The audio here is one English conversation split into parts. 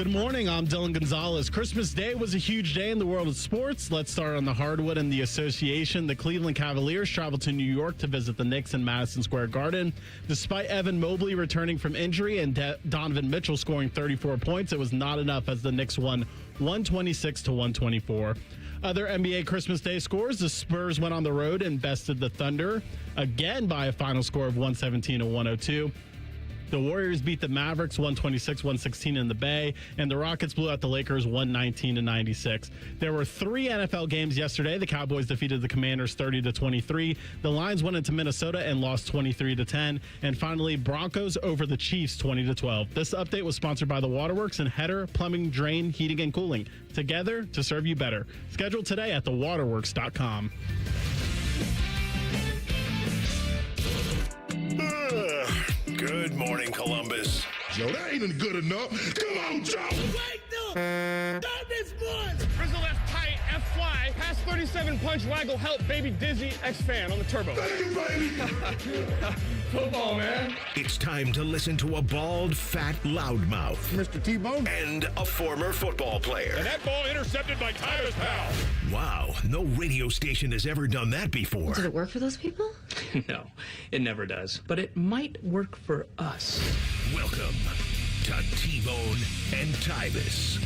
Good morning, I'm Dylan Gonzalez. Christmas Day was a huge day in the world of sports. Let's start on the hardwood and the association. The Cleveland Cavaliers traveled to New York to visit the Knicks in Madison Square Garden. Despite Evan Mobley returning from injury and Donovan Mitchell scoring 34 points, it was not enough as the Knicks won 126-124. Other NBA Christmas Day scores, the Spurs went on the road and bested the Thunder, again by a final score of 117-102. The Warriors beat the Mavericks 126-116 in the Bay, and the Rockets blew out the Lakers 119-96. There were 3 NFL games yesterday. The Cowboys defeated the Commanders 30-23. The Lions went into Minnesota and lost 23-10. And finally, Broncos over the Chiefs 20-12. This update was sponsored by the Waterworks and Header Plumbing, Drain, Heating, and Cooling. Together to serve you better. Scheduled today at thewaterworks.com. Good morning, Columbus. Joe, that ain't good enough. Come on, Joe. Wake up! Stop this boy! Frizzle left tight, F fly, pass 37 punch, waggle, help, baby dizzy, X-fan on the turbo. Thank you, baby. Football, man. It's time to listen to a bald, fat loudmouth Mr. T-Bone. and a former football player. And that ball intercepted by Tyvis, pal. Wow, no radio station has ever done that before. Did it work for those people? No, it never does. But it might work for us. Welcome to T-Bone and Tyvis.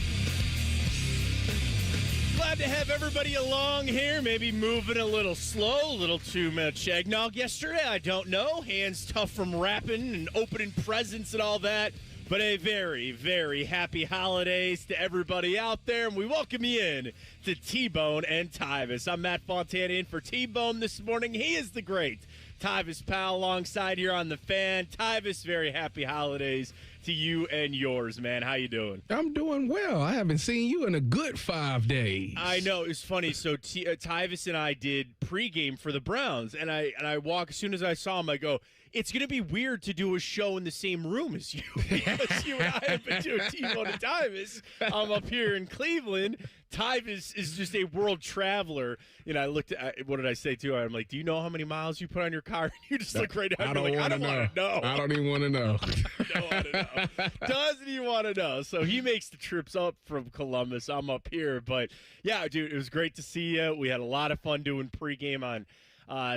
Glad to have everybody along here. Maybe moving a little slow, a little too much eggnog yesterday. I don't know. Hands tough from rapping and opening presents and all that. But a very, very happy holidays to everybody out there. And we welcome you in to T-Bone and Tyvis. I'm Matt Fontana in for T-Bone this morning. He is the great Tyvis pal alongside here on the Fan. Tyvis, very happy holidays to you and yours, man. How you doing? I'm doing well. I haven't seen you in a good 5 days. I know. It's funny. So Tyvis and I did pregame for the Browns, and I walk, as soon as I saw him, I go, it's going to be weird to do a show in the same room as you. Because you and I have been doing T-Bone and Tyvis. I'm up here in Cleveland. Tyvis is just a world traveler. You know, I looked at, what did I say to her? I'm like, do you know how many miles you put on your car? And you just look right at me. I don't want to know. I don't even want to know. I don't want to know. Doesn't he want to know? So he makes the trips up from Columbus. I'm up here. But, yeah, dude, it was great to see you. We had a lot of fun doing pregame on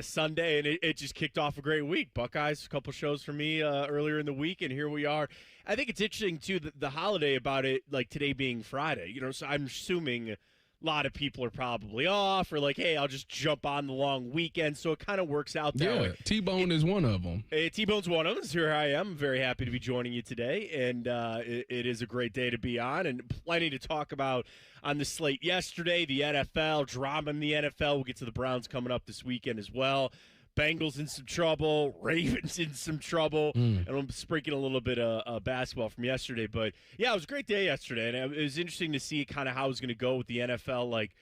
Sunday, and it just kicked off a great week. Buckeyes, a couple shows for me earlier in the week, and here we are. I think it's interesting, too, the holiday about it, like today being Friday. You know, so I'm assuming – a lot of people are probably off or like, hey, I'll just jump on the long weekend. So it kind of works out that way. T-Bone is one of them. T-Bone's one of them. So here I am. I'm very happy to be joining you today. And it is a great day to be on and plenty to talk about on the slate yesterday. The NFL, drama in the NFL. We'll get to the Browns coming up this weekend as well. Bengals in some trouble, Ravens in some trouble, and I'm sprinkling a little bit of basketball from yesterday. But, yeah, it was a great day yesterday, and it was interesting to see kind of how it was going to go with the NFL, like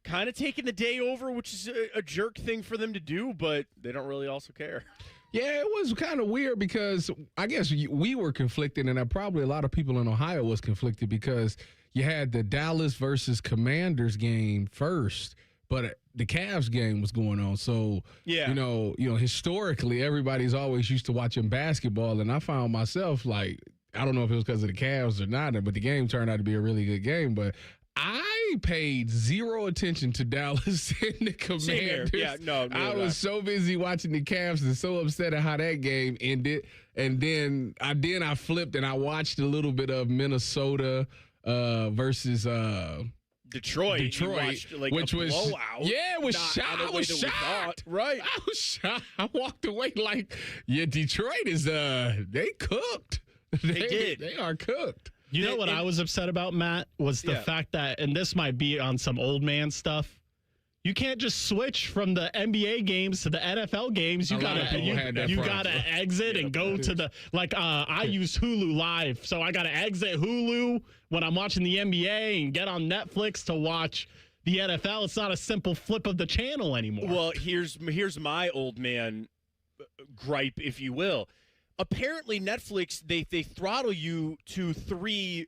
kind of taking the day over, which is a jerk thing for them to do, but they don't really also care. Yeah, it was kind of weird because I guess we were conflicted, and probably a lot of people in Ohio was conflicted because you had the Dallas versus Commanders game first, but the Cavs game was going on. So, yeah. you know, historically, everybody's always used to watching basketball, and I found myself like, I don't know if it was because of the Cavs or not, but the game turned out to be a really good game. But I paid zero attention to Dallas and the Commanders. Yeah, no, I was so busy watching the Cavs and so upset at how that game ended. And then I flipped and I watched a little bit of Minnesota versus Detroit, watched, like, which was blowout. Yeah, it was shocked. I was shocked. Right. I was shocked. I walked away like, yeah, Detroit is they cooked. They did. They are cooked. You know what I was upset about, Matt, was the fact that, and this might be on some old man stuff, you can't just switch from the NBA games to the NFL games. You gotta exit and go to the I use Hulu Live, so I gotta exit Hulu when I'm watching the NBA and get on Netflix to watch the NFL. It's not a simple flip of the channel anymore. Well, here's my old man gripe, if you will. Apparently, Netflix they throttle you to 3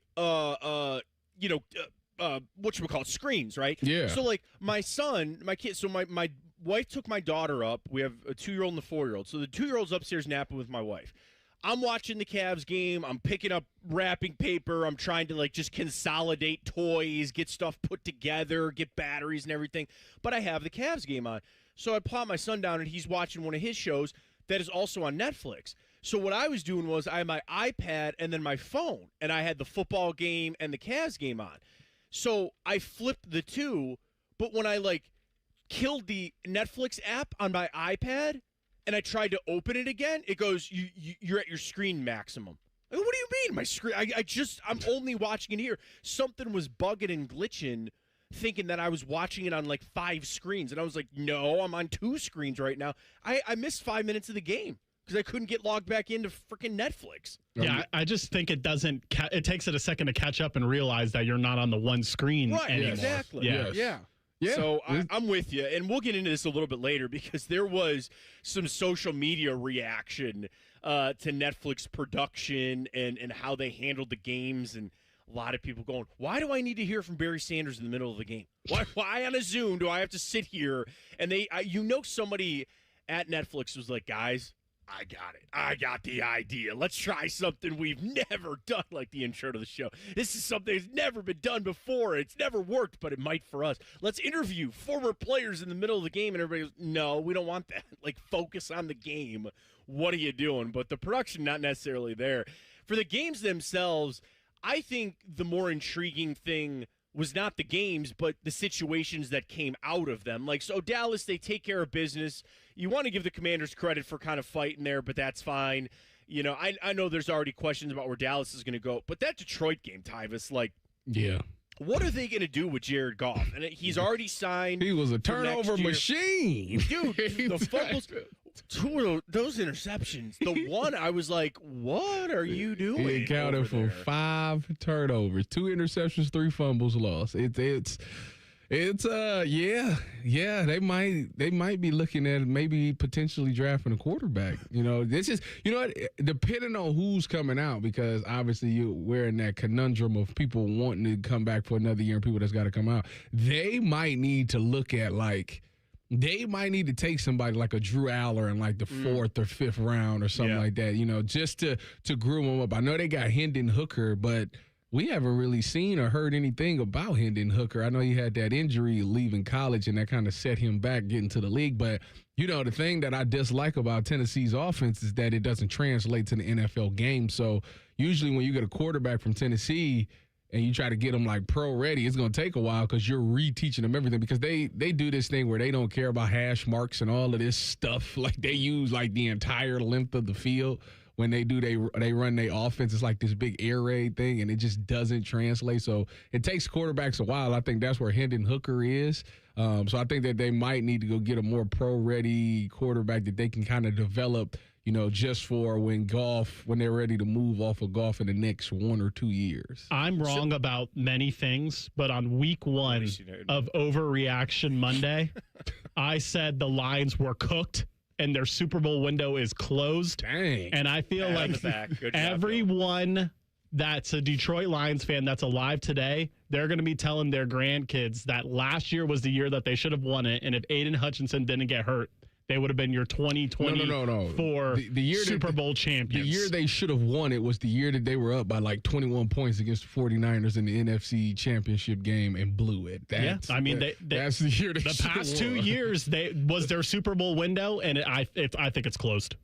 whatchamacallit, screens, right? Yeah. So, like, my kid, so my wife took my daughter up. We have a 2-year-old and a 4-year-old. So the 2-year-old's upstairs napping with my wife. I'm watching the Cavs game. I'm picking up wrapping paper. I'm trying to, like, just consolidate toys, get stuff put together, get batteries and everything. But I have the Cavs game on. So I plop my son down, and he's watching one of his shows that is also on Netflix. So what I was doing was I had my iPad and then my phone, and I had the football game and the Cavs game on. So I flipped the two, but when I, like, killed the Netflix app on my iPad and I tried to open it again, it goes, you're at your screen maximum. Like, what do you mean, my screen? I'm only watching it here. Something was bugging and glitching, thinking that I was watching it on like 5 screens. And I was like, no, I'm on 2 screens right now. I missed 5 minutes of the game because I couldn't get logged back into freaking Netflix. Yeah, I just think it doesn't. It takes it a second to catch up and realize that you're not on the one screen anymore. Exactly. Yeah. Yeah. Yeah. So I'm with you, and we'll get into this a little bit later because there was some social media reaction to Netflix production and how they handled the games, and a lot of people going, why do I need to hear from Barry Sanders in the middle of the game? Why on a Zoom do I have to sit here? And somebody at Netflix was like, guys, I got it. I got the idea. Let's try something we've never done, like the intro to the show. This is something that's never been done before. It's never worked, but it might for us. Let's interview former players in the middle of the game. And everybody goes, no, we don't want that. Like, focus on the game. What are you doing? But the production, not necessarily there. For the games themselves, I think the more intriguing thing was not the games, but the situations that came out of them. Like, so Dallas, they take care of business. You want to give the Commanders credit for kind of fighting there, but that's fine. You know, I know there's already questions about where Dallas is going to go, but that Detroit game, Tyvis, like, Yeah. what are they going to do with Jared Goff? And he's already signed. He was a for next turnover year. machine. Dude, the fumbles, 2 of those interceptions. The one, I was like, what are you doing? He accounted over for there? 5 turnovers, 2 interceptions, 3 fumbles lost. Yeah. They might be looking at maybe potentially drafting a quarterback. You know, this is, you know what, depending on who's coming out, because obviously we're in that conundrum of people wanting to come back for another year and people that's got to come out. They might need to look at they might need to take somebody like a Drew Aller in like the 4th or 5th round or something like that, you know, just to groom them up. I know they got Hendon Hooker, but we haven't really seen or heard anything about Hendon Hooker. I know he had that injury leaving college, and that kind of set him back getting to the league. But, you know, the thing that I dislike about Tennessee's offense is that it doesn't translate to the NFL game. So usually when you get a quarterback from Tennessee and you try to get them like pro ready, it's going to take a while because you're reteaching them everything, because they do this thing where they don't care about hash marks and all of this stuff. Like, they use like the entire length of the field when they run their offense. It's like this big air raid thing, and it just doesn't translate. So it takes quarterbacks a while. I think that's where Hendon Hooker is. So I think that they might need to go get a more pro-ready quarterback that they can kind of develop, you know, just for when they're ready to move off of Goff in the next 1 or 2 years. I'm wrong about many things, but on week 1 of Overreaction Monday, I said the Lions were cooked and their Super Bowl window is closed. Dang. And I feel like everyone that's a Detroit Lions fan that's alive today, they're going to be telling their grandkids that last year was the year that they should have won it. And if Aiden Hutchinson didn't get hurt, they would have been your 2024 the year Super Bowl champions. The year they should have won it was the year that they were up by like 21 points against the 49ers in the NFC Championship game and blew it. That's the year they the past 2 years was their Super Bowl window, and I think it's closed.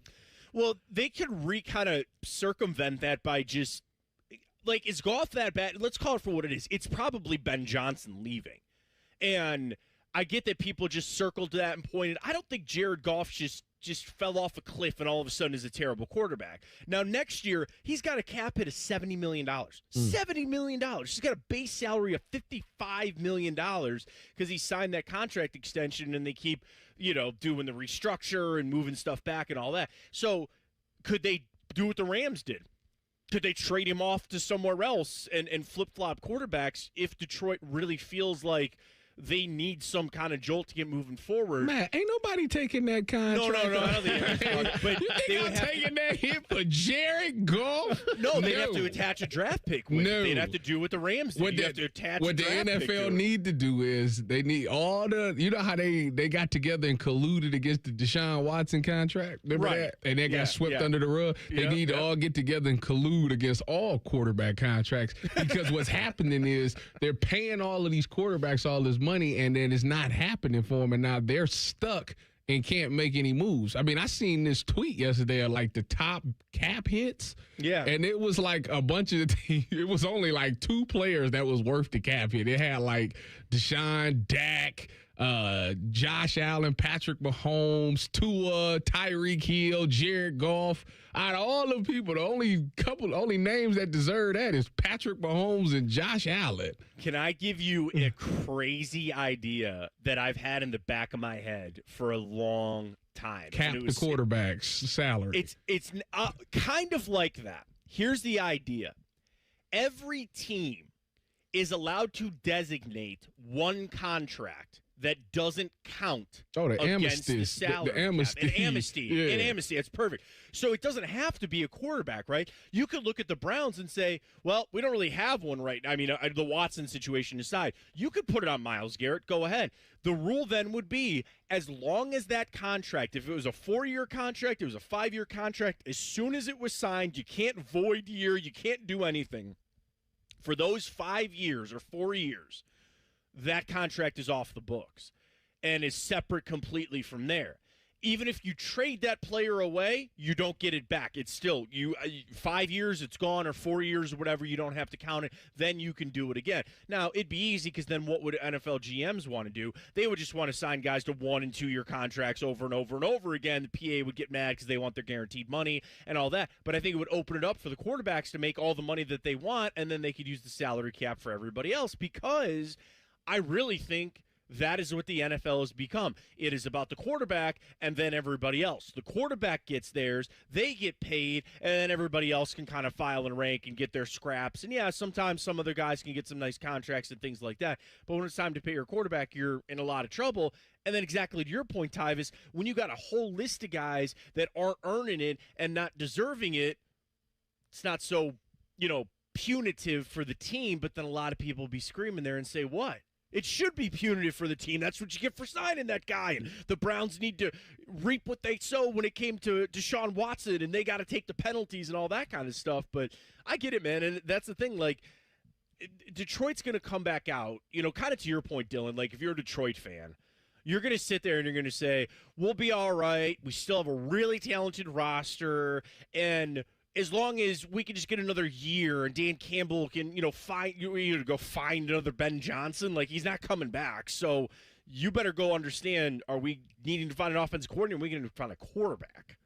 Well, they could kind of circumvent that by just, like, is Goff that bad? Let's call it for what it is. It's probably Ben Johnson leaving. And I get that people just circled to that and pointed. I don't think Jared Goff just fell off a cliff and all of a sudden is a terrible quarterback. Now, next year, he's got a cap hit of $70 million. $70 million. He's got a base salary of $55 million because he signed that contract extension, and they keep, you know, doing the restructure and moving stuff back and all that. So could they do what the Rams did? Could they trade him off to somewhere else and flip-flop quarterbacks if Detroit really feels like they need some kind of jolt to get moving forward. Man, ain't nobody taking that contract. No, I don't think but you think I'm taking that hit for Jared Goff? No, they'd have to attach a draft pick with it. They'd have to do what the Rams did. You have to attach what a draft the pick to NFL it. need to do is they need all the, you know how they got together and colluded against the Deshaun Watson contract? Remember that? And they got swept under the rug. They need to all get together and collude against all quarterback contracts, because what's happening is they're paying all of these quarterbacks all this money, and then it's not happening for them, and now they're stuck and can't make any moves. I mean, I seen this tweet yesterday of like the top cap hits. Yeah. And it was like a bunch of it was only like 2 players that was worth the cap hit. It had like Deshaun, Dak, Josh Allen, Patrick Mahomes, Tua, Tyreek Hill, Jared Goff. Out of all the people, the only names that deserve that is Patrick Mahomes and Josh Allen. Can I give you a crazy idea that I've had in the back of my head for a long time? Cap the quarterback's salary. It's kind of like that. Here's the idea. Every team is allowed to designate one contract that doesn't count against the salary. The amnesty. An amnesty. Yeah. An amnesty. That's perfect. So it doesn't have to be a quarterback, right? You could look at the Browns and say, well, we don't really have one right now. I mean, the Watson situation aside, you could put it on Myles Garrett. Go ahead. The rule then would be, as long as that contract, if it was a 4-year contract, it was a 5-year contract, as soon as it was signed, you can't void year, you can't do anything. For those 5 years or 4 years, that contract is off the books and is separate completely from there. Even if you trade that player away, you don't get it back. It's still 5 years, it's gone, or 4 years or whatever. You don't have to count it. Then you can do it again. Now, it'd be easy, because then what would NFL GMs want to do? They would just want to sign guys to 1- and 2-year contracts over and over and over again. The PA would get mad because they want their guaranteed money and all that. But I think it would open it up for the quarterbacks to make all the money that they want, and then they could use the salary cap for everybody else, because I really think that is what the NFL has become. It is about the quarterback and then everybody else. The quarterback gets theirs, they get paid, and then everybody else can kind of file and rank and get their scraps. And, yeah, sometimes some other guys can get some nice contracts and things like that. But when it's time to pay your quarterback, you're in a lot of trouble. And then exactly to your point, Tyvis, when you got a whole list of guys that aren't earning it and not deserving it, it's not so, punitive for the team. But then a lot of people will be screaming there and say, what? It should be punitive for the team. That's what you get for signing that guy. And the Browns need to reap what they sow when it came to Deshaun Watson, and they got to take the penalties and all that kind of stuff. But I get it, man. And that's the thing. Like, Detroit's going to come back out, kind of to your point, Dylan. Like, if you're a Detroit fan, you're going to sit there and you're going to say, we'll be all right. We still have a really talented roster. And as long as we can just get another year and Dan Campbell can, go find another Ben Johnson, like, he's not coming back. So you better go understand, are we needing to find an offensive coordinator? Are we going to find a quarterback?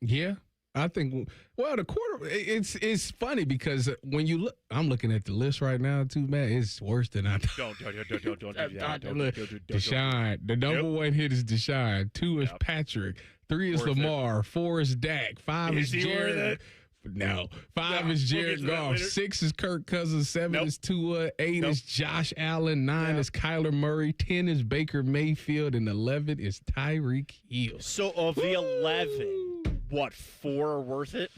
Yeah, I think, well, the quarter, it's funny because when you look, I'm looking at the list right now too, man. It's worse than I thought. Don't do that. Deshaun, the number one hit is Deshaun. 2 is Patrick. 3 is Lamar. 4 is Dak. 5 is Jared. No. 5 is Jared Goff. 6 is Kirk Cousins. 7 is Tua. 8 is Josh Allen. 9 is Kyler Murray. 10 is Baker Mayfield. And 11 is Tyreek Hill. So of the 11, what, 4 are worth it?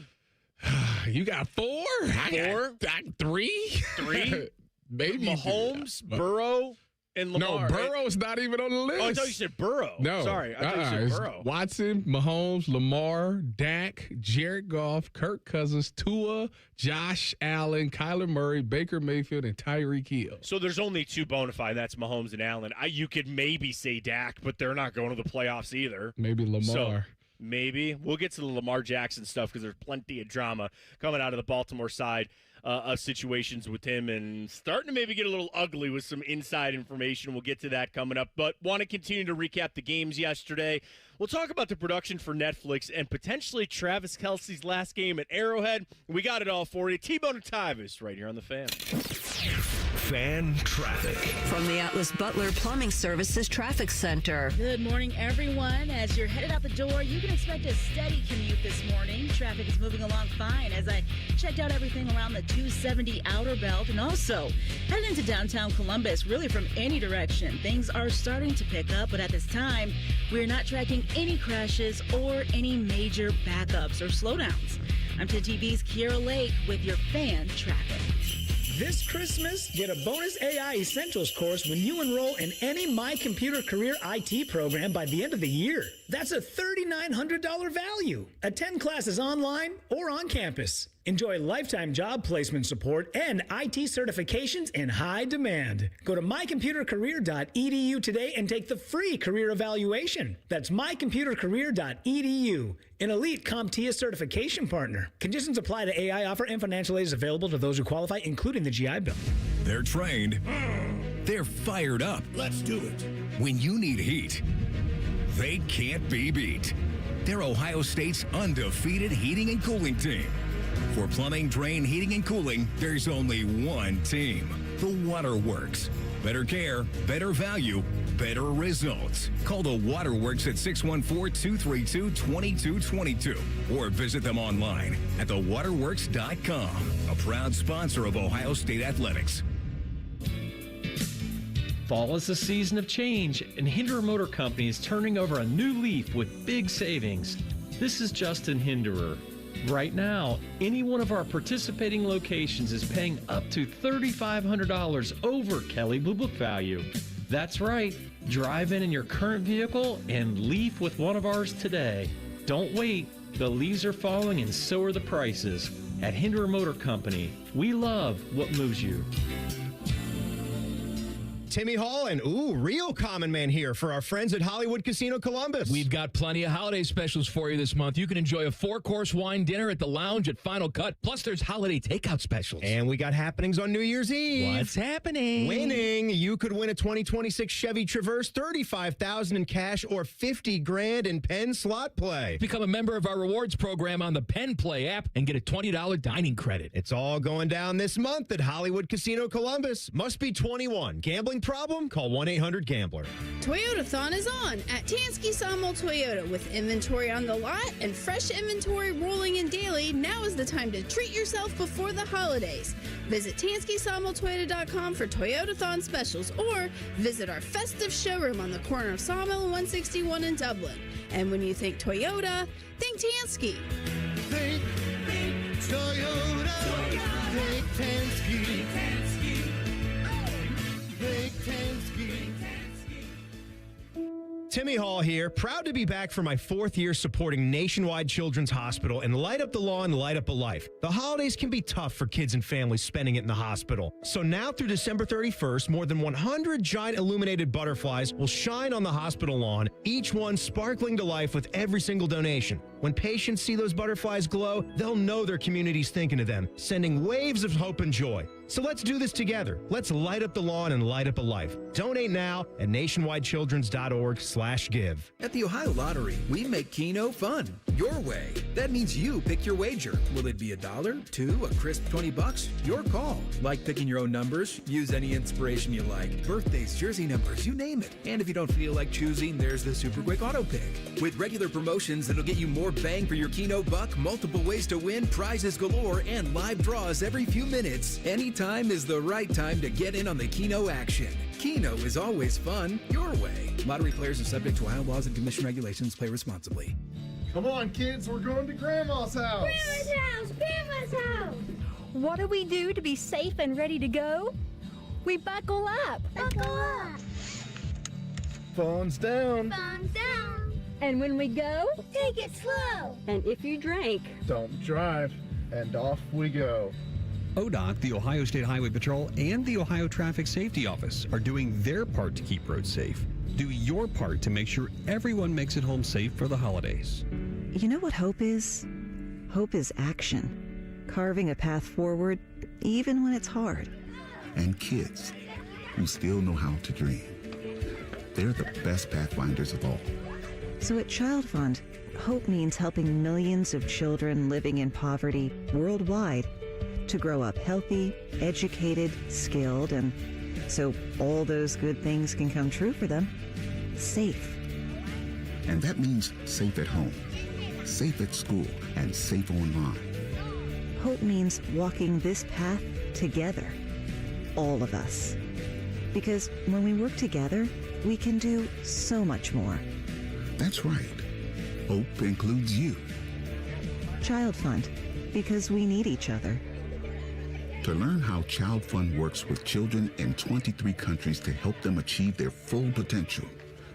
You got 4? 4? I got 3. 3? Maybe Mahomes, Burrow, and Lamar. No, Burrow's not even on the list. Oh, I thought you said Burrow. No. Sorry, I thought you said It's Burrow. Watson, Mahomes, Lamar, Dak, Jared Goff, Kirk Cousins, Tua, Josh Allen, Kyler Murray, Baker Mayfield, and Tyreek Hill. So there's only 2 bona fide. That's Mahomes and Allen. You could maybe say Dak, but they're not going to the playoffs either. Maybe Lamar. So, maybe. We'll get to the Lamar Jackson stuff because there's plenty of drama coming out of the Baltimore side of situations with him, and starting to maybe get a little ugly with some inside information. We'll get to that coming up, but want to continue to recap the games yesterday. We'll talk about the production for Netflix and potentially Travis Kelce's last game at Arrowhead. We got it all for you. T-Bone and Tyvis right here on The Fan. Fan traffic. From the Atlas Butler Plumbing Services Traffic Center. Good morning, everyone. As you're headed out the door, you can expect a steady commute this morning. Traffic is moving along fine as I checked out everything around the 270 outer belt and also heading into downtown Columbus, really from any direction. Things are starting to pick up, but at this time, we're not tracking any crashes or any major backups or slowdowns. I'm 10 TV's Kiera Lake with your fan traffic. This Christmas, get a bonus AI Essentials course when you enroll in any My Computer Career IT program by the end of the year. That's a $3,900 value. Attend classes online or on campus. Enjoy lifetime job placement support and IT certifications in high demand. Go to mycomputercareer.edu today and take the free career evaluation. That's mycomputercareer.edu, an elite CompTIA certification partner. Conditions apply to AI offer and financial aid is available to those who qualify, including the GI Bill. They're trained. They're fired up. Let's do it. When you need heat, they can't be beat. They're Ohio State's undefeated heating and cooling team. For plumbing, drain, heating, and cooling, there's only one team. The Waterworks. Better care, better value, better results. Call the Waterworks at 614-232-2222 or visit them online at thewaterworks.com. A proud sponsor of Ohio State Athletics. Fall is a season of change, and Hinderer Motor Company is turning over a new leaf with big savings. This is Justin Hinderer. Right now, any one of our participating locations is paying up to $3,500 over Kelley Blue Book value. That's right. Drive in your current vehicle and leaf with one of ours today. Don't wait. The leaves are falling and so are the prices. At Hinderer Motor Company, we love what moves you. Timmy Hall and, real common man here for our friends at Hollywood Casino Columbus. We've got plenty of holiday specials for you this month. You can enjoy a 4-course wine dinner at the lounge at Final Cut. Plus, there's holiday takeout specials. And we got happenings on New Year's Eve. What's happening? Winning. You could win a 2026 Chevy Traverse, $35,000 in cash, or $50,000 in Penn slot play. Become a member of our rewards program on the Penn Play app and get a $20 dining credit. It's all going down this month at Hollywood Casino Columbus. Must be 21. Gambling problem? Call 1-800-GAMBLER. Toyotathon is on at Tansky Sawmill Toyota. With inventory on the lot and fresh inventory rolling in daily, now is the time to treat yourself before the holidays. Visit TanskySawmillToyota.com for Toyotathon specials or visit our festive showroom on the corner of Sawmill and 161 in Dublin. And when you think Toyota, think Tansky. Think Toyota. Think Tansky. Think Tansky. Timmy Hall here, proud to be back for my 4th year supporting Nationwide Children's Hospital and Light Up the Lawn, Light Up a Life. The holidays can be tough for kids and families spending it in the hospital. So now through December 31st, more than 100 giant illuminated butterflies will shine on the hospital lawn, each one sparkling to life with every single donation. When patients see those butterflies glow, they'll know their community's thinking of them, sending waves of hope and joy. So let's do this together. Let's light up the lawn and light up a life. Donate now at nationwidechildrens.org/give. At the Ohio Lottery, we make Keno fun. Your way. That means you pick your wager. Will it be $1, $2, a crisp $20? Your call. Like picking your own numbers? Use any inspiration you like. Birthdays, jersey numbers, you name it. And if you don't feel like choosing, there's the Super Quick Auto Pick. With regular promotions that'll get you more bang for your Keno buck, multiple ways to win, prizes galore, and live draws every few minutes. Anytime is the right time to get in on the Keno action. Keno is always fun, your way. Lottery players are subject to Ohio laws and commission regulations. Play responsibly. Come on, kids, we're going to Grandma's house. Grandma's house! Grandma's house! What do we do to be safe and ready to go? We buckle up. Buckle up. Phones down. Thumbs down. And when we go, take it slow. And if you drink, Don't drive. And off we go. ODOT, the Ohio State Highway Patrol, and the Ohio Traffic Safety Office are doing their part to keep roads safe. Do your part to make sure everyone makes it home safe for the holidays. You know what hope is? Hope is action. Carving a path forward, even when it's hard. And kids who still know how to dream. They're the best pathfinders of all. So at Child Fund, hope means helping millions of children living in poverty worldwide to grow up healthy, educated, skilled, and so all those good things can come true for them, safe. And that means safe at home, safe at school, and safe online. Hope means walking this path together, all of us. Because when we work together, we can do so much more. That's right. Hope includes you. Child Fund, because we need each other. To learn how Child Fund works with children in 23 countries to help them achieve their full potential,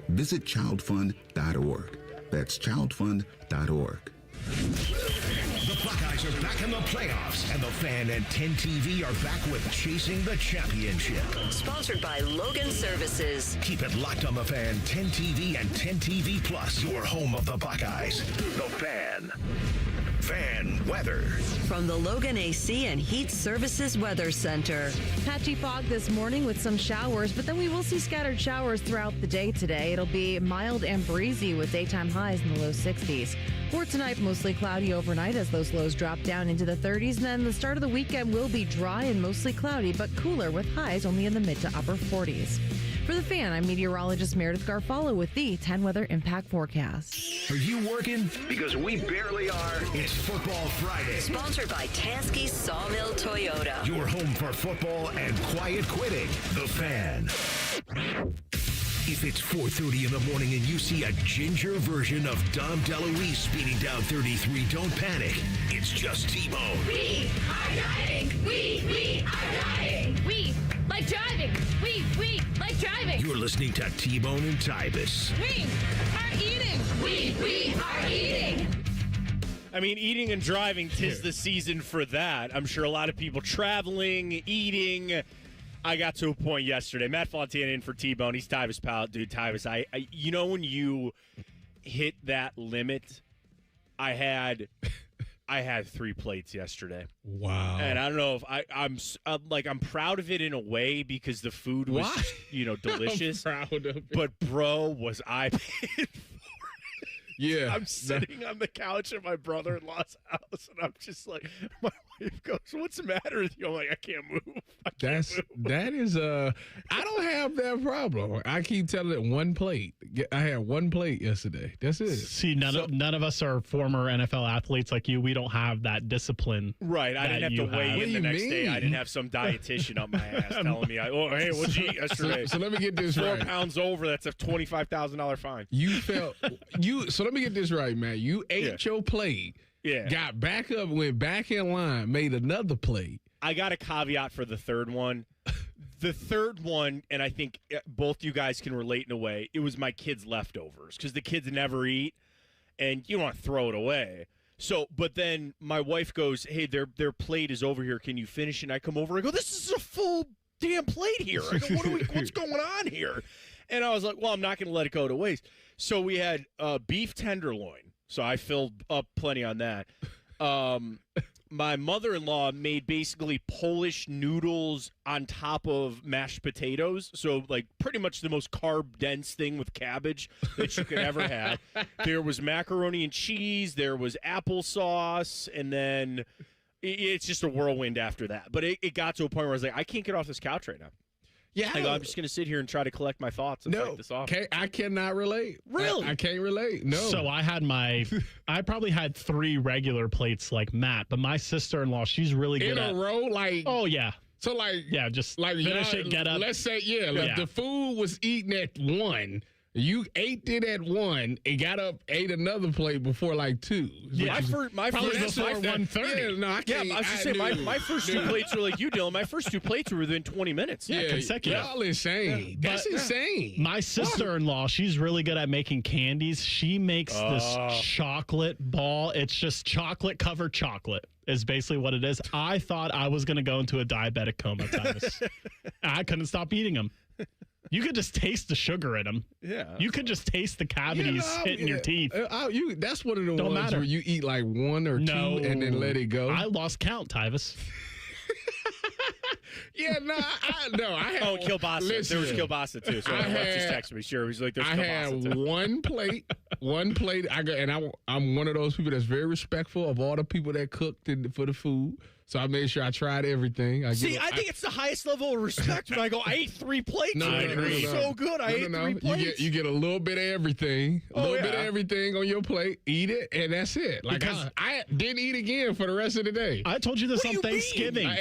visit childfund.org. That's childfund.org. The Buckeyes are back in the playoffs, and the Fan and 10 TV are back with Chasing the Championship. Sponsored by Logan Services. Keep it locked on the Fan, 10 TV, and 10 TV Plus, your home of the Buckeyes. The Fan. Fan weather. From the Logan AC and Heat Services Weather Center. Patchy fog this morning with some showers, but then we will see scattered showers throughout the day today. It'll be mild and breezy with daytime highs in the low 60s. For tonight, mostly cloudy overnight as those lows drop down into the 30s. And then the start of the weekend will be dry and mostly cloudy, but cooler with highs only in the mid to upper 40s. For the Fan, I'm meteorologist Meredith Garfalo with the 10 Weather Impact Forecast. Are you working? Because we barely are. It's Football Friday. Sponsored by Tansky Sawmill Toyota. Your home for football and quiet quitting. The Fan. If it's 4:30 in the morning and you see a ginger version of Dom DeLuise speeding down 33, don't panic. It's just T-Bone. We are driving. We are driving. We like driving. We like driving. You're listening to T-Bone and Tyvis. We are eating. We are eating. I mean, eating and driving, 'tis the season for that. I'm sure a lot of people traveling, eating. I got to a point yesterday. Matt Fontana in for T-Bone. He's Tyvis' pal. Dude, Tyvis, I you know when you hit that limit, I had 3 plates yesterday. Wow. And I don't know if I'm proud of it in a way because the food was, delicious. I'm proud of it. But bro, was I paid for it. Yeah. I'm sitting on the couch at my brother-in-law's house, and I'm just like, my wife goes, "What's the matter with you?" I'm like, "I can't move. That is I don't have that problem. I keep telling it one plate. I had 1 plate yesterday. That's it. See, none of us are former NFL athletes like you. We don't have that discipline. Right. I didn't have to weigh in the next day. I didn't have some dietitian up my ass telling me, hey, what'd you eat yesterday? So let me get this 4 right. 4 pounds over, that's a $25,000 fine. So let me get this right, man. You ate your plate. Yeah. Got back up, went back in line, made another plate. I got a caveat for the third one. The third one, and I think both you guys can relate in a way, it was my kids' leftovers because the kids never eat, and you don't want to throw it away. So, but then my wife goes, "Hey, their plate is over here. Can you finish?" And I come over. I go, "This is a full damn plate here." I go, "What's going on here?" And I was like, "Well, I'm not going to let it go to waste." So we had beef tenderloin. So I filled up plenty on that. My mother-in-law made basically Polish noodles on top of mashed potatoes. So, like, pretty much the most carb-dense thing with cabbage that you could ever have. There was macaroni and cheese. There was applesauce. And then it's just a whirlwind after that. But it got to a point where I was like, I can't get off this couch right now. Yeah, I'm just going to sit here and try to collect my thoughts and fight this off. I cannot relate. Really? I can't relate. No. So I probably had 3 regular plates like Matt, but my sister-in-law, she's really good in a row, like. Oh yeah. So just like finish it, get up. Let's say the food was eaten at 1. You ate it at 1 and got up, ate another plate before like 2. Yeah, my first before 1:30. Yeah, no, I can't. I was just saying, my first 2 plates were like you, Dylan. My first 2 plates were within 20 minutes. Yeah, consecutive. Y'all insane. Yeah. That's insane. My sister-in-law, she's really good at making candies. She makes this chocolate ball. It's just chocolate-covered chocolate is basically what it is. I thought I was going to go into a diabetic coma, Tyvis. I couldn't stop eating them. You could just taste the sugar in them. Yeah. You could just taste the cavities hitting your teeth. That's one of the Don't ones matter. where you eat like 1 or 2 and then let it go. I lost count, Tyvis. Yeah, no, I had kielbasa. Listen, There was kielbasa too. So Alexis just texted me. Sure, he's like, "There's I kielbasa had too." one plate. I'm one of those people that's very respectful of all the people that cooked for the food. So I made sure I tried everything. I think it's the highest level of respect when I go, I ate 3 plates. No, it was so good. I ate 3 plates. You get a little bit of everything, bit of everything on your plate. Eat it, and that's it. Like I didn't eat again for the rest of the day. I told you this on Thanksgiving. I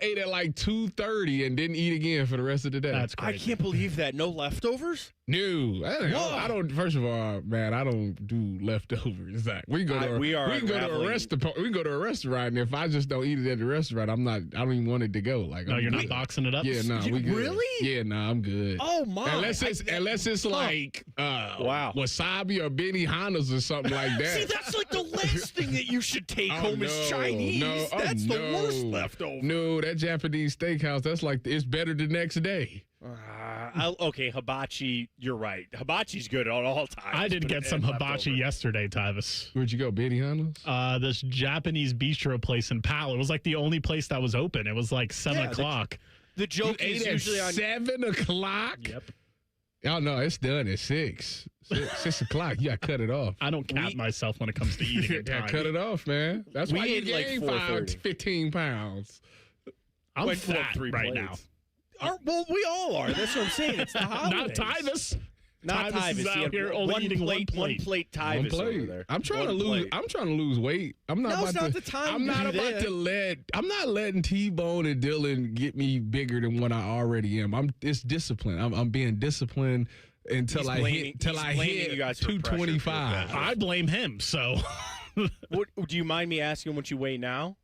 ate at like 2:30 and didn't eat again for the rest of the day. That's crazy. I can't believe that. No leftovers? No, I don't. First of all, man, I don't do leftovers. Zach. We can go to a restaurant. We can go to a restaurant, and if I just don't eat it at the restaurant, I don't even want it to go. Like, no, you're not boxing it up. Yeah, no, we good. Really? Yeah, no, I'm good. Oh my! Unless it's like wasabi or Benihana's or something like that. See, that's like the last thing that you should take home is Chinese. That's the worst leftover. No, that Japanese steakhouse. That's like it's better the next day. Okay, hibachi, you're right. Hibachi's good at all times. I did get some hibachi yesterday, Tyvis. Where'd you go, Benihana's? This Japanese bistro place in Powell. It was like the only place that was open. It was like 7 o'clock. The joke is usually on 7 o'clock? Yep. Oh, no, it's done at 6. 6 o'clock. You got to cut it off. I don't count myself when it comes to eating at time. Cut it off, man. That's why you gained like 15 pounds. I'm fat right now. Well, we all are. That's what I'm saying. It's the holidays. Not Tyvis. Not Tyvis is out here only eating one plate. One plate Tyvis over there. I'm trying to lose weight. I'm not Now's about not the time. I'm not about to let. I'm not letting T-Bone and Dylan get me bigger than what I already am. It's discipline. I'm being disciplined until I hit 225. I blame him. So, do you mind me asking what you weigh now?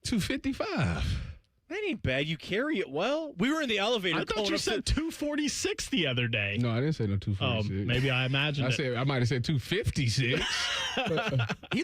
255. That ain't bad. You carry it well. We were in the elevator. I thought you said 246 the other day. No, I didn't say no 246. Maybe I imagined I might have said 256.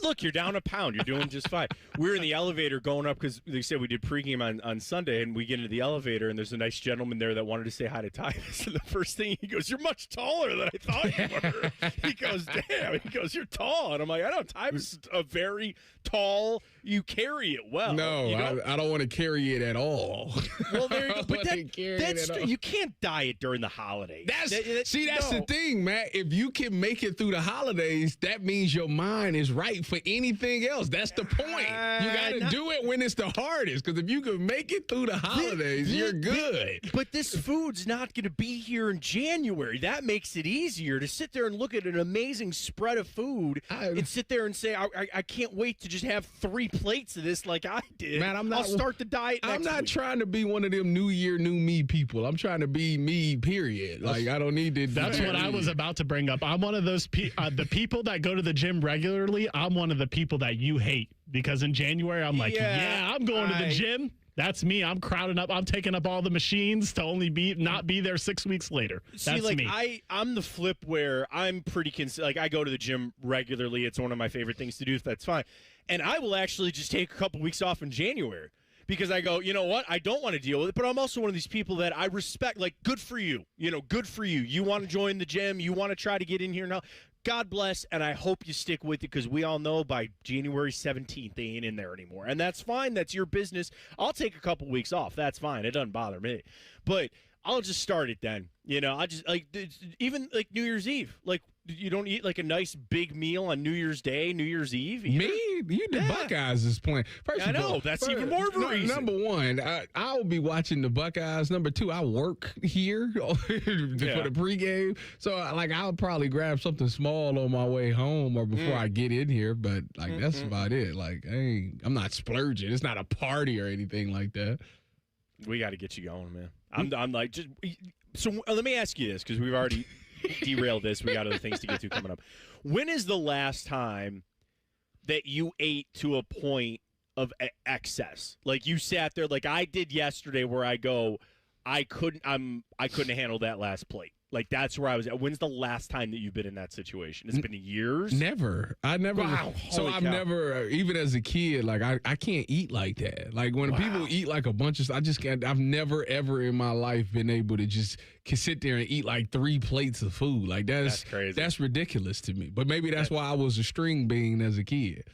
Look, you're down a pound. You're doing just fine. We were in the elevator going up because they said we did pregame on Sunday, and we get into the elevator, and there's a nice gentleman there that wanted to say hi to Tyvis. And the first thing he goes, "You're much taller than I thought you were." He goes, "Damn." He goes, "You're tall." And I'm like, "I know. Tyvis is a very tall. You carry it well." No, I don't want to carry it at all. Well, there you go. But you can't diet during the holidays. That's the thing, Matt. If you can make it through the holidays, that means your mind is right for anything else. That's the point. You got to do it when it's the hardest, because if you can make it through the holidays, you're good. But this food's not going to be here in January. That makes it easier to sit there and look at an amazing spread of food and sit there and say, I can't wait to just have 3 plates of this like I did. Man, I'll start the diet next I'm not week. trying to be one of them new year, new me people. I'm trying to be me, period. Like, I don't need to. That's what I was about to bring up. I'm one of those the people that go to the gym regularly. I'm one of the people that you hate, because in January, I'm like, I'm going to the gym. That's me. I'm crowding up. I'm taking up all the machines to only not be there 6 weeks later. That's me. I'm the flip where I'm pretty like I go to the gym regularly. It's one of my favorite things to do. That's fine. And I will actually just take a couple weeks off in January. Because I go, you know what? I don't want to deal with it, but I'm also one of these people that I respect. Like, good for you. Good for you. You want to join the gym. You want to try to get in here now. God bless, and I hope you stick with it, because we all know by January 17th they ain't in there anymore. And that's fine. That's your business. I'll take a couple weeks off. That's fine. It doesn't bother me. But I'll just start it then. I just, even like New Year's Eve. Like, you don't eat like a nice big meal on New Year's Day, New Year's Eve? Me? The Buckeyes is playing. I know. That's even more of a reason. Number one, I'll be watching the Buckeyes. Number two, I work here for the pregame. So, I'll probably grab something small on my way home or before I get in here. But, that's about it. I'm not splurging. It's not a party or anything like that. We got to get you going, man. I'm like, just so let me ask you this, because we've already derailed this. We got other things to get to coming up. When is the last time that you ate to a point of excess? Like, you sat there like I did yesterday, where I go, I couldn't handle that last plate. Like, that's where I was at. When's the last time that you've been in that situation? It's been years? Never. I never. Wow. So I've never, even as a kid, I can't eat like that. Like, when people eat like a bunch of stuff, I just can't. I've never, ever in my life been able to just sit there and eat like 3 plates of food. Like, that's crazy. That's ridiculous to me. But maybe that's why I was a string bean as a kid.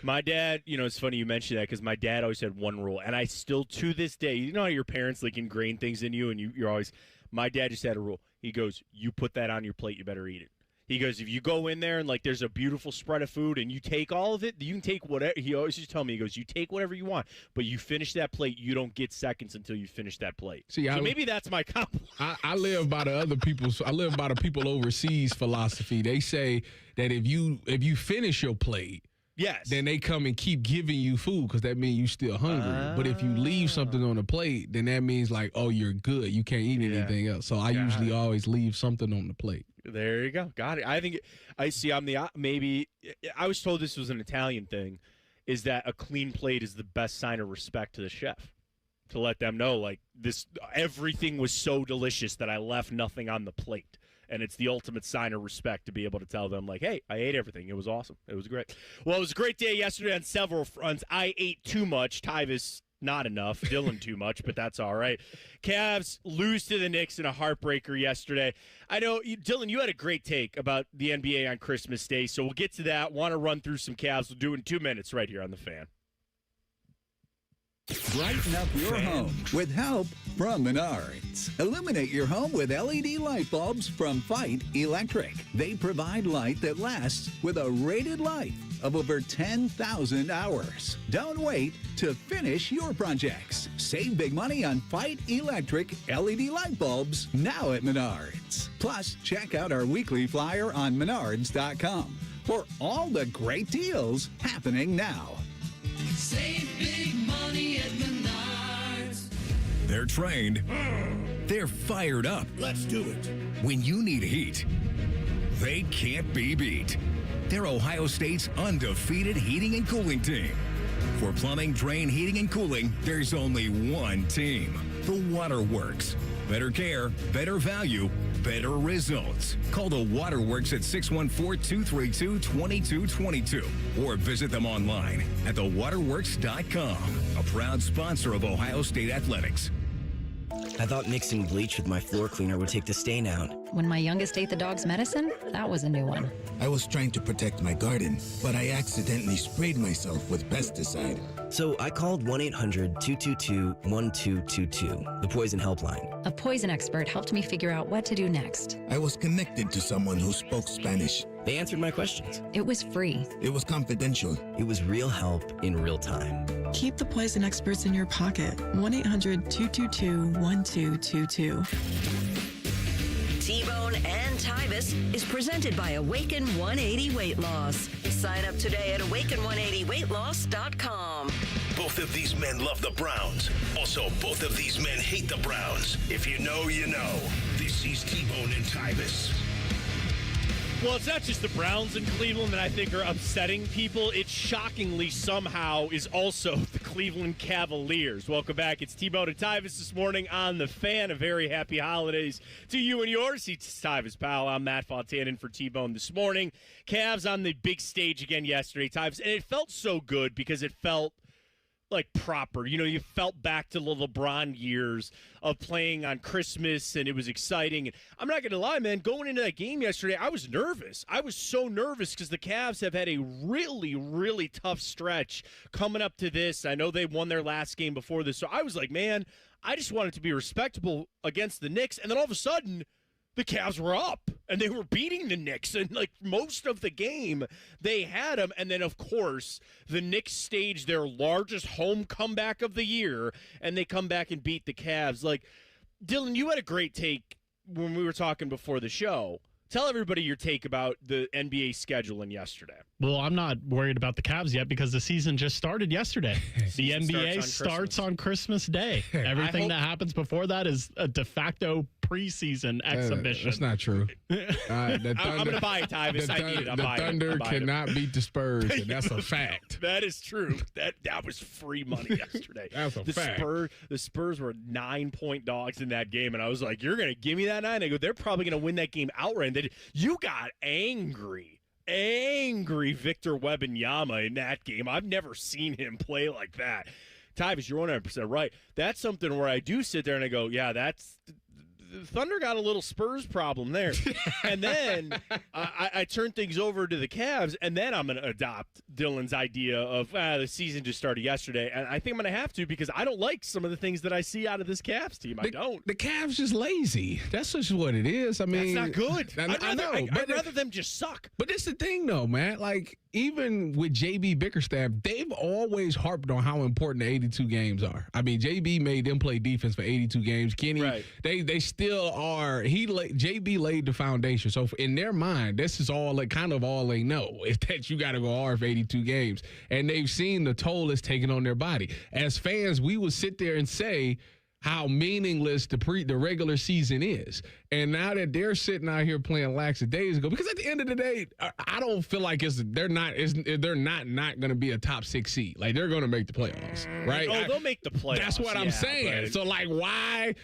My dad, it's funny you mentioned that because my dad always had one rule, and I still, to this day, you know how your parents ingrain things in you, and you're always. My dad just had a rule. He goes, "You put that on your plate, you better eat it." He goes, if you go in there and there's a beautiful spread of food and you take all of it, you can take whatever. He always used to tell me, he goes, you take whatever you want, but you finish that plate. You don't get seconds until you finish that plate. See, so maybe that's my compliment. I live by the people overseas philosophy. They say that if you finish your plate, yes, then they come and keep giving you food because that means you still hungry. But if you leave something on the plate, then that means you're good. You can't eat anything else. So I usually always leave something on the plate. There you go. Got it. I think I see. Maybe I was told this was an Italian thing, is that a clean plate is the best sign of respect to the chef. To let them know, everything was so delicious that I left nothing on the plate. And it's the ultimate sign of respect to be able to tell them, hey, I ate everything. It was awesome. It was great. Well, it was a great day yesterday on several fronts. I ate too much. Tyvis, not enough. Dylan, too much, but that's all right. Cavs lose to the Knicks in a heartbreaker yesterday. I know, Dylan, you had a great take about the NBA on Christmas Day, so we'll get to that. Want to run through some Cavs. We'll do it in 2 minutes right here on The Fan. Brighten up your home with help from Menards. Illuminate your home with LED light bulbs from Fight Electric. They provide light that lasts with a rated life of over 10,000 hours. Don't wait to finish your projects. Save big money on Fight Electric LED light bulbs now at Menards. Plus, check out our weekly flyer on Menards.com for all the great deals happening now. Save big money at Menards. They're trained. They're fired up. Let's do it. When you need heat, they can't be beat. They're Ohio State's undefeated heating and cooling team. For plumbing, drain, heating, and cooling, there's only one team. The Waterworks. Better care, better value, better results. Call the Waterworks at 614-232-2222 or visit them online at thewaterworks.com. A proud sponsor of Ohio State Athletics. I thought mixing bleach with my floor cleaner would take the stain out. When my youngest ate the dog's medicine, that was a new one. I was trying to protect my garden, but I accidentally sprayed myself with pesticide. So I called 1-800-222-1222, the poison helpline. A poison expert helped me figure out what to do next. I was connected to someone who spoke Spanish. They answered my questions. It was free. It was confidential. It was real help in real time. Keep the poison experts in your pocket. 1-800-222-1222. T-Bone and Tyvis is presented by Awaken 180 Weight Loss. Sign up today at awaken180weightloss.com. Both of these men love the Browns. Also, both of these men hate the Browns. If you know, you know. This is T-Bone and Tyvis. Well, it's not just the Browns in Cleveland that I think are upsetting people. It shockingly somehow is also the Cleveland Cavaliers. Welcome back. It's T-Bone and Tyvis this morning on The Fan. A very happy holidays to you and yours. It's Tyvis Powell. I'm Matt Fontaine in for T-Bone this morning. Cavs on the big stage again yesterday, Tyvis. And it felt so good because it felt proper. You felt back to the LeBron years of playing on Christmas, and it was exciting. And I'm not going to lie, man, going into that game yesterday, I was nervous. I was so nervous because the Cavs have had a really, really tough stretch coming up to this. I know they won their last game before this, so I was like, man, I just wanted to be respectable against the Knicks. And then all of a sudden, the Cavs were up, and they were beating the Knicks, and most of the game, they had them. And then, of course, the Knicks staged their largest home comeback of the year, and they come back and beat the Cavs. Dylan, you had a great take when we were talking before the show. Tell everybody your take about the NBA scheduling yesterday. Well, I'm not worried about the Cavs yet because the season just started yesterday. The NBA starts on Christmas Day. Everything that happens before that is a de facto preseason exhibition. That's not true. I'm going to buy it, Tyvis. I need it. The Thunder cannot beat the Spurs, and that's a fact. That is true. That was free money yesterday. That's a fact. The Spurs were 9-point dogs in that game, and I was like, you're going to give me that 9? I go, they're probably going to win that game outright. And you got angry Victor Wembanyama in that game. I've never seen him play like that. Tyvis, you're 100% right. That's something where I do sit there and I go, yeah, the Thunder got a little Spurs problem there. And then I turn things over to the Cavs, and then I'm going to adopt Dylan's idea of the season just started yesterday. And I think I'm going to have to because I don't like some of the things that I see out of this Cavs team. I don't. The Cavs just lazy. That's just what it is. I mean, that's not good. I know. I'd rather them just suck. But it's the thing, though, man. Like, even with JB Bickerstaff, they've always harped on how important the 82 games are. I mean, JB made them play defense for 82 games. Kenny, they still are. JB laid the foundation. So in their mind, this is all kind of all they know is that you got to go hard for 82 games. And they've seen the toll it's taken on their body. As fans, we would sit there and say how meaningless the regular season is. And now that they're sitting out here playing lackadaisical, because at the end of the day, I don't feel like they're not going to be a top 6 seed. Like, they're going to make the playoffs, right? Oh, they'll make the playoffs. That's what I'm saying. But... So, like, why...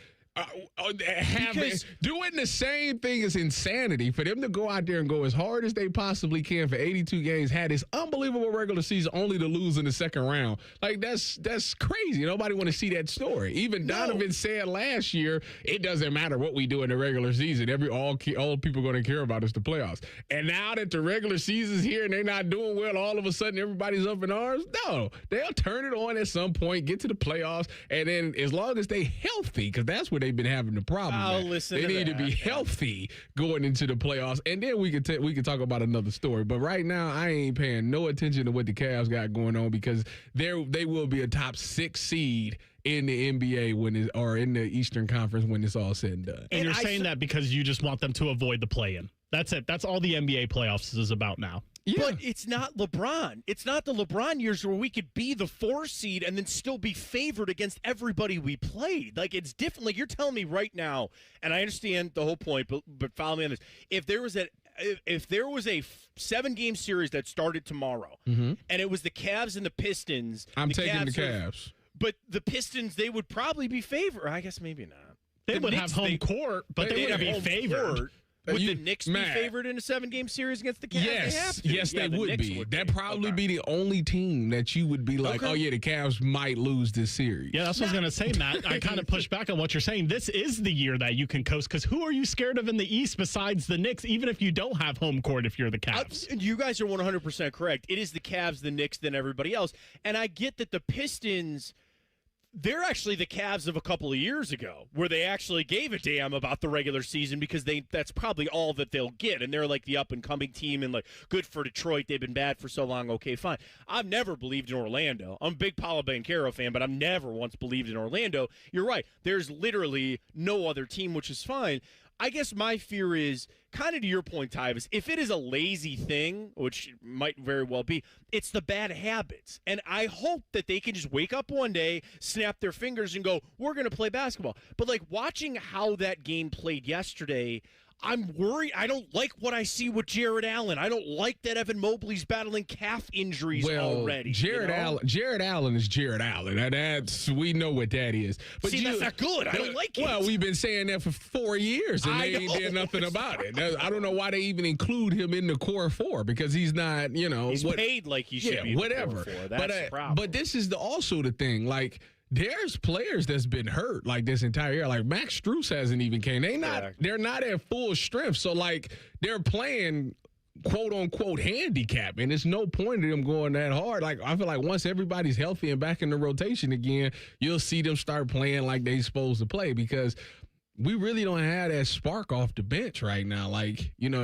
doing the same thing is insanity. For them to go out there and go as hard as they possibly can for 82 games, had this unbelievable regular season only to lose in the second round. Like, that's crazy. Nobody want to see that story. Even Donovan said last year, it doesn't matter what we do in the regular season. All people are going to care about is the playoffs. And now that the regular season's here and they're not doing well, all of a sudden everybody's up in arms. No, they'll turn it on at some point, get to the playoffs, and then as long as they healthy, because that's where they've been having the problem. They need to be healthy going into the playoffs, and then we can talk about another story. But right now, I ain't paying no attention to what the Cavs got going on because they will be a top 6 seed in the NBA or in the Eastern Conference when it's all said and done. And you're saying that because you just want them to avoid the play-in. That's it. That's all the NBA playoffs is about now. Yeah. But it's not LeBron. It's not the LeBron years where we could be the 4 seed and then still be favored against everybody we played. Like, it's different. Like, you're telling me right now, and I understand the whole point, but follow me on this. If there was a 7-game series that started tomorrow, and it was the Cavs and the Pistons, I'm taking the Cavs. But the Pistons, they would probably be favored. I guess maybe not. They would have home court, but they wouldn't be favored. Would the Knicks be favored in a 7-game series against the Cavs? Yes, they would be. That'd probably be the only team that you would be like, oh, yeah, the Cavs might lose this series. Yeah, that's what I was going to say, Matt. I kind of push back on what you're saying. This is the year that you can coast, because who are you scared of in the East besides the Knicks, even if you don't have home court if you're the Cavs? You guys are 100% correct. It is the Cavs, the Knicks, then everybody else. And I get that the Pistons... They're actually the Cavs of a couple of years ago, where they actually gave a damn about the regular season because that's probably all that they'll get. And they're like the up-and-coming team and like good for Detroit. They've been bad for so long. Okay, fine. I've never believed in Orlando. I'm a big Paolo Banchero fan, but I've never once believed in Orlando. You're right. There's literally no other team, which is fine. I guess my fear is, kind of to your point, Tyvis, if it is a lazy thing, which might very well be, it's the bad habits. And I hope that they can just wake up one day, snap their fingers, and go, we're going to play basketball. But, like, watching how that game played yesterday, I'm worried. I don't like what I see with Jared Allen. I don't like that Evan Mobley's battling calf injuries already. Jared Allen is Jared Allen. We know what that is. But that's not good. I don't like it. Well, we've been saying that for 4 years, and they ain't did nothing about it. I don't know why they even include him in the core 4 because he's not, He's paid like he should be. Whatever. The core 4. That's the problem. But this is also the thing, like. There's players that's been hurt like this entire year. Like Max Strus hasn't even came. They're not at full strength. So like they're playing quote unquote handicap, and there's no point in them going that hard. Like I feel like once everybody's healthy and back in the rotation again, you'll see them start playing like they're supposed to play because we really don't have that spark off the bench right now. Like, think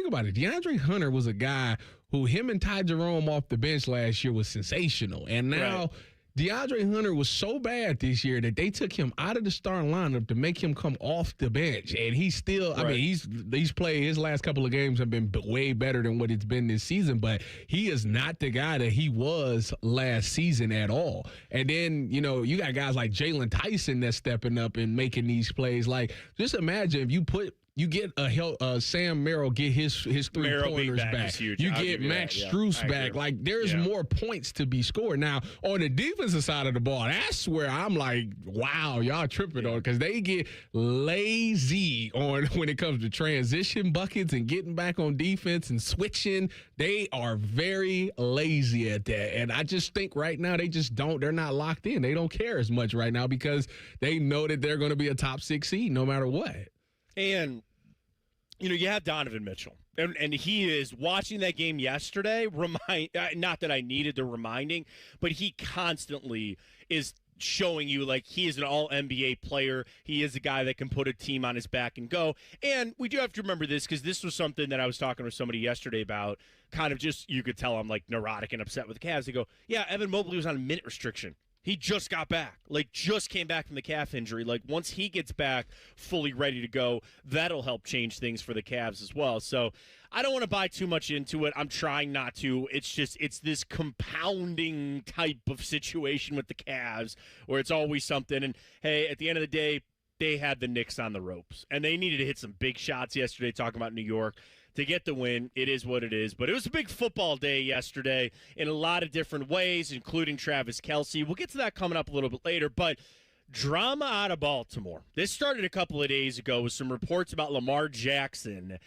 about it. DeAndre Hunter was a guy who him and Ty Jerome off the bench last year was sensational. And now DeAndre Hunter was so bad this year that they took him out of the starting lineup to make him come off the bench. And he's still, I mean, he's played his last couple of games have been way better than what it's been this season, but he is not the guy that he was last season at all. And then, you got guys like Jalen Tyson that's stepping up and making these plays. Like, just imagine if you put You get Sam Merrill get his 3 Merrill being pointers back back. is huge. You I'll get give you Max that. Yeah, Strus I back. agree. Like there's more points to be scored. Now on the defensive side of the ball, that's where I'm like, wow, y'all tripping on because they get lazy on when it comes to transition buckets and getting back on defense and switching. They are very lazy at that. And I just think right now they're not locked in. They don't care as much right now because they know that they're going to be a top 6 seed no matter what. And, you have Donovan Mitchell. And he is watching that game yesterday. Not that I needed the reminding, but he constantly is showing you like he is an all-NBA player. He is a guy that can put a team on his back and go. And we do have to remember this because this was something that I was talking with somebody yesterday about. Kind of just, you could tell I'm like neurotic and upset with the Cavs. They go, yeah, Evan Mobley was on a minute restriction. He just got back, just came back from the calf injury. Once he gets back fully ready to go, that'll help change things for the Cavs as well. So I don't want to buy too much into it. I'm trying not to. It's this compounding type of situation with the Cavs where it's always something. And, hey, at the end of the day, they had the Knicks on the ropes. And they needed to hit some big shots yesterday, talking about New York. To get the win, it is what it is. But it was a big football day yesterday in a lot of different ways, including Travis Kelce. We'll get to that coming up a little bit later. But drama out of Baltimore. This started a couple of days ago with some reports about Lamar Jackson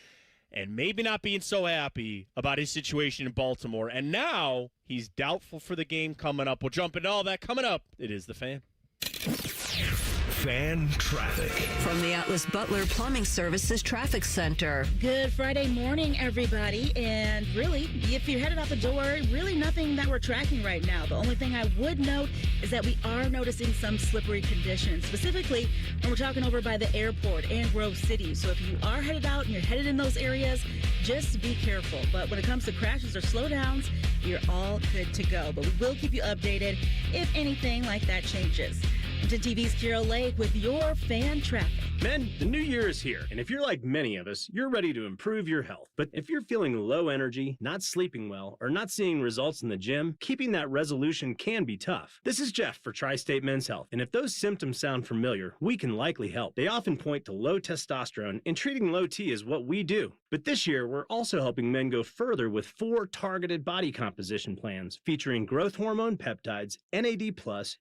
and maybe not being so happy about his situation in Baltimore. And now he's doubtful for the game coming up. We'll jump into all that coming up. It is The Fan. Fan traffic. From the Atlas Butler Plumbing Services Traffic Center. Good Friday morning, everybody. And really, if you're headed out the door, really nothing that we're tracking right now. The only thing I would note is that we are noticing some slippery conditions, specifically when we're talking over by the airport and Grove City. So if you are headed out and you're headed in those areas, just be careful. But when it comes to crashes or slowdowns, you're all good to go. But we will keep you updated if anything like that changes. To TV's Carol Lake with your fan traffic. Men, the new year is here, and if you're like many of us, you're ready to improve your health. But if you're feeling low energy, not sleeping well, or not seeing results in the gym, keeping that resolution can be tough. This is Jeff for Tri-State Men's Health, and if those symptoms sound familiar, we can likely help. They often point to low testosterone, and treating low T is what we do. But this year, we're also helping men go further with 4 targeted body composition plans featuring growth hormone peptides, NAD+,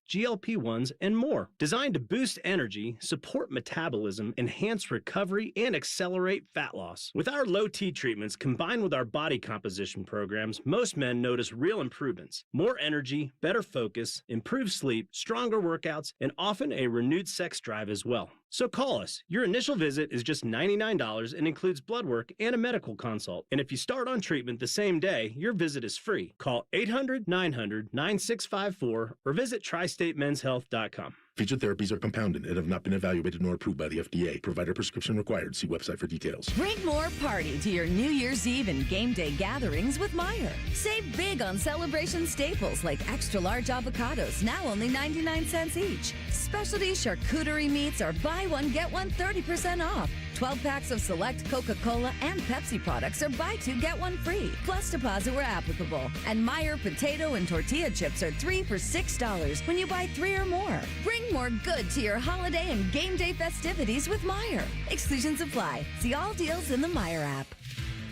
GLP-1s, and more. Designed to boost energy, support metabolism, enhance recovery, and accelerate fat loss. With our low T treatments combined with our body composition programs, most men notice real improvements. More energy, better focus, improved sleep, stronger workouts, and often a renewed sex drive as well. So call us. Your initial visit is just $99 and includes blood work and a medical consult. And if you start on treatment the same day, your visit is free. Call 800-900-9654 or visit tristatemenshealth.com. Featured therapies are compounded and have not been evaluated nor approved by the FDA. Provider prescription required. See website for details. Bring more party to your New Year's Eve and game day gatherings with Meijer. Save big on celebration staples like extra large avocados, now only 99 cents each. Specialty charcuterie meats are buy one, get one 30% off. 12 packs of select Coca-Cola and Pepsi products are buy two, get one free. Plus deposit where applicable. And Meijer potato and tortilla chips are 3 for $6 when you buy 3 or more. Bring more good to your holiday and game day festivities with Meijer. Exclusions apply. See all deals in the Meijer app.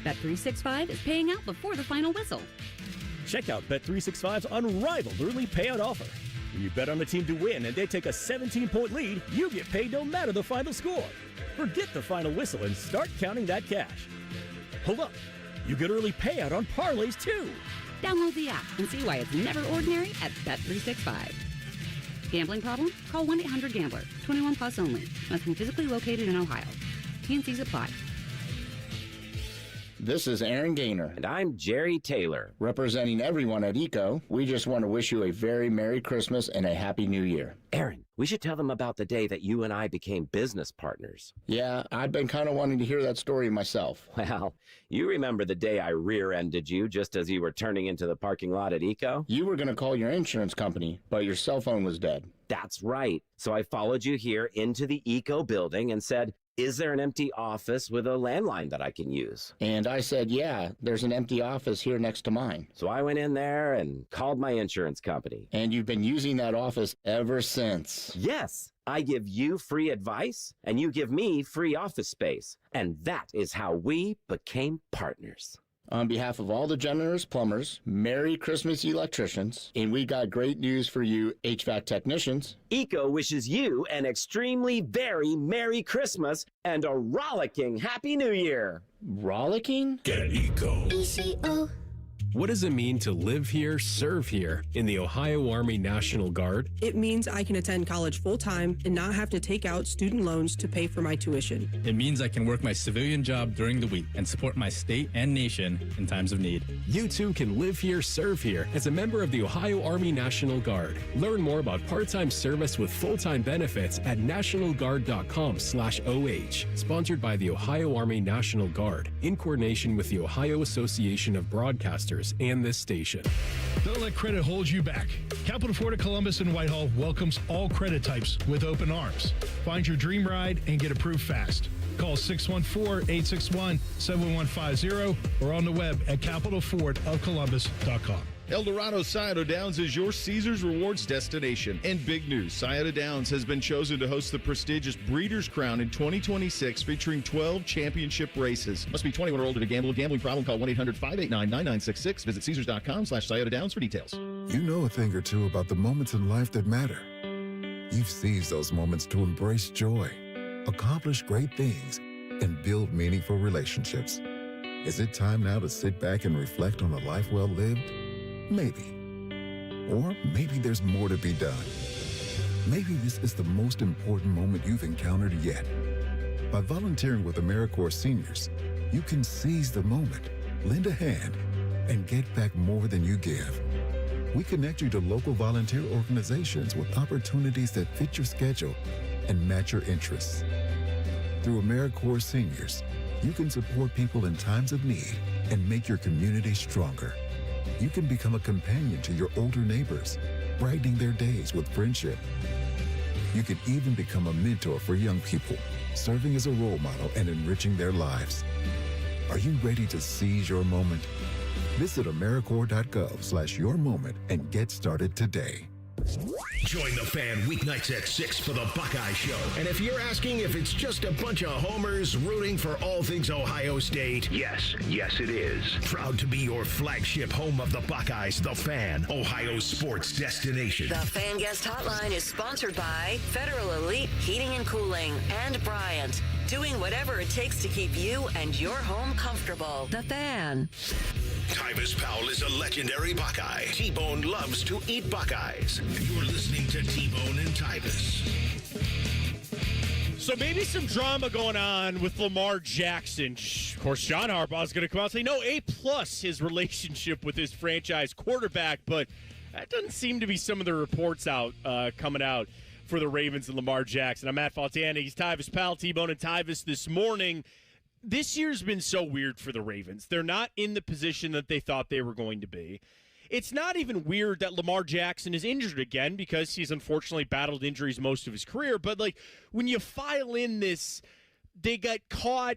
Bet365 is paying out before the final whistle. Check out Bet365's unrivaled early payout offer. When you bet on the team to win and they take a 17-point lead, you get paid no matter the final score. Forget the final whistle and start counting that cash. Hold up. You get early payout on parlays, too. Download the app and see why it's never ordinary at Bet365. Gambling problem? Call 1-800-GAMBLER. 21 plus only. Must be physically located in Ohio. T&Cs apply. This is Aaron Gaynor. And I'm Jerry Taylor. Representing everyone at ECO, we just want to wish you a very Merry Christmas and a Happy New Year. Aaron, we should tell them about the day that you and I became business partners. Yeah, I've been kind of wanting to hear that story myself. Well, you remember the day I rear-ended you just as you were turning into the parking lot at ECO? You were going to call your insurance company, but your cell phone was dead. That's right. So I followed you here into the ECO building and said, is there an empty office with a landline that I can use? And I said, yeah, there's an empty office here next to mine. So I went in there and called my insurance company. And you've been using that office ever since. Yes. I give you free advice, and you give me free office space. And that is how we became partners. On behalf of all the generous plumbers, Merry Christmas electricians, and we got great news for you HVAC technicians. Eco wishes you an extremely very Merry Christmas and a rollicking Happy New Year. Rollicking? Get Eco. ECO. What does it mean to live here, serve here in the Ohio Army National Guard? It means I can attend college full-time and not have to take out student loans to pay for my tuition. It means I can work my civilian job during the week and support my state and nation in times of need. You too can live here, serve here as a member of the Ohio Army National Guard. Learn more about part-time service with full-time benefits at nationalguard.com/OH. Sponsored by the Ohio Army National Guard in coordination with the Ohio Association of Broadcasters and this station. Don't let credit hold you back. Capital Ford of Columbus and Whitehall welcomes all credit types with open arms. Find your dream ride and get approved fast. Call 614-861-7150 or on the web at capitalfordofcolumbus.com. El Dorado Scioto Downs is your Caesars Rewards destination. And big news, Scioto Downs has been chosen to host the prestigious Breeders' Crown in 2026 featuring 12 championship races. Must be 21 or older to gamble. Gambling problem, call 1-800-589-9966. Visit Caesars.com/Scioto Downs for details. You know a thing or two about the moments in life that matter. You've seized those moments to embrace joy, accomplish great things, and build meaningful relationships. Is it time now to sit back and reflect on a life well lived? Maybe. Or maybe there's more to be done. Maybe this is the most important moment you've encountered yet. By volunteering with AmeriCorps Seniors, you can seize the moment, lend a hand, and get back more than you give. We connect you to local volunteer organizations with opportunities that fit your schedule and match your interests. Through AmeriCorps Seniors, you can support people in times of need and make your community stronger. You can become a companion to your older neighbors, brightening their days with friendship. You can even become a mentor for young people, serving as a role model and enriching their lives. Are you ready to seize your moment? Visit AmeriCorps.gov/yourmoment and get started today. Join the Fan weeknights at 6 for the Buckeye Show. And if you're asking if it's just a bunch of homers rooting for all things Ohio State, yes it is. Proud to be your flagship home of the Buckeyes, the Fan, Ohio sports destination. The Fan Guest Hotline is sponsored by Federal Elite Heating and Cooling and Bryant, doing whatever it takes to keep you and your home comfortable. The Fan. Tyvis Powell is a legendary Buckeye. T-Bone loves to eat Buckeyes. You're listening to T-Bone and Tyvis. So maybe some drama going on with Lamar Jackson. Of course, John Harbaugh is going to come out and say, no, A+ his relationship with his franchise quarterback, but that doesn't seem to be some of the reports coming out for the Ravens and Lamar Jackson. I'm Matt Fontana. He's Tyvis Powell, T-Bone and Tyvis this morning. This year's been so weird for the Ravens. They're not in the position that they thought they were going to be. It's not even weird that Lamar Jackson is injured again because he's unfortunately battled injuries most of his career. But, like, when you file in this, they got caught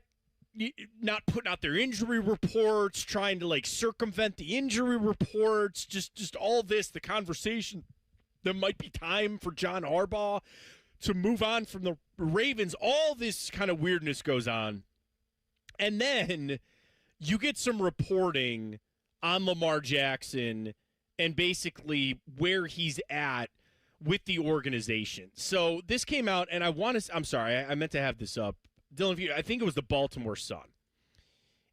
not putting out their injury reports, trying to, like, circumvent the injury reports, just all this, the conversation. There might be time for John Harbaugh to move on from the Ravens. All this kind of weirdness goes on. And then you get some reporting on Lamar Jackson and basically where he's at with the organization. So this came out, and I'm sorry, I meant to have this up. Dylan, I think it was the Baltimore Sun.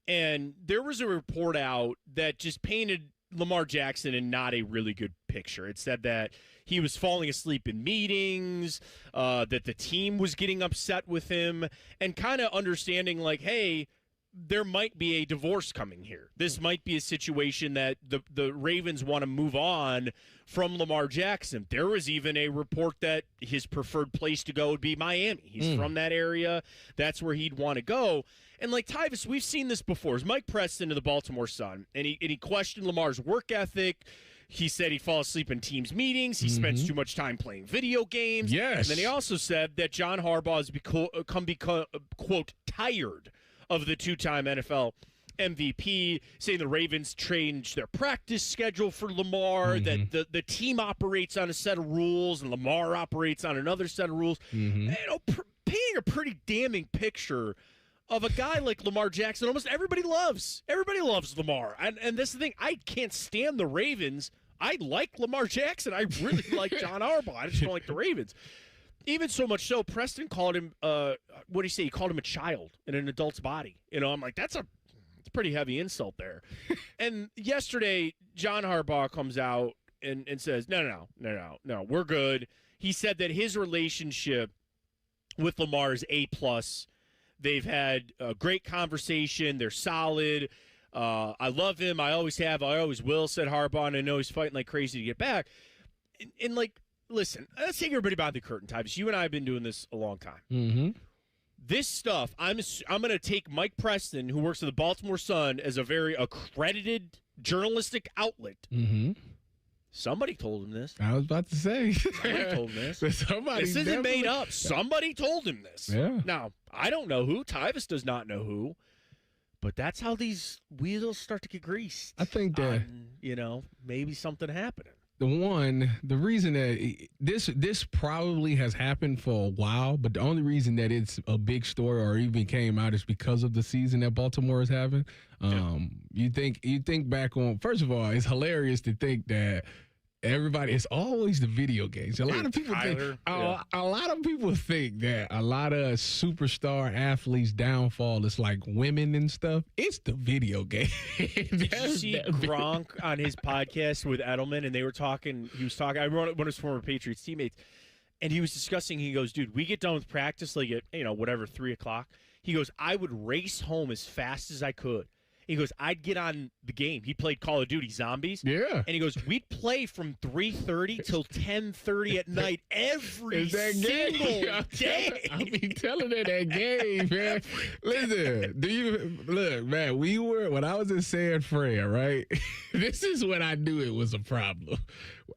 And there was a report out that just painted Lamar Jackson in not a really good picture. It said that he was falling asleep in meetings, that the team was getting upset with him, and kind of understanding like, hey, there might be a divorce coming here. This might be a situation that the Ravens want to move on from Lamar Jackson. There was even a report that his preferred place to go would be Miami. He's from that area. That's where he'd want to go. And like Tyvis, we've seen this before. It's Mike Preston of the Baltimore Sun, and he questioned Lamar's work ethic. He said he'd fall asleep in teams' meetings. He spends too much time playing video games. Yes. And then he also said that John Harbaugh has become, quote, tired of the two-time NFL MVP, saying the Ravens changed their practice schedule for Lamar, that the team operates on a set of rules and Lamar operates on another set of rules. Painting a pretty damning picture of a guy like Lamar Jackson. Almost everybody loves. Everybody loves Lamar. And this is the thing. I can't stand the Ravens. I like Lamar Jackson. I really like John Harbaugh. I just don't like the Ravens. Even so much so, Preston called him, what do you say? He called him a child in an adult's body. I'm like, that's a pretty heavy insult there. And yesterday, John Harbaugh comes out and says, no, we're good. He said that his relationship with Lamar is A+. They've had a great conversation. They're solid. I love him. I always have. I always will, said Harbaugh, and I know he's fighting like crazy to get back. And listen, let's take everybody behind the curtain, Tyvis. You and I have been doing this a long time. This stuff, I'm going to take Mike Preston, who works at the Baltimore Sun, as a very accredited journalistic outlet. Somebody told him this. I was about to say. Somebody told him this. This isn't made up. Somebody told him this. Yeah. Now, I don't know who. Tyvis does not know who. But that's how these wheels start to get greased. I think that, maybe something happening. The reason that this probably has happened for a while, but the only reason that it's a big story or even came out is because of the season that Baltimore is having. You think back on, first of all, it's hilarious to think that it's always the video games. A lot of people think that a lot of superstar athletes' downfall is like women and stuff. It's the video game. Did you see Gronk on his podcast with Edelman, and they were talking? He was talking. I wrote one of his former Patriots teammates, and he was discussing. He goes, "Dude, we get done with practice like at 3:00. He goes, I would race home as fast as I could." He goes, I'd get on the game. He played Call of Duty Zombies. Yeah. And he goes, we'd play from 3:30 till 10:30 at night every single day. I be telling her that game, man. Listen, look, man, when I was in San Fran, right? This is when I knew it was a problem.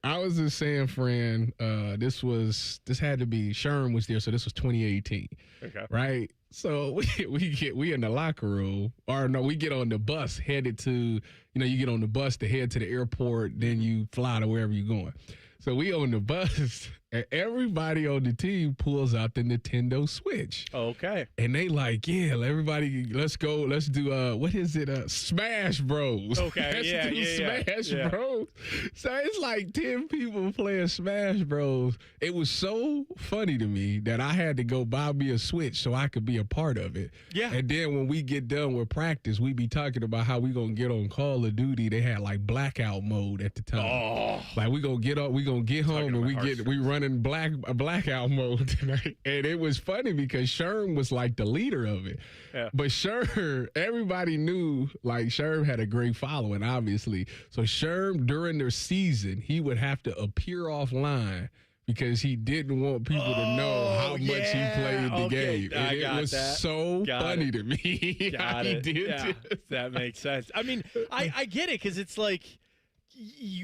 I was in San Fran. This had to be, Sherm was there, so this was 2018. Okay. Right? So we in the locker room, or no, we get on the bus headed to, you get on the bus to head to the airport, then you fly to wherever you're going. So we on the bus, and everybody on the team pulls out the Nintendo Switch. Okay. And they like, yeah, everybody, let's go. Let's do, what is it? Smash Bros. Okay, Smash Bros. So it's like 10 people playing Smash Bros. It was so funny to me that I had to go buy me a Switch so I could be a part of it. Yeah. And then when we get done with practice, we be talking about how we going to get on Call of Duty. They had like blackout mode at the time. Oh. Like we going to get up, we going to get home, and we running blackout mode tonight. And it was funny because Sherm was like the leader of it. Yeah. But Sherm, everybody knew like Sherm had a great following, obviously. So Sherm, during their season, he would have to appear offline because he didn't want people to know how much he played the game. And it was so funny to me. That makes sense. I mean, I get it because it's like,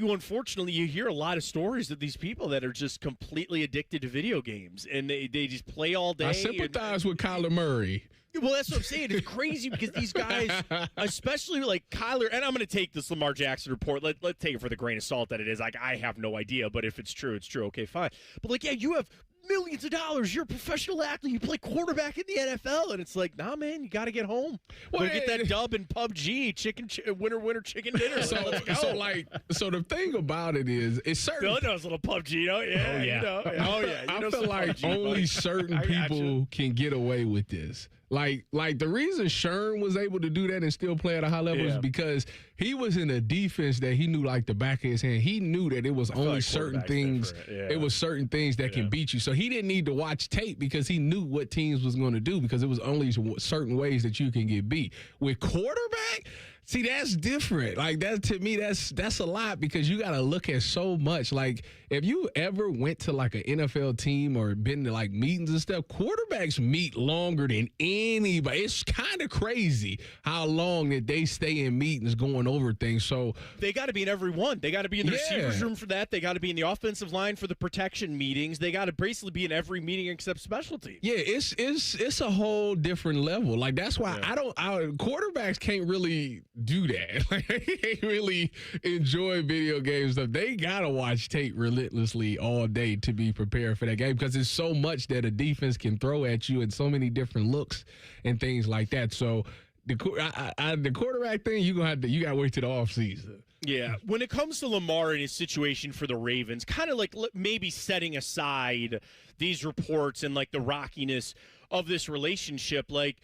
unfortunately you hear a lot of stories of these people that are just completely addicted to video games and they just play all day. I sympathize with Kyler Murray. Well, that's what I'm saying. It's crazy because these guys, especially like Kyler, and I'm going to take this Lamar Jackson report. Let's take it for the grain of salt that it is. Like, I have no idea, but if it's true, it's true. Okay, fine. But like, yeah, you have millions of dollars. You're a professional athlete. You play quarterback in the NFL, and it's like, nah, man, you got to get home. Go get that dub in PUBG, winner, chicken dinner. So let's go. So the thing about it is, it's certain. Bill knows a little PUBG, I feel like only certain people can get away with this. Like the reason Sherm was able to do that and still play at a high level is because he was in a defense that he knew like the back of his hand. He knew that it was only certain things. It was certain things that can beat you. So he didn't need to watch tape because he knew what teams was going to do because it was only certain ways that you can get beat. With quarterback, See, that's different. Like that to me, that's a lot because you got to look at so much. Like if you ever went to like an NFL team or been to like meetings and stuff, quarterbacks meet longer than anybody. It's kind of crazy how long that they stay in meetings going over things. So they got to be in every one. They got to be in the receivers room for that. They got to be in the offensive line for the protection meetings. They got to basically be in every meeting except special teams. Yeah, it's a whole different level. Like that's why quarterbacks can't really do that. Like they can't really enjoy video game stuff. They gotta watch tape relentlessly all day to be prepared for that game because there's so much that a defense can throw at you and so many different looks and things like that. So the quarterback thing, you gotta wait till the offseason. Yeah, when it comes to Lamar and his situation for the Ravens, kind of like maybe setting aside these reports and like the rockiness of this relationship, like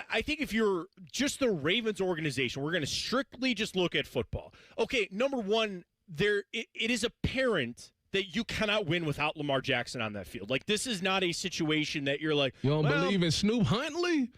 I think if you're just the Ravens organization, we're going to strictly just look at football. Okay, number one, it is apparent that you cannot win without Lamar Jackson on that field. Like, this is not a situation that you're like, you don't believe in Snoop Huntley?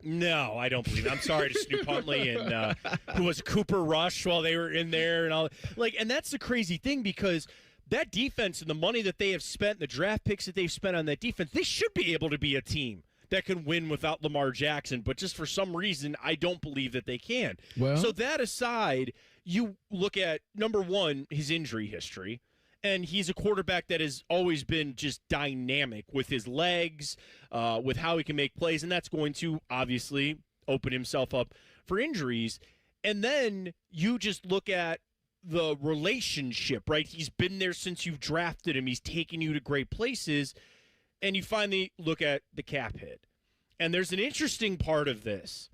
No, I don't believe it. I'm sorry to Snoop Huntley and who was Cooper Rush while they were in there and all. Like, and that's the crazy thing because that defense and the money that they have spent, the draft picks that they've spent on that defense, they should be able to be a team that can win without Lamar Jackson, but just for some reason, I don't believe that they can. Well, so that aside, you look at, number one, his injury history, and he's a quarterback that has always been just dynamic with his legs, with how he can make plays, and that's going to obviously open himself up for injuries. And then you just look at the relationship, right? He's been there since you've drafted him. He's taken you to great places. And you finally look at the cap hit. And there's an interesting part of this,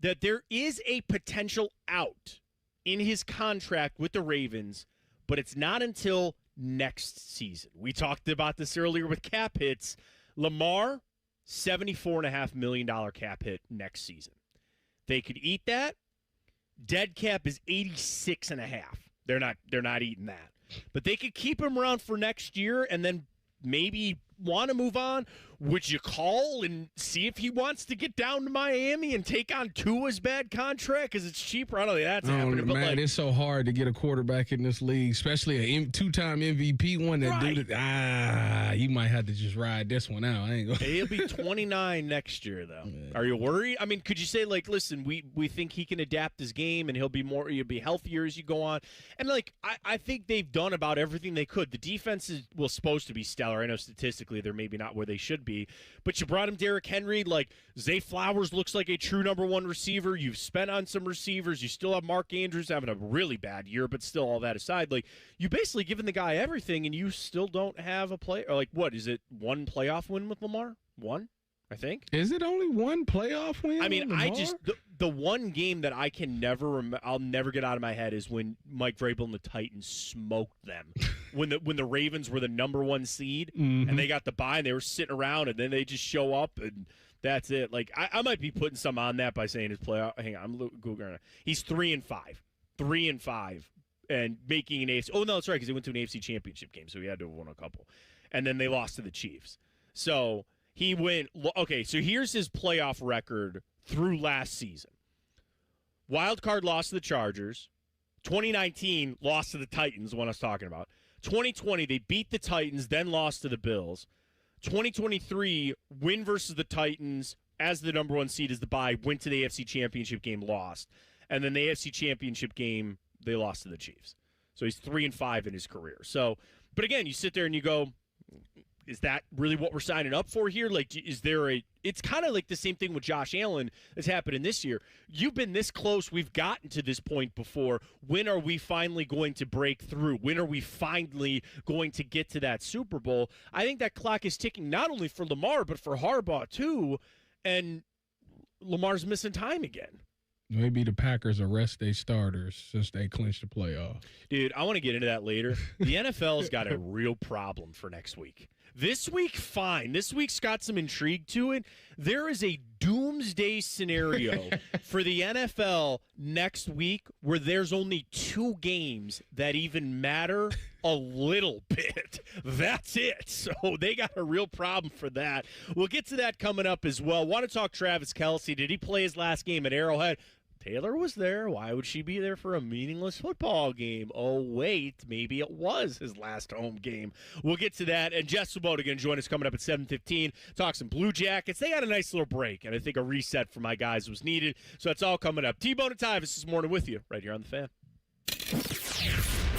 that there is a potential out in his contract with the Ravens, but it's not until next season. We talked about this earlier with cap hits. Lamar, $74.5 million cap hit next season. They could eat that. Dead cap is 86.5. They're not eating that. But they could keep him around for next year and then maybe want to move on. Would you call and see if he wants to get down to Miami and take on Tua's bad contract because it's cheaper? I don't think that's happening. Man, but it's so hard to get a quarterback in this league, especially a two-time MVP one that do that. You might have to just ride this one out. I ain't gonna. He'll be 29 next year, though. Are you worried? I mean, could you say, like, listen, we think he can adapt his game and he'll be healthier as you go on? And, like, I think they've done about everything they could. The defense was supposed to be stellar. I know statistically they're maybe not where they should be, but you brought him Derrick Henry. Like, Zay Flowers looks like a true number one receiver. You've spent on some receivers. You still have Mark Andrews having a really bad year, but still, all that aside, like, you basically given the guy everything, and you still don't have a play. Or like, what is it? One playoff win with Lamar? One, I think. Is it only one playoff win? I mean, the one game that I can never I'll never get out of my head is when Mike Vrabel and the Titans smoked them. when the Ravens were the number one seed and they got the bye and they were sitting around and then they just show up and that's it. Like I might be putting some on that by saying his playoff. Hang on, I'm Googling. He's 3-5, 3-5, and making an AFC. Oh no, that's right, because they went to an AFC Championship game, so he had to have won a couple, and then they lost to the Chiefs. So he went. Okay, so here's his playoff record through last season. Wild card loss to the Chargers. 2019 lost to the Titans, the one I was talking about. 2020 they beat the Titans, then lost to the Bills. 2023 win versus the Titans as the number one seed as the bye, went to the AFC Championship game, lost. And then the AFC Championship game, they lost to the Chiefs. So he's 3-5 in his career. So, but again, you sit there and you go, is that really what we're signing up for here? Like, is there it's kind of like the same thing with Josh Allen that's happening this year. You've been this close. We've gotten to this point before. When are we finally going to break through? When are we finally going to get to that Super Bowl? I think that clock is ticking not only for Lamar, but for Harbaugh too. And Lamar's missing time again. Maybe the Packers arrest their starters since they clinched the playoff. Dude, I want to get into that later. The NFL's got a real problem for next week. This week, fine. This week's got some intrigue to it. There is a doomsday scenario for the NFL next week where there's only 2 games that even matter a little bit. That's it. So they got a real problem for that. We'll get to that coming up as well. Want to talk Travis Kelce. Did he play his last game at Arrowhead? Taylor was there. Why would she be there for a meaningless football game? Oh, wait, maybe it was his last home game. We'll get to that. And Jess Swoboda going to join us coming up at 7:15. Talk some Blue Jackets. They got a nice little break, and I think a reset for my guys was needed. So that's all coming up. T-Bone and Tyvis this morning with you right here on The Fan.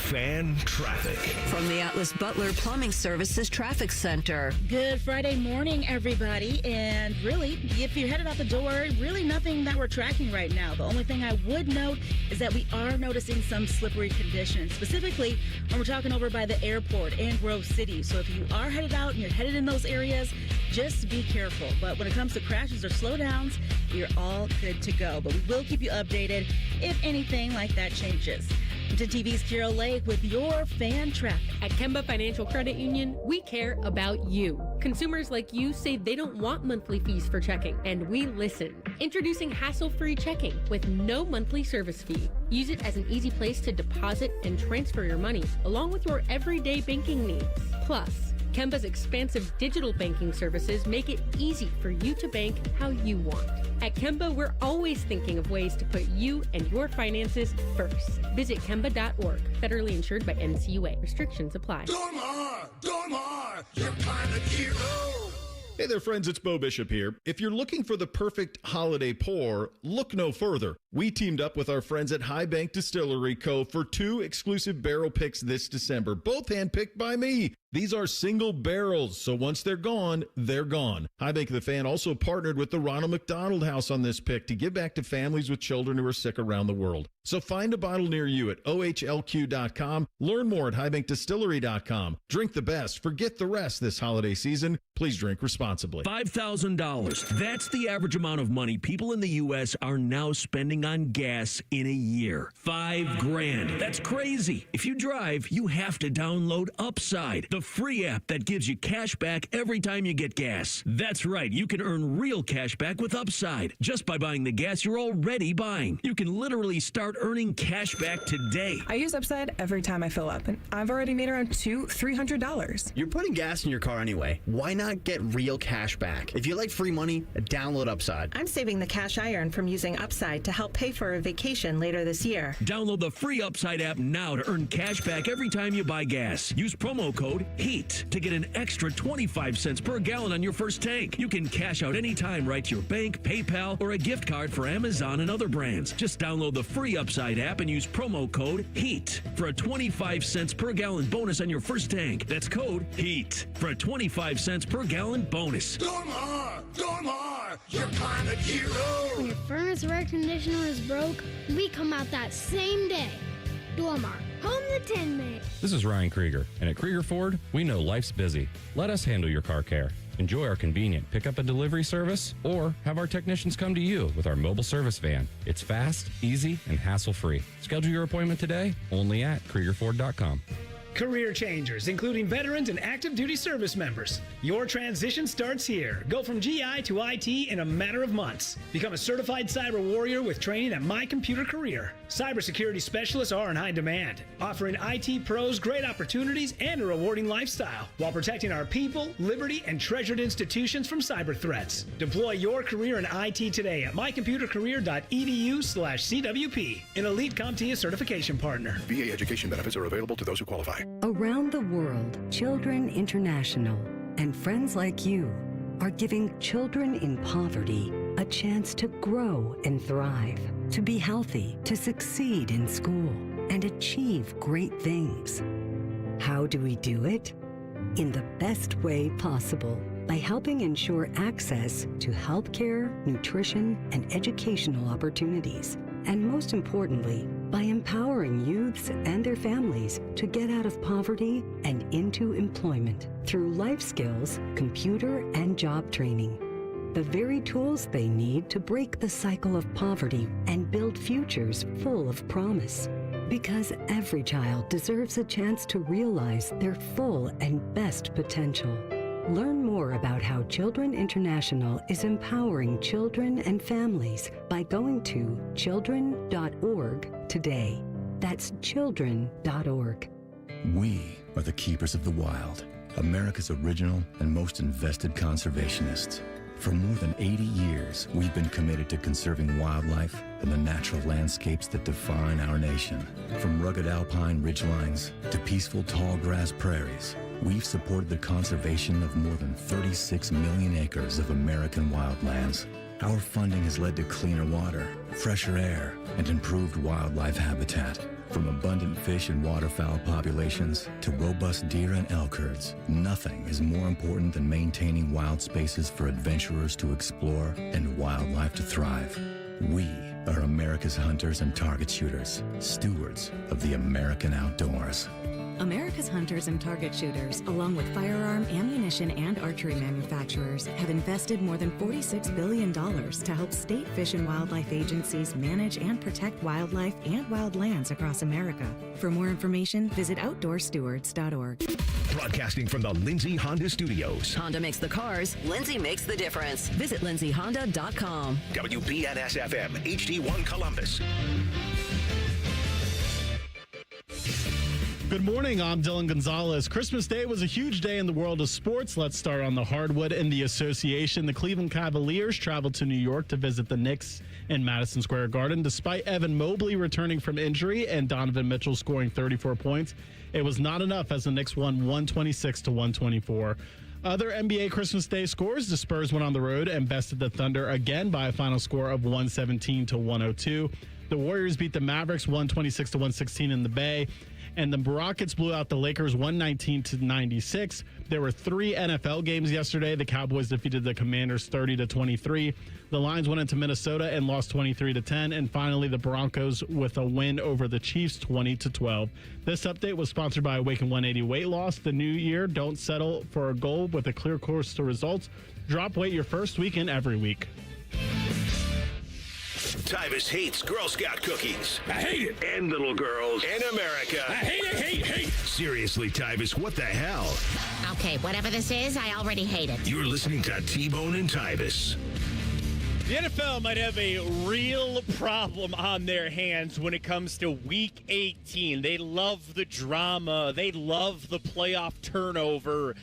Fan traffic. From the Atlas Butler Plumbing Services Traffic Center. Good Friday morning, everybody. And really, if you're headed out the door, really nothing that we're tracking right now. The only thing I would note is that we are noticing some slippery conditions, specifically when we're talking over by the airport and Grove City. So if you are headed out and you're headed in those areas, just be careful. But when it comes to crashes or slowdowns, you're all good to go. But we will keep you updated if anything like that changes. To TV's Carol Lake with your fan traffic. At Kemba Financial Credit Union, we care about you. Consumers like you say they don't want monthly fees for checking, and we listen. Introducing hassle-free checking with no monthly service fee. Use it as an easy place to deposit and transfer your money, along with your everyday banking needs. Plus, Kemba's expansive digital banking services make it easy for you to bank how you want. At Kemba, we're always thinking of ways to put you and your finances first. Visit Kemba.org, federally insured by NCUA. Restrictions apply. Dormar, you're kind of hero. Hey there, friends. It's Bo Bishop here. If you're looking for the perfect holiday pour, look no further. We teamed up with our friends at High Bank Distillery Co. for 2 exclusive barrel picks this December, both handpicked by me. These are single barrels, so once they're gone, they're gone. High Bank The Fan also partnered with the Ronald McDonald House on this pick to give back to families with children who are sick around the world. So find a bottle near you at ohlq.com. Learn more at highbankdistillery.com. Drink the best. Forget the rest this holiday season. Please drink responsibly. $5,000. That's the average amount of money people in the U.S. are now spending on gas in a year. $5,000. That's crazy. If you drive, you have to download Upside, the free app that gives you cash back every time you get gas. That's right. You can earn real cash back with Upside just by buying the gas you're already buying. You can literally start earning cash back today. I use Upside every time I fill up, and I've already made around $200-$300. You're putting gas in your car anyway. Why not get real cash back? If you like free money, download Upside. I'm saving the cash I earn from using Upside to help pay for a vacation later this year. Download the free Upside app now to earn cash back every time you buy gas. Use promo code HEAT to get an extra 25 cents per gallon on your first tank. You can cash out anytime right to your bank, PayPal, or a gift card for Amazon and other brands. Just download the free Upside app and use promo code HEAT for a 25 cents per gallon bonus on your first tank. That's code HEAT for a 25 cents per gallon bonus. Dormar, you're kind of hero. When your furnace or air conditioner is broke, we come out that same day. Dormar, home the Tin Man. This is Ryan Krieger, and at Krieger Ford, we know life's busy. Let us handle your car care. Enjoy our convenient pickup and delivery service, or have our technicians come to you with our mobile service van. It's fast, easy, and hassle-free. Schedule your appointment today, only at KriegerFord.com. Career changers, including veterans and active duty service members. Your transition starts here. Go from GI to IT in a matter of months. Become a certified cyber warrior with training at My Computer Career. Cybersecurity specialists are in high demand, offering IT pros great opportunities and a rewarding lifestyle while protecting our people, liberty, and treasured institutions from cyber threats. Deploy your career in IT today at mycomputercareer.edu/CWP, an elite CompTIA certification partner. VA education benefits are available to those who qualify. Around the world, Children International and friends like you are giving children in poverty a chance to grow and thrive, to be healthy, to succeed in school, and achieve great things. How do we do it? In the best way possible, by helping ensure access to healthcare, nutrition, and educational opportunities. And most importantly, by empowering youths and their families to get out of poverty and into employment through life skills, computer, and job training. The very tools they need to break the cycle of poverty and build futures full of promise. Because every child deserves a chance to realize their full and best potential. Learn more about how Children International is empowering children and families by going to children.org today. That's children.org. We are the keepers of the wild, America's original and most invested conservationists. For more than 80 years, we've been committed to conserving wildlife and the natural landscapes that define our nation. From rugged alpine ridgelines to peaceful tall grass prairies, we've supported the conservation of more than 36 million acres of American wildlands. Our funding has led to cleaner water, fresher air, and improved wildlife habitat. From abundant fish and waterfowl populations to robust deer and elk herds, nothing is more important than maintaining wild spaces for adventurers to explore and wildlife to thrive. We are America's hunters and target shooters, stewards of the American outdoors. America's hunters and target shooters, along with firearm, ammunition, and archery manufacturers, have invested more than $46 billion to help state fish and wildlife agencies manage and protect wildlife and wildlands across America. For more information, visit outdoorstewards.org. Broadcasting from the Lindsay Honda Studios. Honda makes the cars, Lindsay makes the difference. Visit lindsayhonda.com. WBNS-FM, HD1 Columbus. Good morning, I'm Dylan Gonzalez. Christmas Day was a huge day in the world of sports. Let's start on the hardwood in the association. The Cleveland Cavaliers traveled to New York to visit the Knicks in Madison Square Garden. Despite Evan Mobley returning from injury and Donovan Mitchell scoring 34 points, it was not enough as the Knicks won 126-124. Other NBA Christmas Day scores, the Spurs went on the road and bested the Thunder again by a final score of 117-102. The Warriors beat the Mavericks 126-116 in the Bay. And the Rockets blew out the Lakers 119-96. There were 3 NFL games yesterday. The Cowboys defeated the Commanders 30-23. The Lions went into Minnesota and lost 23-10. And finally, the Broncos with a win over the Chiefs 20-12. This update was sponsored by Awaken 180 Weight Loss. The new year, don't settle for a goal with a clear course to results. Drop weight your first weekend every week. Tyvis hates Girl Scout cookies. I hate it. And little girls. And America. I hate. Seriously, Tyvis, what the hell? Okay, whatever this is, I already hate it. You're listening to T-Bone and Tyvis. The NFL might have a real problem on their hands when it comes to Week 18. They love the drama. They love the playoff turnover.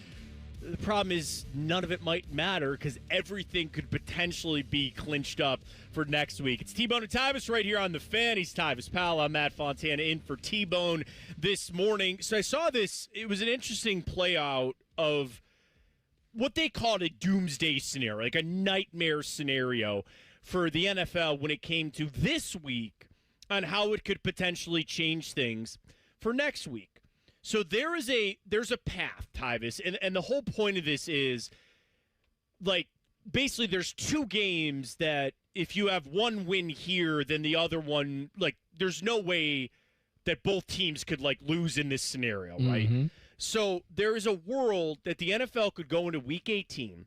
The problem is none of it might matter because everything could potentially be clinched up for next week. It's T-Bone and Tyvis right here on The Fan. He's Tyvis Powell. I'm Matt Fontana in for T-Bone this morning. So I saw this. It was an interesting play out of what they called a doomsday scenario, like a nightmare scenario for the NFL when it came to this week on how it could potentially change things for next week. So there's a path, Tyvis, and the whole point of this is, like, basically there's 2 games that if you have one win here, then the other one, like, there's no way that both teams could, like, lose in this scenario, right? Mm-hmm. So there is a world that the NFL could go into Week 18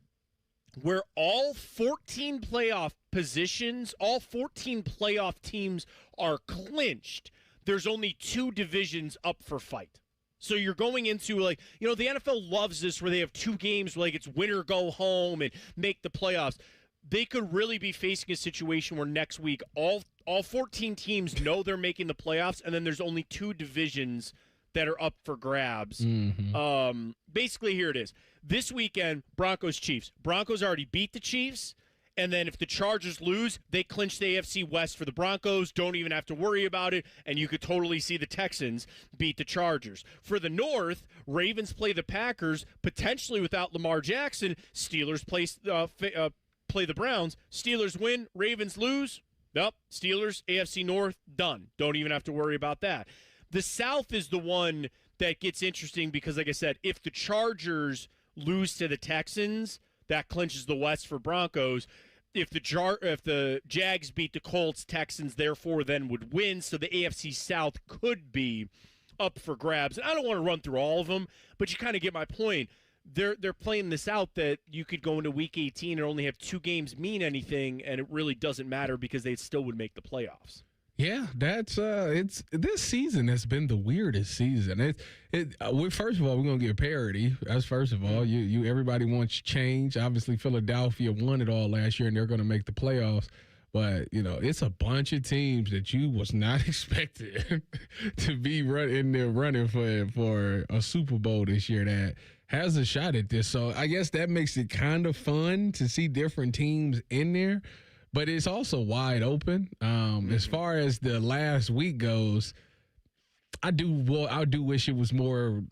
where all 14 playoff positions, all 14 playoff teams are clinched. There's only 2 divisions up for fight. So you're going into, like, you know, the NFL loves this where they have 2 games where, like, it's win or go home and make the playoffs. They could really be facing a situation where next week all 14 teams know they're making the playoffs, and then there's only 2 divisions that are up for grabs. Mm-hmm. Basically, here it is. This weekend, Broncos-Chiefs. Broncos already beat the Chiefs. And then if the Chargers lose, they clinch the AFC West for the Broncos. Don't even have to worry about it. And you could totally see the Texans beat the Chargers. For the North, Ravens play the Packers, potentially without Lamar Jackson. Steelers play the Browns. Steelers win, Ravens lose. Nope, Steelers, AFC North, done. Don't even have to worry about that. The South is the one that gets interesting because, like I said, if the Chargers lose to the Texans, that clinches the West for Broncos. If the Jags beat the Colts, Texans therefore then would win, so the AFC South could be up for grabs. And I don't want to run through all of them, but you kind of get my point. They're playing this out that you could go into Week 18 and only have 2 games mean anything, and it really doesn't matter because they still would make the playoffs. Yeah, that's this season has been the weirdest season. First of all, we're gonna get parity. That's first of all. You everybody wants change. Obviously, Philadelphia won it all last year, and they're gonna make the playoffs. But you know, it's a bunch of teams that you was not expected to be in there running for a Super Bowl this year that has a shot at this. So I guess that makes it kind of fun to see different teams in there. But it's also wide open. As far as the last week goes, I do wish it was more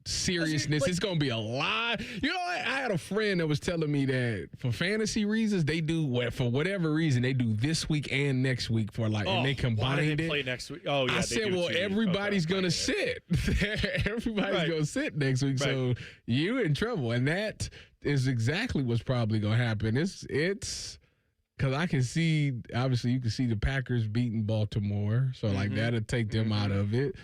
seriousness. It's going to be a lot. You know, I had a friend that was telling me that for fantasy reasons, they do for whatever reason they do this week and next week for and they combined why do they it. play next week? Oh yeah, I said, well, everybody's going to sit. Everybody's going to sit next week, so you in trouble, and that is exactly what's probably going to happen. It's because I can see, obviously, you can see the Packers beating Baltimore, so that'll take them out of it.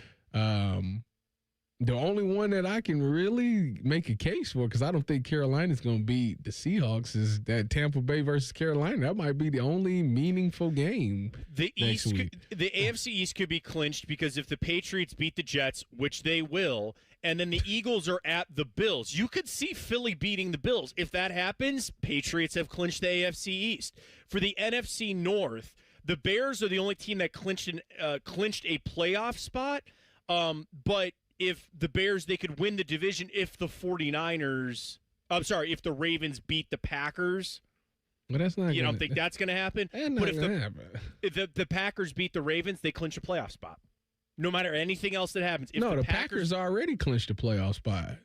The only one that I can really make a case for, because I don't think Carolina's going to beat the Seahawks, is that Tampa Bay versus Carolina. That might be the only meaningful game. The AFC East could be clinched because if the Patriots beat the Jets, which they will, and then the Eagles are at the Bills, you could see Philly beating the Bills. If that happens, Patriots have clinched the AFC East. For the NFC North, the Bears are the only team that clinched a playoff spot, but if the Bears, they could win the division if the 49ers – if the Ravens beat the Packers. But that's not. You don't think that's going to happen? But if the Packers beat the Ravens, they clinch a playoff spot. No matter anything else that happens. If the Packers already clinched a playoff spot.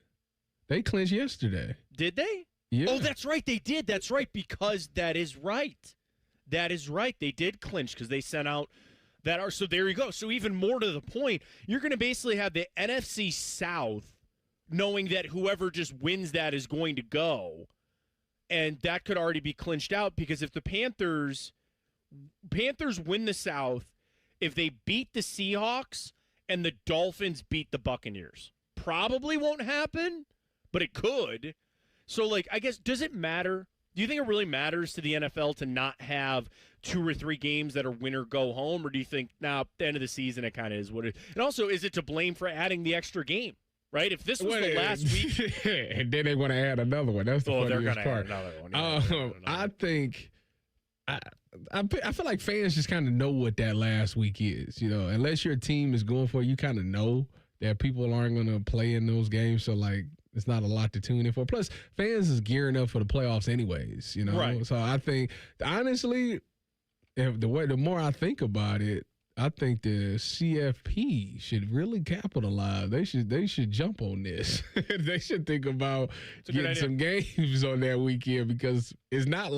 They clinched yesterday. Did they? Yeah. Oh, that's right. They did. That's right, because that is right. That is right. They did clinch because they sent out – so there you go. So even more to the point, you're going to basically have the NFC South knowing that whoever just wins that is going to go. And that could already be clinched out because if the Panthers win the South, if they beat the Seahawks and the Dolphins beat the Buccaneers, probably won't happen, but it could. So, I guess, does it matter? Do you think it really matters to the NFL to not have 2 or 3 games that are win or go home? Or do you think, at the end of the season, it kind of is what it is? And also, is it to blame for adding the extra game, right? If this was the last week. And then they want to add another one. That's the funniest part. Add another one. I think, I feel like fans just kind of know what that last week is. You know, unless your team is going for it, you kind of know that people aren't going to play in those games. So, it's not a lot to tune in for. Plus, fans is gearing up for the playoffs anyways, you know? Right. So I think, honestly, the more I think about it, I think the CFP should really capitalize. They should jump on this. They should think about getting some games on that weekend because it's not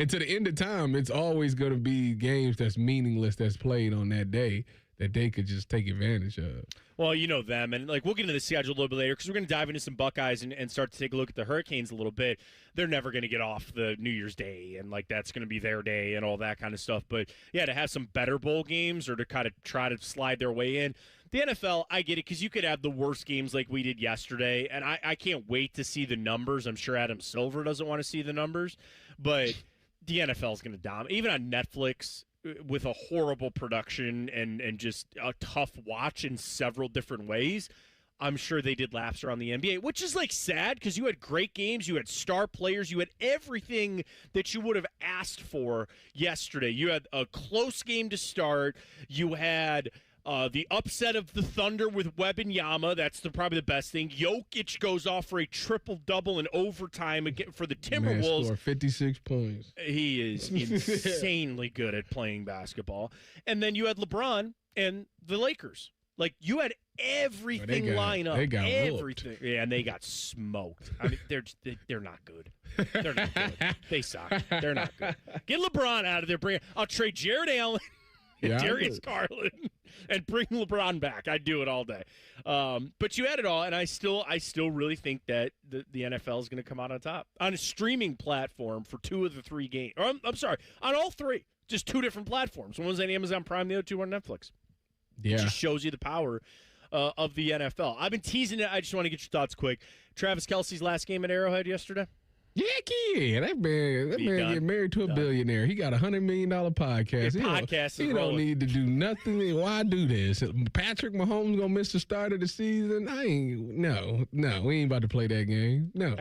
until the end of time, it's always going to be games that's meaningless that's played on that day that they could just take advantage of. Well, you know them, and we'll get into the schedule a little bit later because we're going to dive into some Buckeyes and start to take a look at the Hurricanes a little bit. They're never going to get off the New Year's Day, and that's going to be their day and all that kind of stuff. But yeah, to have some better bowl games or to kind of try to slide their way in. The NFL, I get it because you could have the worst games like we did yesterday, and I can't wait to see the numbers. I'm sure Adam Silver doesn't want to see the numbers, but the NFL is going to dominate. Even on Netflix, with a horrible production and just a tough watch in several different ways, I'm sure they did laps around the NBA, which is sad because you had great games, you had star players, you had everything that you would have asked for yesterday. You had a close game to start. You had the upset of the Thunder with Wembanyama. That's probably the best thing. Jokic goes off for a triple-double in overtime again for the Timberwolves. Man scored 56 points. He is insanely good at playing basketball. And then you had LeBron and the Lakers. You had everything line up. They got everything. Whooped. Yeah, and they got smoked. I mean, they're not good. They're not good. They suck. They're not good. Get LeBron out of there. I'll trade Jared Allen and Darius Garland and bring LeBron back. I'd do it all day. But you had it all, and I still really think that the NFL is going to come out on top on a streaming platform for 2 of the 3 games. Or I'm sorry, on all 3, just 2 different platforms. One was on Amazon Prime, the other 2 on Netflix. Yeah, it just shows you the power of the NFL. I've been teasing it. I just want to get your thoughts quick. Travis Kelce's last game at Arrowhead yesterday. Yeah, that man get married to a billionaire. He got $100 million podcast. He don't need to do nothing. Why do this? Patrick Mahomes gonna miss the start of the season? No, we ain't about to play that game. No.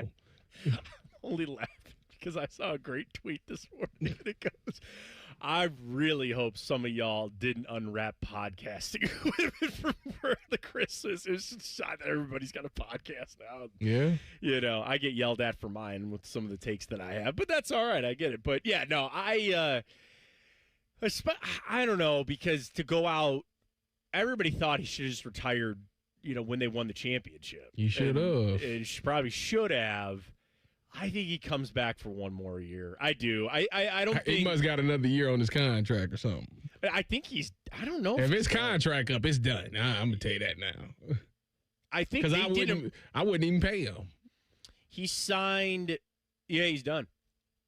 I only laughed because I saw a great tweet this morning. It goes, I really hope some of y'all didn't unwrap podcasting for the Christmas. It's just shot that everybody's got a podcast now. Yeah. You know, I get yelled at for mine with some of the takes that I have, but that's all right. I get it. But yeah, no, I don't know, because to go out, everybody thought he should have just retired, when they won the championship. You should have. And probably should have. I think he comes back for one more year. I do. I don't think. He must got another year on his contract or something. I think I don't know. If his contract up, it's done. I'm going to tell you that now. I think because I wouldn't even pay him. He signed. Yeah, he's done.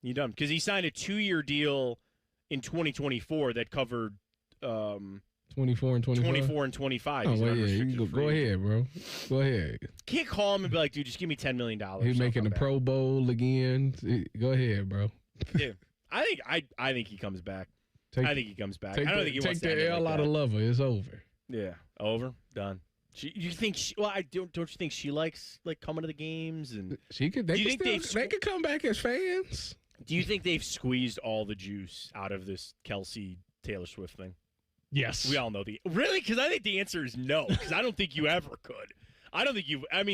He's done because he signed a 2-year deal in 2024 that covered 24 and 25. 24 and 25. Oh, well, yeah, you can go ahead, bro. Go ahead. Can't call him and be like, dude, just give me $10 million. He's making the Pro Bowl again. Go ahead, bro. Yeah, I think he comes back. I think he comes back. I don't think he wants to take the L out of Lover. It's over. Yeah, over, done. You think? Don't you think she likes coming to the games and she could? They could come back as fans. Do you think they've squeezed all the juice out of this Kelsey Taylor Swift thing? Yes. We all know really, because I think the answer is no, because I don't think you ever could. I don't think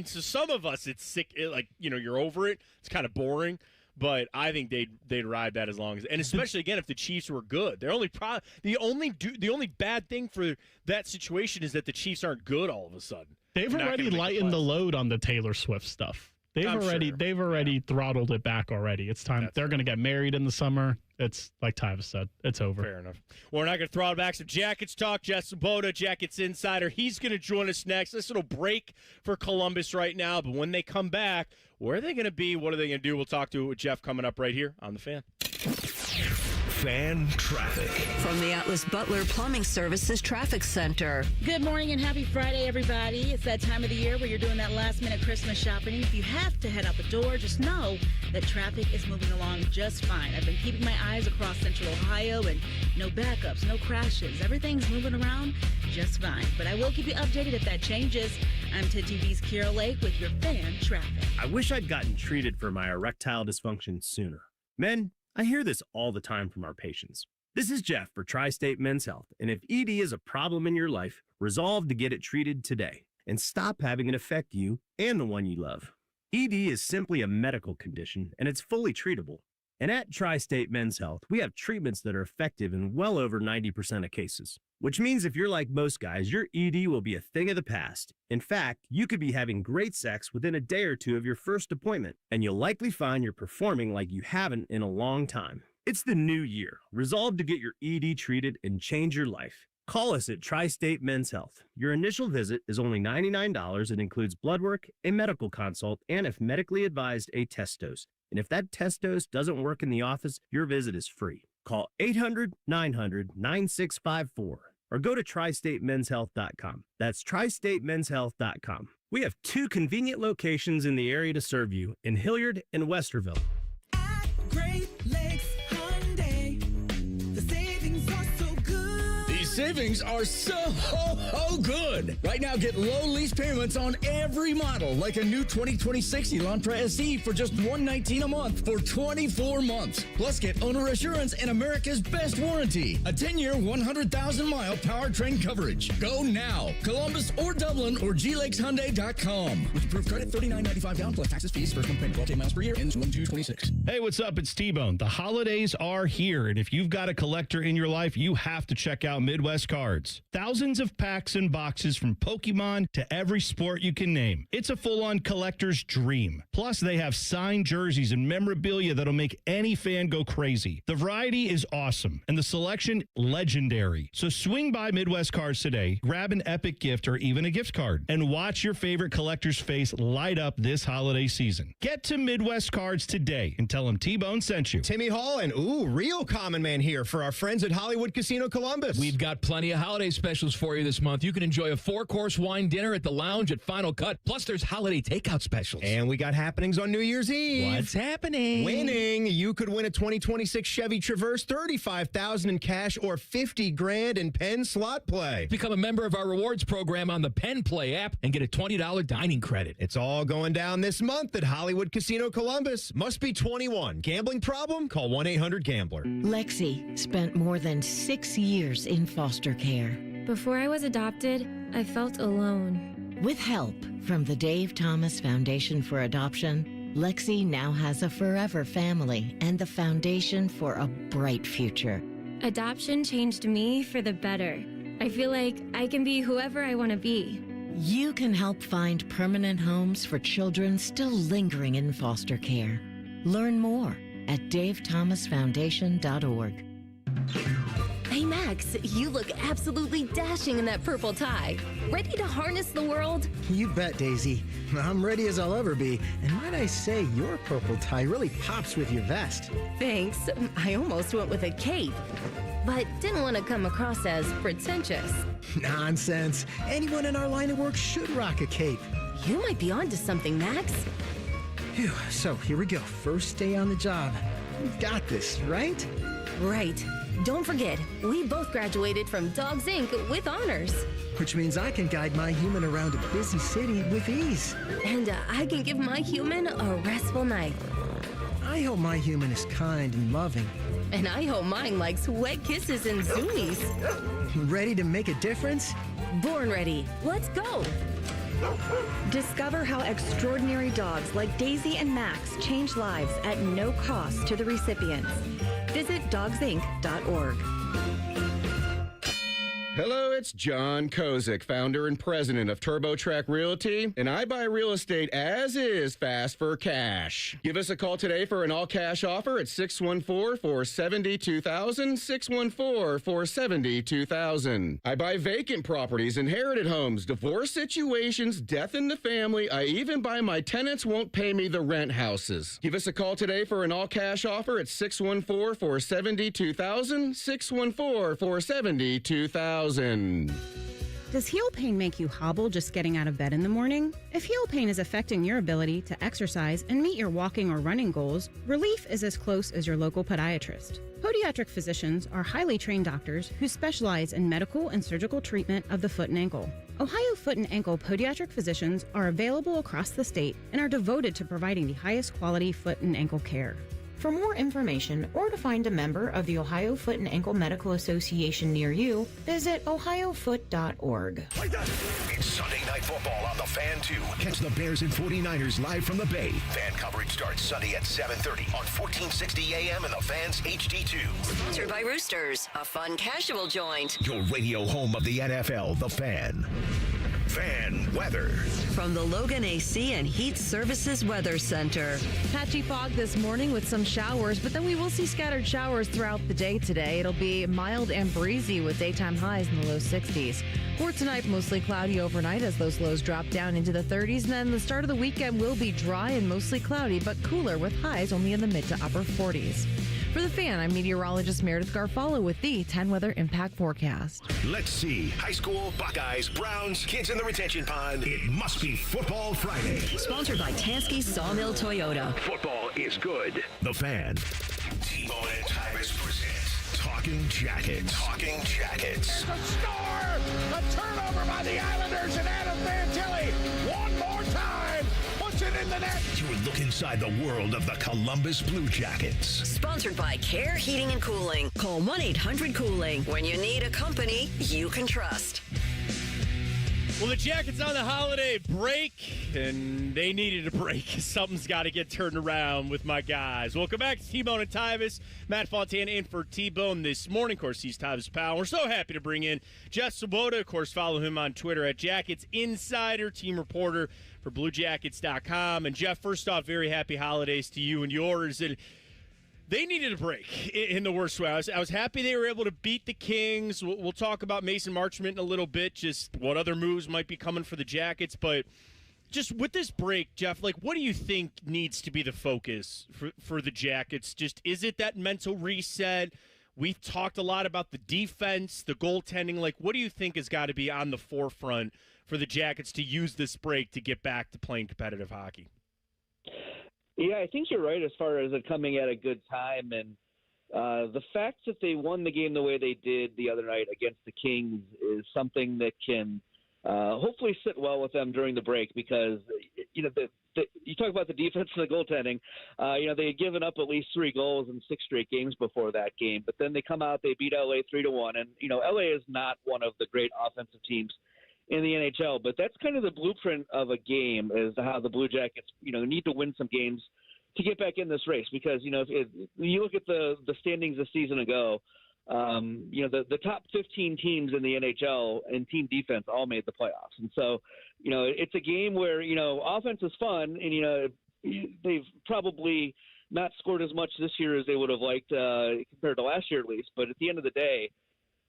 to some of us it's sick, you're over it. It's kind of boring, but I think they'd ride that as long as, and especially again if the Chiefs were good. The only bad thing for that situation is that the Chiefs aren't good all of a sudden. They've already lightened the load on the Taylor Swift stuff. They've already throttled it back already. It's time. They're going to get married in the summer. It's like Tyvis said. It's over. Fair enough. Well, we're not going to throttle back some Jackets talk. Jess Sabota, Jackets Insider. He's going to join us next. This little break for Columbus right now. But when they come back, where are they going to be? What are they going to do? We'll talk to it with Jeff coming up right here on The Fan. Fan traffic. From the Atlas Butler Plumbing Services Traffic Center. Good morning and happy Friday, everybody. It's that time of the year where you're doing that last-minute Christmas shopping. If you have to head out the door, just know that traffic is moving along just fine. I've been keeping my eyes across Central Ohio, and no backups, no crashes. Everything's moving around just fine. But I will keep you updated if that changes. I'm 10 TV's Kira Lake with your Fan Traffic. I wish I'd gotten treated for my erectile dysfunction sooner. Men, I hear this all the time from our patients. This is Jeff for Tri-State Men's Health, and if ED is a problem in your life, resolve to get it treated today and stop having it affect you and the one you love. ED is simply a medical condition, and it's fully treatable. And at Tri-State Men's Health, we have treatments that are effective in well over 90% of cases, which means if you're like most guys, your ED will be a thing of the past. In fact, you could be having great sex within a day or two of your first appointment, and you'll likely find you're performing like you haven't in a long time. It's the new year. Resolve to get your ED treated and change your life. Call us at Tri-State Men's Health. Your initial visit is only $99 and includes blood work, a medical consult, and if medically advised, a test dose. And if that test dose doesn't work in the office, your visit is free. Call 800-900-9654 or go to tristatemenshealth.com. That's tristatemenshealth.com. We have 2 convenient locations in the area to serve you in Hilliard and Westerville. Great Lakes Hyundai. The savings are so good. These savings are so good. Right now, get low lease payments on every model, like a new 2026 Elantra SE for just $119 a month for 24 months. Plus, get owner assurance and America's best warranty. A 10-year, 100,000-mile powertrain coverage. Go now. Columbus or Dublin or glakeshyundai.com. With approved credit, $39.95 down plus taxes, fees. First month payment, 12 miles per year. Ends 1/2/26. Hey, what's up? It's T-Bone. The holidays are here, and if you've got a collector in your life, you have to check out Midwest Cards. Thousands of packs and boxes from Pokemon to every sport you can name. It's a full-on collector's dream. Plus, they have signed jerseys and memorabilia that'll make any fan go crazy. The variety is awesome, and the selection legendary. So swing by Midwest Cards today, grab an epic gift or even a gift card, and watch your favorite collector's face light up this holiday season. Get to Midwest Cards today and tell them T-Bone sent you. Timmy Hall and, real common man here for our friends at Hollywood Casino Columbus. We've got plenty of holiday specials for you this month. You can enjoy a 4-course wine dinner at the lounge at Final Cut. Plus, there's holiday takeout specials. And we got happenings on New Year's Eve. What's happening? Winning. You could win a 2026 Chevy Traverse, $35,000 in cash, or $50,000 in Penn slot play. Become a member of our rewards program on the Penn Play app and get a $20 dining credit. It's all going down this month at Hollywood Casino Columbus. Must be 21. Gambling problem? Call 1-800-GAMBLER. Lexi spent more than 6 years in foster care. Before I was adopted, I felt alone. With help from the Dave Thomas Foundation for Adoption, Lexi now has a forever family and the foundation for a bright future. Adoption changed me for the better. I feel like I can be whoever I want to be. You can help find permanent homes for children still lingering in foster care. Learn more at davethomasfoundation.org. Hey, Max, you look absolutely dashing in that purple tie. Ready to harness the world? You bet, Daisy. I'm ready as I'll ever be. And might I say, your purple tie really pops with your vest. Thanks. I almost went with a cape, but didn't want to come across as pretentious. Nonsense. Anyone in our line of work should rock a cape. You might be onto something, Max. Phew, so here we go. First day on the job. We've got this, right? Right. Don't forget, we both graduated from Dogs Inc. with honors. Which means I can guide my human around a busy city with ease. And I can give my human a restful night. I hope my human is kind and loving. And I hope mine likes wet kisses and zoomies. Ready to make a difference? Born ready. Let's go. Discover how extraordinary dogs like Daisy and Max change lives at no cost to the recipients. Visit dogsinc.org. Hello, it's John Kozik, founder and president of TurboTrack Realty, and I buy real estate as is fast for cash. Give us a call today for an all-cash offer at 614-470-2000, 614-470-2000. I buy vacant properties, inherited homes, divorce situations, death in the family. I even buy my tenants won't pay me the rent houses. Give us a call today for an all-cash offer at 614-470-2000, 614-470-2000. Does heel pain make you hobble just getting out of bed in the morning? If heel pain is affecting your ability to exercise and meet your walking or running goals, relief is as close as your local podiatrist. Podiatric physicians are highly trained doctors who specialize in medical and surgical treatment of the foot and ankle. Ohio Foot and Ankle podiatric physicians are available across the state and are devoted to providing the highest quality foot and ankle care. For more information or to find a member of the Ohio Foot and Ankle Medical Association near you, visit ohiofoot.org. It's Sunday Night Football on the Fan 2. Catch the Bears and 49ers live from the Bay. Fan coverage starts Sunday at 7:30 on 1460 AM and the Fan's HD2. Sponsored by Roosters, a fun casual joint. Your radio home of the NFL, the Fan. Fan weather. From the Logan AC and Heat Services Weather Center. Patchy fog this morning with some showers, but then we will see scattered showers throughout the day today. It'll be mild and breezy with daytime highs in the low 60s. For tonight, mostly cloudy overnight as those lows drop down into the 30s. And then the start of the weekend will be dry and mostly cloudy, but cooler with highs only in the mid to upper 40s. For the Fan, I'm meteorologist Meredith Garfalo with the 10 Weather Impact Forecast. Let's see. High school, Buckeyes, Browns, kids in the retention pond. It must be Football Friday. Sponsored by Tansky Sawmill Toyota. Football is good. The Fan. T-Bone and Tyvis present Talking Jackets. Talking Jackets. A score! A turnover by the Islanders and Adam Fantilli. One more time. Puts it in the net. You look inside the world of the Columbus Blue Jackets. Sponsored by Care Heating and Cooling. Call 1-800-COOLING. When you need a company you can trust. Well, the Jackets on the holiday break, and they needed a break. Something's got to get turned around with my guys. Welcome back to T-Bone and Tyvis. Matt Fontana in for T-Bone this morning. Of course, he's Tyvis Powell. We're so happy to bring in Jeff Svoboda. Of course, follow him on Twitter at Jackets Insider, team reporter for BlueJackets.com. And, Jeff, first off, very happy holidays to you and yours. And they needed a break in the worst way. I was happy they were able to beat the Kings. We'll talk about Mason Marchment in a little bit, just what other moves might be coming for the Jackets. But just with this break, Jeff, like, what do you think needs to be the focus for the Jackets? Just, is it that mental reset? We've talked a lot about the defense, the goaltending. Like, what do you think has got to be on the forefront for the Jackets to use this break to get back to playing competitive hockey? Yeah, I think you're right as far as it coming at a good time. And the fact that they won the game the way they did the other night against the Kings is something that can hopefully sit well with them during the break, because, you talk about the defense and the goaltending. They had given up at least 3 goals in 6 straight games before that game. But then they come out, they beat LA 3-1. And, LA is not one of the great offensive teams in the NHL, but that's kind of the blueprint of a game, is how the Blue Jackets, need to win some games to get back in this race. Because, if you look at the standings a season ago, the top 15 teams in the NHL in team defense all made the playoffs. And so, it's a game where, offense is fun, and, they've probably not scored as much this year as they would have liked compared to last year at least. But at the end of the day,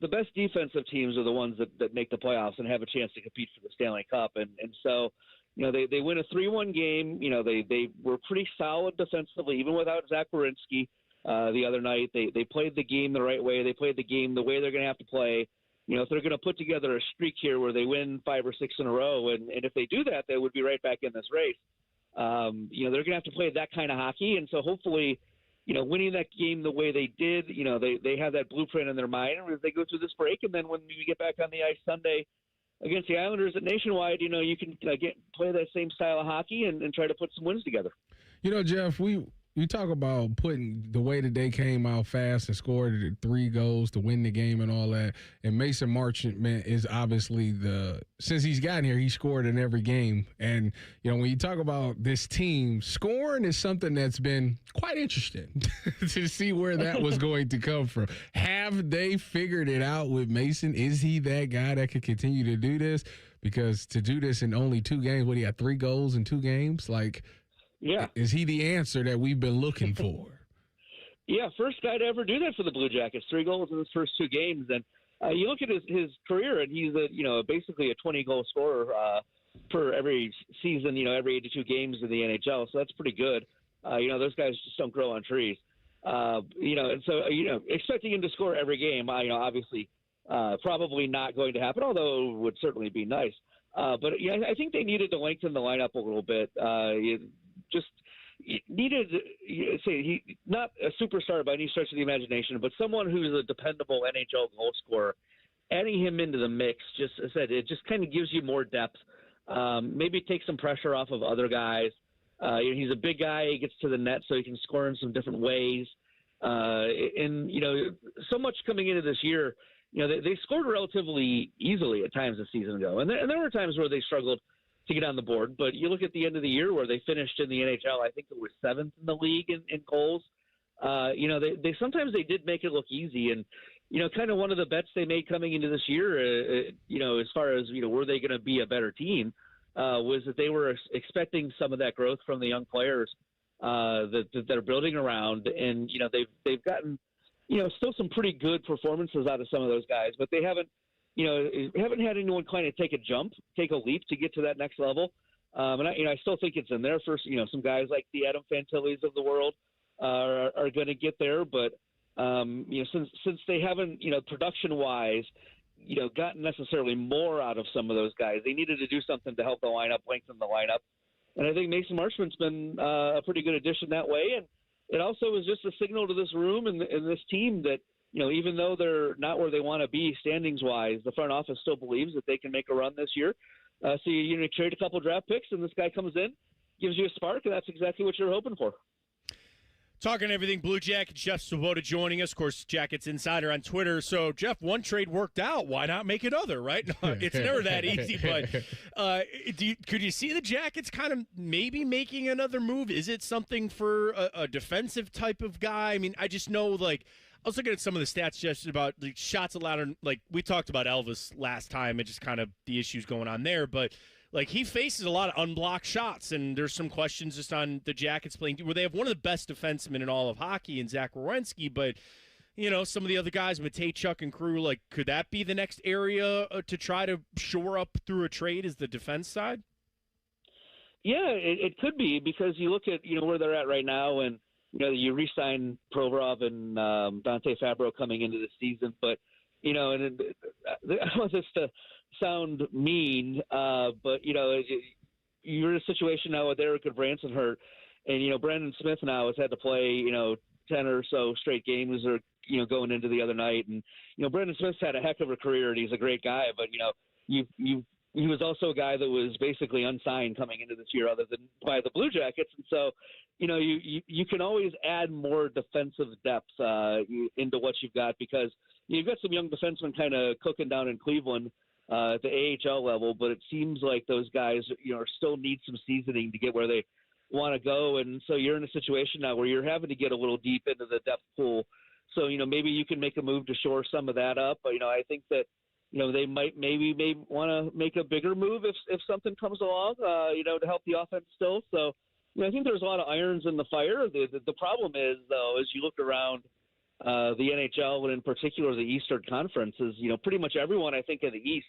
the best defensive teams are the ones that make the playoffs and have a chance to compete for the Stanley Cup. And so, they win a 3-1 game. They were pretty solid defensively, even without Zach Werenski the other night. They played the game the right way. They played the game the way they're going to have to play. If they're going to put together a streak here where they win 5 or 6 in a row, and if they do that, they would be right back in this race. They're going to have to play that kind of hockey. And so hopefully, winning that game the way they did, they have that blueprint in their mind as they go through this break. And then when we get back on the ice Sunday against the Islanders at Nationwide, you can play that same style of hockey and try to put some wins together. Jeff, we talk about putting the way that they came out fast and scored 3 goals to win the game and all that. And Mason Marchment is obviously since he's gotten here, he scored in every game. And, when you talk about this team, scoring is something that's been quite interesting to see where that was going to come from. Have they figured it out with Mason? Is he that guy that could continue to do this? Because to do this in only 2 games, he got 3 goals in 2 games? Yeah. Is he the answer that we've been looking for? Yeah, first guy to ever do that for the Blue Jackets, 3 goals in his first 2 games. And you look at his career, and he's basically a 20-goal scorer for every season, every 82 games in the NHL. So that's pretty good. Those guys just don't grow on trees. And so, expecting him to score every game, obviously probably not going to happen, although it would certainly be nice. But I think they needed to lengthen the lineup a little bit. Just needed, he not a superstar by any stretch of the imagination, but someone who's a dependable NHL goal scorer. Adding him into the mix, it just kind of gives you more depth. Maybe take some pressure off of other guys. He's a big guy. He gets to the net, so he can score in some different ways. And so much coming into this year, they scored relatively easily at times this season ago, and there were times where they struggled to get on the board. But you look at the end of the year where they finished in the NHL, I think it was 7th in the league in goals. They sometimes they did make it look easy, and kind of one of the bets they made coming into this year, as far as were they going to be a better team, was that they were expecting some of that growth from the young players that they're building around, and they've gotten still some pretty good performances out of some of those guys, but they haven't had anyone kind of take a leap to get to that next level. And I still think it's in there for, some guys like the Adam Fantillis of the world are going to get there. But, since they haven't, production-wise, gotten necessarily more out of some of those guys, they needed to do something to help the lineup, lengthen the lineup. And I think Mason Marchment's been a pretty good addition that way. And it also was just a signal to this room and this team that, even though they're not where they want to be standings-wise, the front office still believes that they can make a run this year. So you trade a couple draft picks, and this guy comes in, gives you a spark, and that's exactly what you're hoping for. Talking everything Blue Jackets, Jeff Svoboda joining us, of course, Jackets Insider on Twitter. So, Jeff, one trade worked out. Why not make another, right? No, it's never that easy, but could you see the Jackets kind of maybe making another move? Is it something for a defensive type of guy? I mean, I just know, I was looking at some of the stats just about the shots allowed. We talked about Elvis last time and just kind of the issues going on there. But, he faces a lot of unblocked shots, and there's some questions just on the Jackets playing where they have one of the best defensemen in all of hockey in Zach Werenski. But, some of the other guys, Matej, Chuck, and Crew, could that be the next area to try to shore up through a trade is the defense side? Yeah, it could be, because you look at, where they're at right now, and, you re-sign Provorov and Dante Fabro coming into the season, but I don't want this to sound mean, but you're in a situation now with Eric Branson hurt, and Brandon Smith now has had to play 10 or so straight games, or going into the other night, and Brandon Smith's had a heck of a career, and he's a great guy, but he was also a guy that was basically unsigned coming into this year, other than by the Blue Jackets, and so you can always add more defensive depth into what you've got, because you've got some young defensemen kind of cooking down in Cleveland at the AHL level, but it seems like those guys still need some seasoning to get where they want to go, and so you're in a situation now where you're having to get a little deep into the depth pool. So maybe you can make a move to shore some of that up. But I think that they might maybe want to make a bigger move if something comes along, to help the offense still. So I think there's a lot of irons in the fire. The problem is, though, as you look around the NHL, and in particular the Eastern Conference, is pretty much everyone I think in the East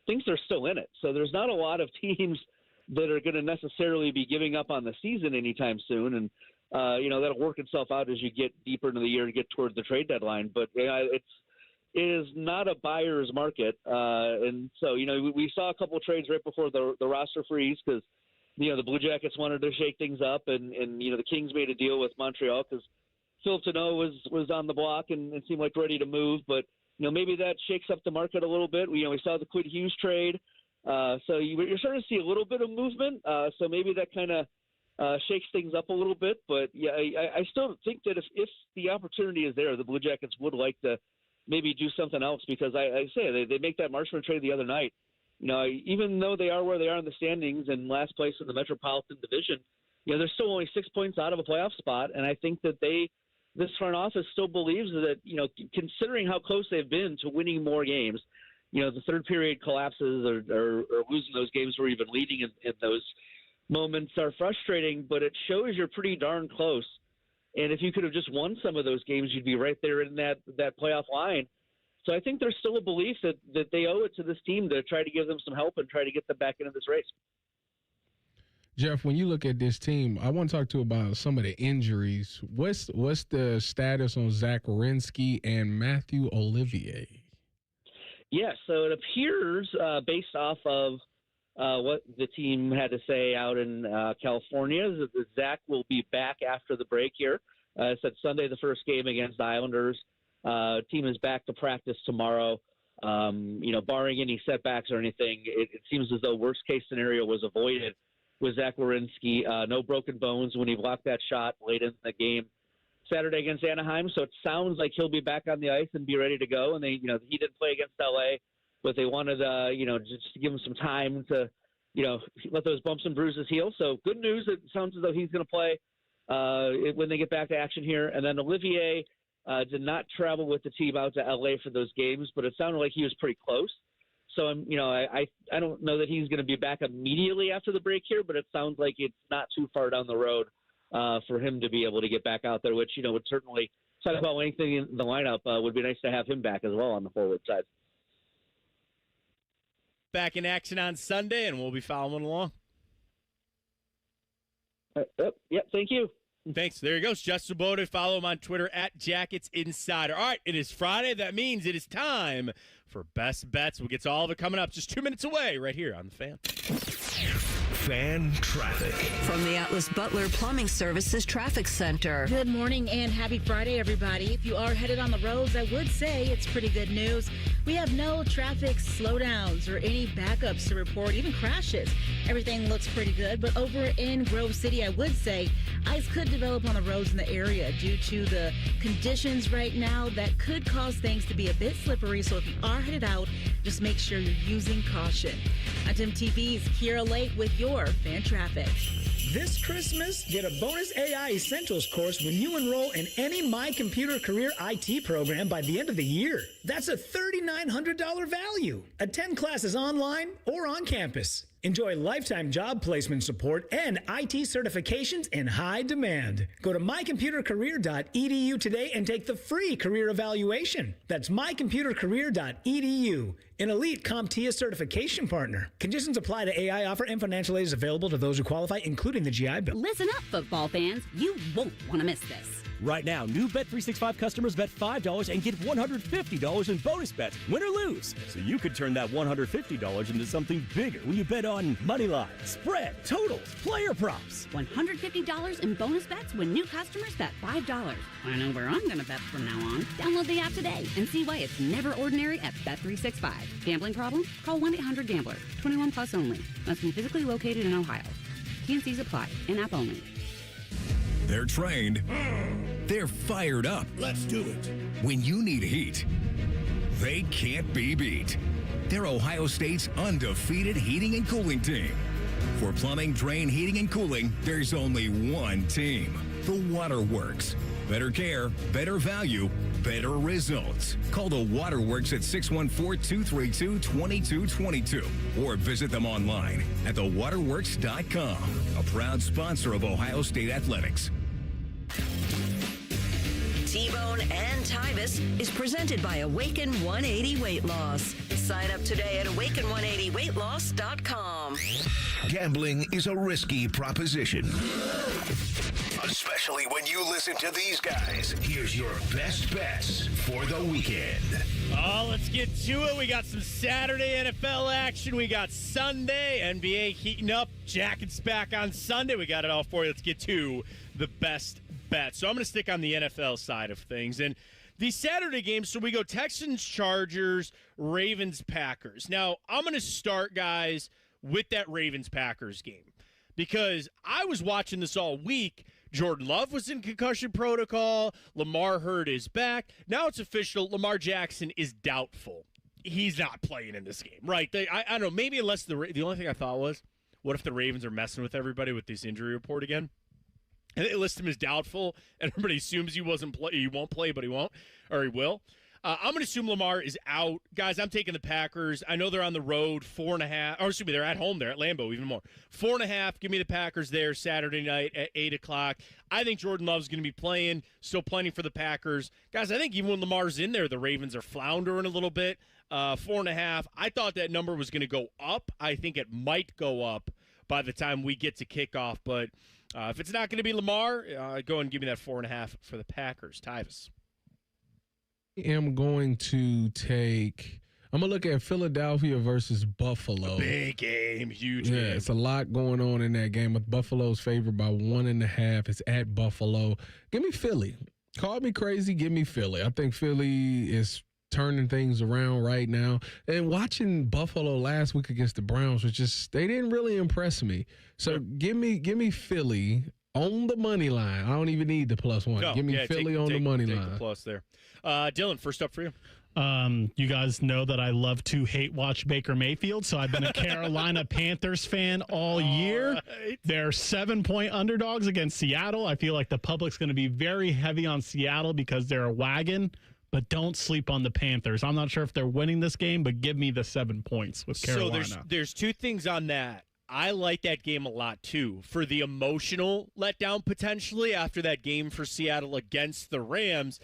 thinks they're still in it. So there's not a lot of teams that are going to necessarily be giving up on the season anytime soon, and that'll work itself out as you get deeper into the year and get towards the trade deadline. But it is not a buyer's market, and so we saw a couple of trades right before the roster freeze, because the Blue Jackets wanted to shake things up, and the Kings made a deal with Montreal because Phil Tano was on the block and it seemed like ready to move, but maybe that shakes up the market a little bit. We saw the Quinn Hughes trade. So you're starting to see a little bit of movement. So maybe that kind of shakes things up a little bit. But, yeah, I still think that if the opportunity is there, the Blue Jackets would like to maybe do something else, because I say they make that Marchment trade the other night. Even though they are where they are in the standings and last place in the Metropolitan Division, they're still only 6 points out of a playoff spot. And I think that this front office still believes that, considering how close they've been to winning more games, the third period collapses or losing those games or even leading in those moments are frustrating, but it shows you're pretty darn close. And if you could have just won some of those games, you'd be right there in that playoff line. So I think there's still a belief that they owe it to this team to try to give them some help and try to get them back into this race. Jeff, when you look at this team, I want to talk to you about some of the injuries. What's the status on Zach Werenski and Matthew Olivier? Yeah, so it appears, based off of what the team had to say out in California, that Zach will be back after the break here. It said Sunday, the first game against the Islanders. Team is back to practice tomorrow. Barring any setbacks or anything, it seems as though worst-case scenario was avoided with Zach Werenski. No broken bones when he blocked that shot late in the game Saturday against Anaheim. So it sounds like he'll be back on the ice and be ready to go. And he didn't play against LA, but they wanted, just to give him some time to, let those bumps and bruises heal. So good news. It sounds as though he's going to play when they get back to action here. And then Olivier did not travel with the team out to LA for those games, but it sounded like he was pretty close. So I don't know that he's going to be back immediately after the break here, but it sounds like it's not too far down the road for him to be able to get back out there, which, would certainly talk about anything in the lineup. Would be nice to have him back as well on the forward side. Back in action on Sunday, and we'll be following along. Yep, thank you. Thanks. There he goes. Justin Bode. Follow him on Twitter at Jackets Insider. All right, it is Friday. That means it is time for Best Bets. We'll get to all of it coming up just 2 minutes away right here on The Fan. Fan traffic. From the Atlas Butler Plumbing Services Traffic Center. Good morning and happy Friday, everybody. If you are headed on the roads, I would say it's pretty good news. We have no traffic slowdowns or any backups to report, even crashes. Everything looks pretty good, but over in Grove City, I would say ice could develop on the roads in the area due to the conditions right now that could cause things to be a bit slippery. So if you are headed out, just make sure you're using caution. I'm Tim TV's Kiera Lake with your fan traffic. This Christmas, get a bonus AI Essentials course when you enroll in any My Computer Career IT program by the end of the year. That's a $3,900 value. Attend classes online or on campus. Enjoy lifetime job placement support and IT certifications in high demand. Go to mycomputercareer.edu today and take the free career evaluation. That's mycomputercareer.edu, an elite CompTIA certification partner. Conditions apply to AI offer and financial aid is available to those who qualify, including the GI Bill. Listen up, football fans. You won't want to miss this. Right now, new Bet365 customers bet $5 and get $150 in bonus bets, win or lose. So you could turn that $150 into something bigger when you bet on money line, spread, totals, player props. $150 in bonus bets when new customers bet $5. I know where I'm going to bet from now on. Download the app today and see why it's never ordinary at Bet365. Gambling problem? Call 1-800-GAMBLER. 21 plus only. Must be physically located in Ohio. T&Cs apply. In-app only. They're trained. They're fired up. Let's do it. When you need heat, they can't be beat. They're Ohio State's undefeated heating and cooling team. For plumbing, drain, heating, and cooling, there's only one team. The Waterworks. Better care, better value, better results. Call the Waterworks at 614-232-2222 or visit them online at thewaterworks.com. A proud sponsor of Ohio State Athletics. T-Bone and Tyvis is presented by Awaken 180 Weight Loss. Sign up today at awaken180weightloss.com. Gambling is a risky proposition, especially when you listen to these guys. Here's your best bets for the weekend. Oh, let's get to it. We got some Saturday NFL action. We got Sunday NBA heating up. Jackets back on Sunday. We got it all for you. Let's get to the best bet. So I'm going to stick on the NFL side of things. And these Saturday games, so we go Texans, Chargers, Ravens, Packers. Now, I'm going to start, guys, with that Ravens-Packers game because I was watching this all week. Jordan Love was in concussion protocol. Lamar hurt his back. Now it's official. Lamar Jackson is doubtful. He's not playing in this game, right? I don't know. Maybe unless the only thing I thought was, what if the Ravens are messing with everybody with this injury report again? And they list him as doubtful, and everybody assumes he won't play, but he won't, or he will. I'm going to assume Lamar is out. Guys, I'm taking the Packers. I know they're on the road, 4.5. Or excuse me, they're at home there at Lambeau, even more. 4.5. Give me the Packers there Saturday night at 8 o'clock. I think Jordan Love's going to be playing, still playing for the Packers. Guys, I think even when Lamar's in there, the Ravens are floundering a little bit. 4.5. I thought that number was going to go up. I think it might go up by the time we get to kickoff, but if it's not going to be Lamar, go and give me that 4.5 for the Packers. Tyvis. I'm going to look at Philadelphia versus Buffalo. Big game, huge game. Yeah, it's a lot going on in that game. But Buffalo's favored by 1.5. It's at Buffalo. Give me Philly. Call me crazy. Give me Philly. I think Philly is turning things around right now. And watching Buffalo last week against the Browns was just, they didn't really impress me. So give me Philly on the money line. I don't even need the +1. No, give me Philly on the money line. The plus there. Dylan, first up for you. You guys know that I love to hate watch Baker Mayfield, so I've been a Carolina Panthers fan all year. Right. They're 7-point underdogs against Seattle. I feel like the public's going to be very heavy on Seattle because they're a wagon, but don't sleep on the Panthers. I'm not sure if they're winning this game, but give me the 7 points with Carolina. So there's two things on that. I like that game a lot, too, for the emotional letdown potentially after that game for Seattle against the Rams.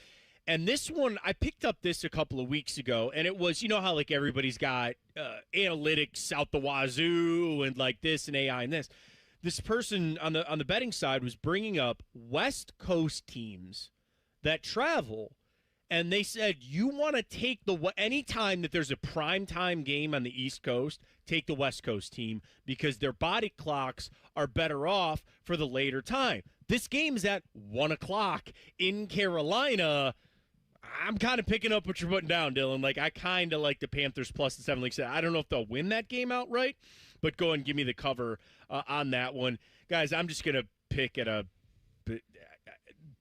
And this one, I picked up this a couple of weeks ago, and it was, you know how like everybody's got analytics out the wazoo and like this and AI and this. This person on the betting side was bringing up West Coast teams that travel, and they said you want to take any time that there's a primetime game on the East Coast, take the West Coast team because their body clocks are better off for the later time. This game is at 1 o'clock in Carolina. I'm kind of picking up what you're putting down, Dylan. Like, I kind of like the Panthers plus the 7. Like I said, I don't know if they'll win that game outright, but go and give me the cover on that one. Guys, I'm just going to pick at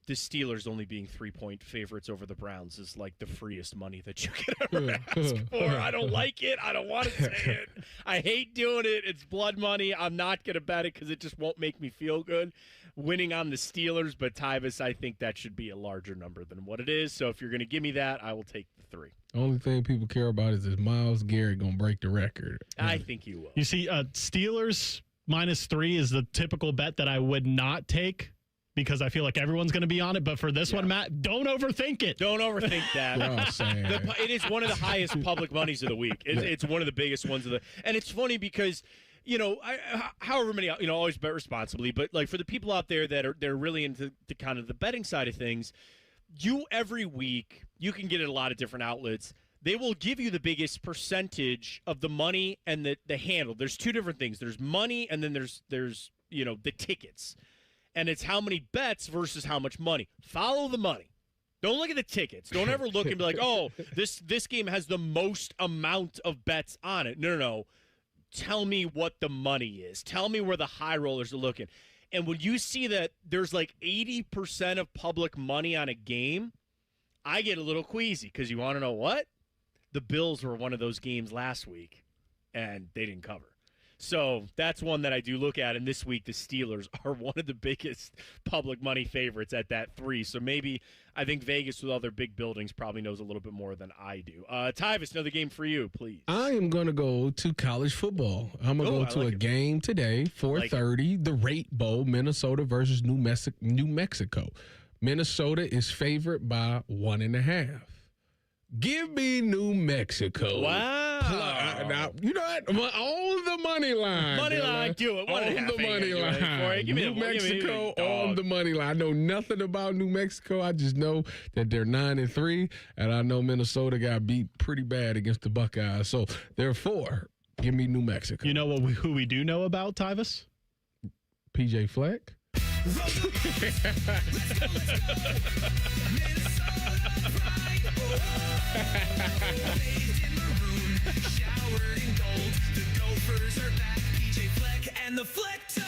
the Steelers only being 3-point favorites over the Browns is like the freest money that you could ever ask for. I don't like it. I don't want to say it. I hate doing it. It's blood money. I'm not going to bet it because it just won't make me feel good winning on the Steelers. But Tyvis, I think that should be a larger number than what it is. So if you're going to give me that, I will take the 3. Only thing people care about is Myles Garrett going to break the record. I think he will. You see, Steelers -3 is the typical bet that I would not take because I feel like everyone's going to be on it. But for this one, Matt, don't overthink it. Don't overthink that. It is one of the highest public monies of the week. It's one of the biggest ones of the. And it's funny because, however many, always bet responsibly. But like for the people out there they're really into the kind of the betting side of things, every week you can get it at a lot of different outlets. They will give you the biggest percentage of the money and the handle. There's two different things. There's money and then there's the tickets. And it's how many bets versus how much money. Follow the money. Don't look at the tickets. Don't ever look and be like, oh, this game has the most amount of bets on it. No. Tell me what the money is. Tell me where the high rollers are looking. And when you see that there's like 80% of public money on a game, I get a little queasy because you want to know what? The Bills were one of those games last week, and they didn't cover. So that's one that I do look at, and this week the Steelers are one of the biggest public money favorites at that 3. So maybe I think Vegas, with all their big buildings, probably knows a little bit more than I do. Tyvis, another game for you, please. I am going to go to college football. I'm going to go to a game today, 4:30, the Rate Bowl, Minnesota versus New Mexico. Minnesota is favored by 1.5. Give me New Mexico. Wow. Now, you know what? On the money line. Money line, do it. On the money line. New Mexico on the money line. I know nothing about New Mexico. I just know that they're 9-3, and I know Minnesota got beat pretty bad against the Buckeyes. So, therefore, give me New Mexico. You know who we do know about, Tyvis? PJ Fleck.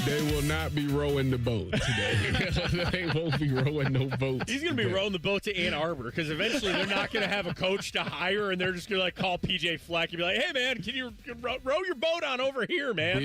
They will not be rowing the boat today. They won't be rowing no boats. He's going to be rowing the boat to Ann Arbor because eventually they're not going to have a coach to hire, and they're just going to call PJ Fleck and be like, hey, man, can you row your boat on over here, man?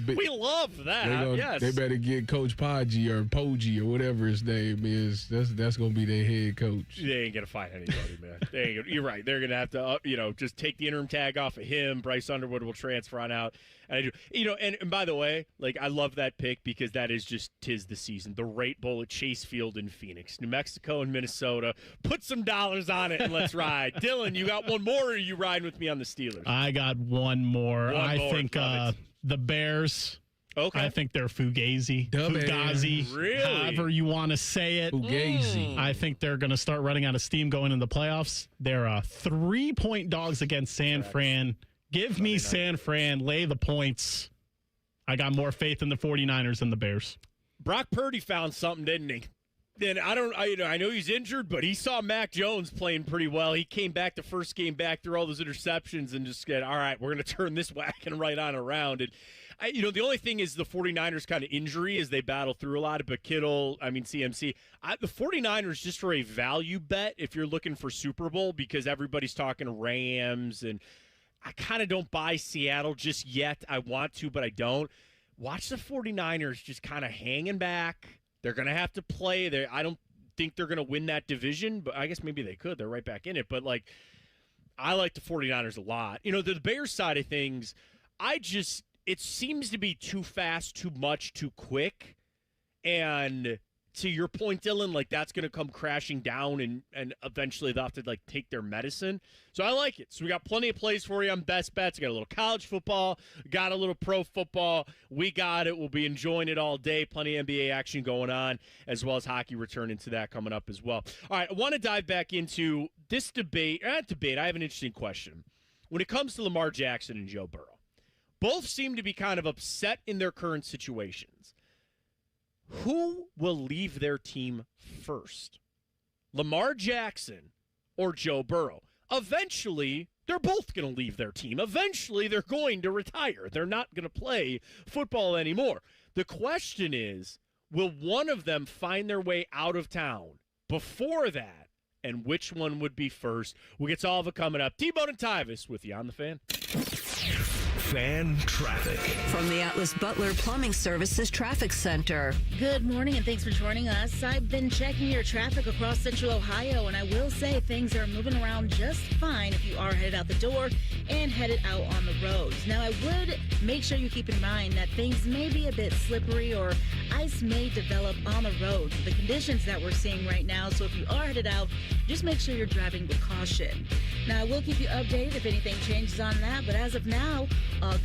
We love that. They better get Coach Poggi or Poggi or whatever his name is. That's going to be their head coach. They ain't going to find anybody, man. You're right. They're going to have to, just take the interim tag off of him. Bryce Underwood will transfer on out. And and by the way, like I love that pick because that is just 'tis the season. The Rate Bowl at Chase Field in Phoenix, New Mexico and Minnesota. Put some dollars on it and let's ride. Dylan, you got one more, or are you riding with me on the Steelers? I got one more. I think the Bears. Okay. I think they're Fugazi. Really? However you want to say it. Fugazi. I think they're going to start running out of steam going into the playoffs. They're 3-point dogs against San Fran. Give me San Fran. Lay the points. I got more faith in the 49ers than the Bears. Brock Purdy found something, didn't he? Then I know he's injured, but he saw Mac Jones playing pretty well. He came back the first game back through all those interceptions and just said, all right, we're going to turn this wagon right on around. And the only thing is the 49ers kind of injury as they battle through a lot of, but Kittle, CMC. The 49ers, just for a value bet, if you're looking for Super Bowl, because everybody's talking Rams, and I kind of don't buy Seattle just yet. I want to, but I don't. Watch the 49ers just kind of hanging back. They're going to have to play. I don't think they're going to win that division, but I guess maybe they could. They're right back in it. But, I like the 49ers a lot. The Bears side of things, it seems to be too fast, too much, too quick. And to your point, Dylan, that's going to come crashing down, and eventually they'll have to, take their medicine. So I like it. So we got plenty of plays for you on Best Bets. We got a little college football, got a little pro football. We got it. We'll be enjoying it all day. Plenty of NBA action going on, as well as hockey returning to that coming up as well. All right, I want to dive back into this debate. I have an interesting question. When it comes to Lamar Jackson and Joe Burrow, both seem to be kind of upset in their current situations. Who will leave their team first? Lamar Jackson or Joe Burrow? Eventually, they're both going to leave their team. Eventually, they're going to retire. They're not going to play football anymore. The question is, Will one of them find their way out of town before that? And which one would be first? We'll get to all of it coming up. T-Bone and Tyvis with you on The Fan. Fan traffic. From the Atlas Butler Plumbing Services Traffic Center. Good morning and thanks for joining us. I've been checking your traffic across central Ohio, and I will say things are moving around just fine if you are headed out the door and headed out on the roads. Now, I would make sure you keep in mind that things may be a bit slippery or ice may develop on the roads, the conditions that we're seeing right now. So if you are headed out, just make sure you're driving with caution. Now, I will keep you updated if anything changes on that, but as of now,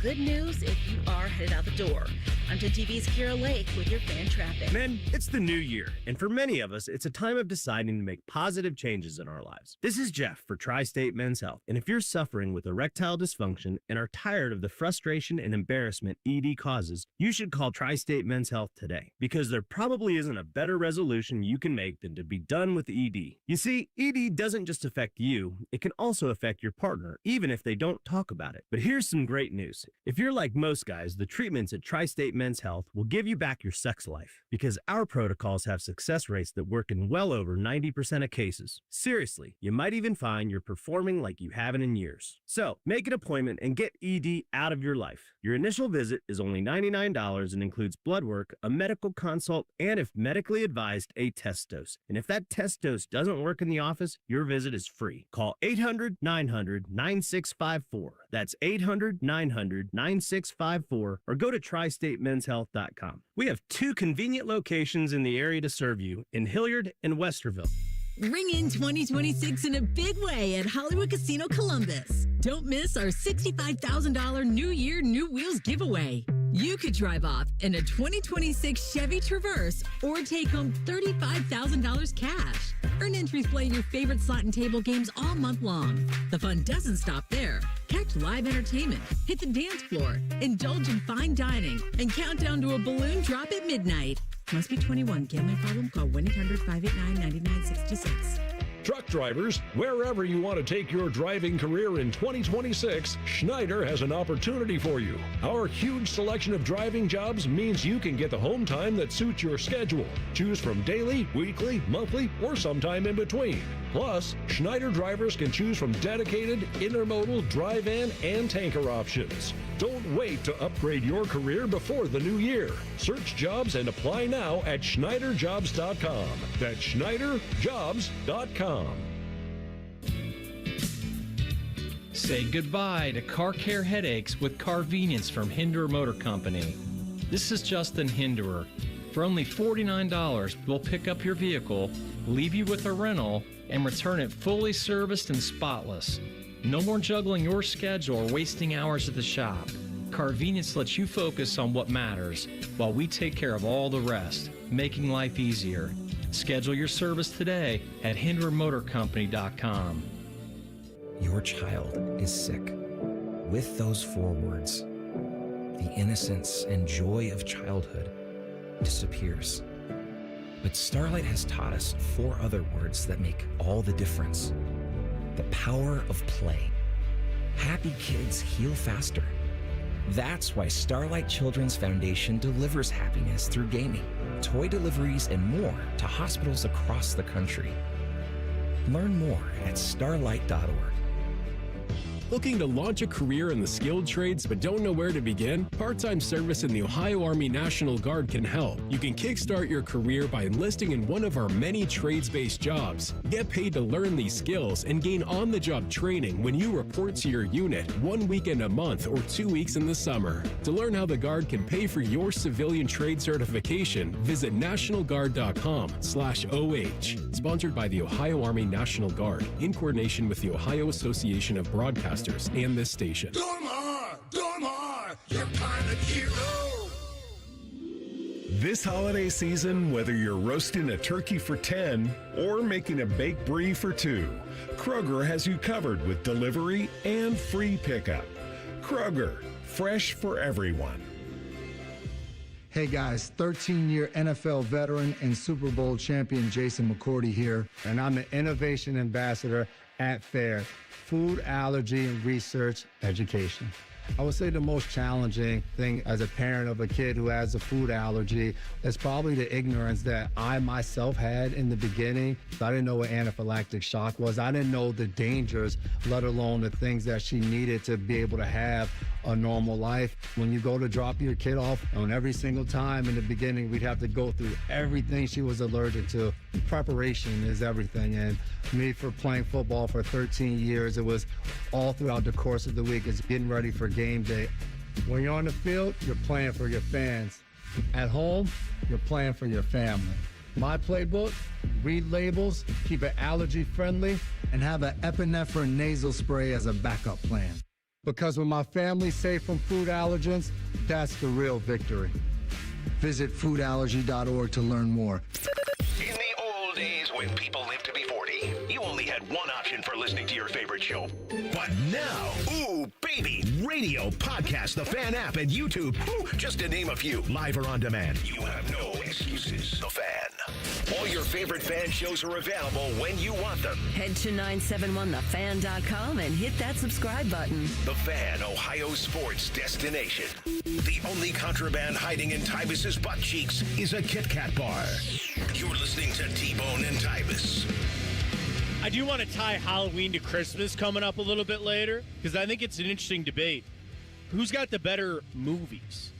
good news if you are headed out the door. I'm 10 TV's Kira Lake with your fan traffic. Men, it's the new year, and for many of us, it's a time of deciding to make positive changes in our lives. This is Jeff for Tri-State Men's Health, and if you're suffering with erectile dysfunction and are tired of the frustration and embarrassment ED causes, you should call Tri-State Men's Health today, because there probably isn't a better resolution you can make than to be done with ED. You see, ED doesn't just affect you, it can also affect your partner, even if they don't talk about it. But here's some great news. If you're like most guys, the treatments at Tri-State Men's Health will give you back your sex life, because our protocols have success rates that work in well over 90% of cases. Seriously, you might even find you're performing like you haven't in years. So, make an appointment and get ED out of your life. Your initial visit is only $99 and includes blood work, a medical consult, and if medically advised, a test dose. And if that test dose doesn't work in the office, your visit is free. Call 800-900-9654. That's 800-900-9654 or go to tristatemenshealth.com. We have 2 convenient locations in the area to serve you in Hilliard and Westerville. Ring in 2026 in a big way at Hollywood Casino Columbus. Don't miss our $65,000 New Year, New Wheels giveaway. You could drive off in a 2026 Chevy Traverse or take home $35,000 cash. Earn entries playing your favorite slot and table games all month long. The fun doesn't stop there. Catch live entertainment, hit the dance floor, indulge in fine dining, and count down to a balloon drop at midnight. Must be 21. Gambling problem? Call 1-800-589-9966. Truck drivers, wherever you want to take your driving career in 2026, Schneider has an opportunity for you. Our huge selection of driving jobs means you can get the home time that suits your schedule. Choose from daily, weekly, monthly, or sometime in between. Plus, Schneider drivers can choose from dedicated, intermodal, dry-van, and tanker options. Don't wait to upgrade your career before the new year. Search jobs and apply now at SchneiderJobs.com. That's SchneiderJobs.com. Say goodbye to car care headaches with Carvenience from Hinderer Motor Company. This is Justin Hinderer. For only $49, we'll pick up your vehicle, leave you with a rental, and return it fully serviced and spotless. No more juggling your schedule or wasting hours at the shop. Carvenience lets you focus on what matters while we take care of all the rest, making life easier. Schedule your service today at HindererMotorCompany.com. Your child is sick. With those 4 words, the innocence and joy of childhood disappears. But Starlight has taught us 4 other words that make all the difference. The power of play. Happy kids heal faster. That's why Starlight Children's Foundation delivers happiness through gaming, toy deliveries, and more to hospitals across the country. Learn more at starlight.org. Looking to launch a career in the skilled trades but don't know where to begin? Part-time service in the Ohio Army National Guard can help. You can kickstart your career by enlisting in one of our many trades-based jobs. Get paid to learn these skills and gain on-the-job training when you report to your unit 1 weekend a month or 2 weeks in the summer. To learn how the Guard can pay for your civilian trade certification, visit nationalguard.com/OH. Sponsored by the Ohio Army National Guard in coordination with the Ohio Association of Broadcasters and this station. Dormar, you're kind of hero. This holiday season, whether you're roasting a turkey for 10 or making a baked brie for 2, Kroger has you covered with delivery and free pickup. Kroger, fresh for everyone. Hey guys, 13-year NFL veteran and Super Bowl champion Jason McCourty here, and I'm the Innovation Ambassador at FAIR, Food Allergy and Research Education. I would say the most challenging thing as a parent of a kid who has a food allergy is probably the ignorance that I myself had in the beginning. I didn't know what anaphylactic shock was. I didn't know the dangers, let alone the things that she needed to be able to have a normal life. When you go to drop your kid off, on every single time in the beginning, we'd have to go through everything she was allergic to. Preparation is everything. And me, for playing football for 13 years, it was all throughout the course of the week. It's getting ready for game day. When you're on the field, you're playing for your fans. At home, you're playing for your family. My playbook, read labels, keep it allergy friendly, and have an epinephrine nasal spray as a backup plan. Because when my family's safe from food allergens, that's the real victory. Visit foodallergy.org to learn more. In the old days when people lived to be 40, you only had one option for listening to your favorite show. But now, ooh, baby, radio, podcast, the Fan app, and YouTube, just to name a few, live or on demand. You have no excuses. The Fan. All your favorite Fan shows are available when you want them. Head to 971thefan.com and hit that subscribe button. The Fan, Ohio sports destination. The only contraband hiding in Tyvis's butt cheeks is a Kit Kat bar. You're listening to T-Bone and Tyvis. I do want to tie Halloween to Christmas coming up a little bit later, because I think it's an interesting debate. Who's got the better movies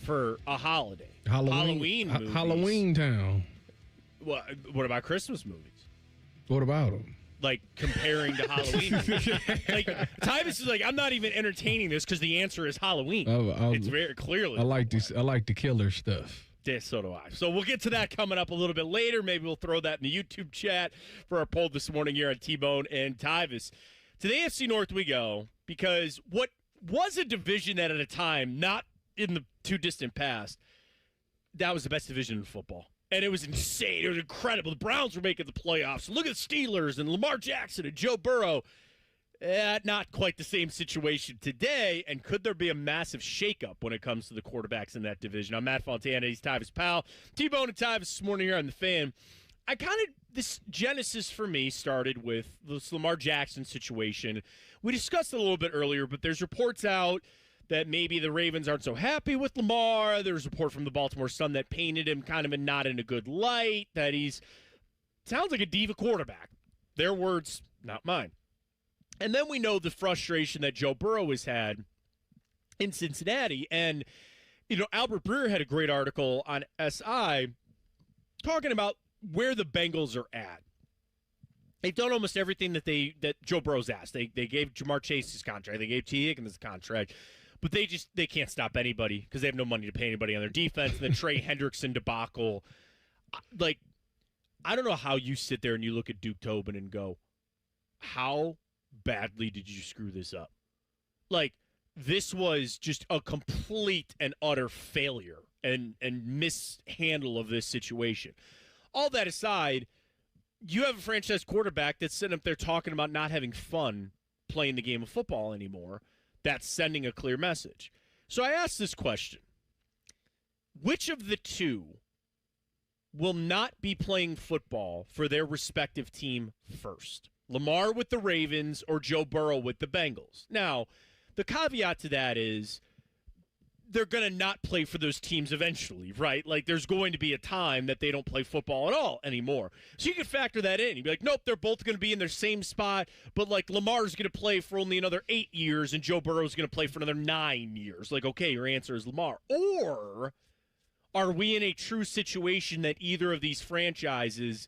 for a holiday? Halloween movies. Halloween Town. What about Christmas movies? What about them? Like, comparing to Halloween movies. Like, Tyvis is like, I'm not even entertaining this because the answer is Halloween. It's very clearly. I like the killer stuff. Yeah, so do I. So we'll get to that coming up a little bit later. Maybe we'll throw that in the YouTube chat for our poll this morning here on T-Bone and Tyvis. To the AFC North we go, because what was a division that at a time, not in the too distant past, that was the best division in football. And it was insane. It was incredible. The Browns were making the playoffs. Look at the Steelers and Lamar Jackson and Joe Burrow. Not quite the same situation today. And could there be a massive shakeup when it comes to the quarterbacks in that division? I'm Matt Fontana. He's Tyvis Powell. T-Bone and Tyvis this morning here on The Fan. This genesis for me started with this Lamar Jackson situation. We discussed it a little bit earlier, but there's reports out that maybe the Ravens aren't so happy with Lamar. There's a report from the Baltimore Sun that painted him kind of not in a good light, that sounds like a diva quarterback. Their words, not mine. And then we know the frustration that Joe Burrow has had in Cincinnati. And, Albert Breer had a great article on SI talking about where the Bengals are at. They've done almost everything that Joe Burrow's asked. They gave Jamar Chase his contract. They gave T. Higgins his contract. But they can't stop anybody because they have no money to pay anybody on their defense. And the Trey Hendrickson debacle. Like, I don't know how you sit there and you look at Duke Tobin and go, how badly did you screw this up? Like, this was just a complete and utter failure and mishandle of this situation. All that aside, you have a franchise quarterback that's sitting up there talking about not having fun playing the game of football anymore. That's sending a clear message. So I asked this question. Which of the two will not be playing football for their respective team first? Lamar with the Ravens or Joe Burrow with the Bengals? Now, the caveat to that is they're going to not play for those teams eventually, right? Like, there's going to be a time that they don't play football at all anymore. So you can factor that in. You'd be like, nope, they're both going to be in their same spot, but, like, Lamar's going to play for only another 8 years and Joe Burrow's going to play for another 9 years. Like, okay, your answer is Lamar. Or are we in a true situation that either of these franchises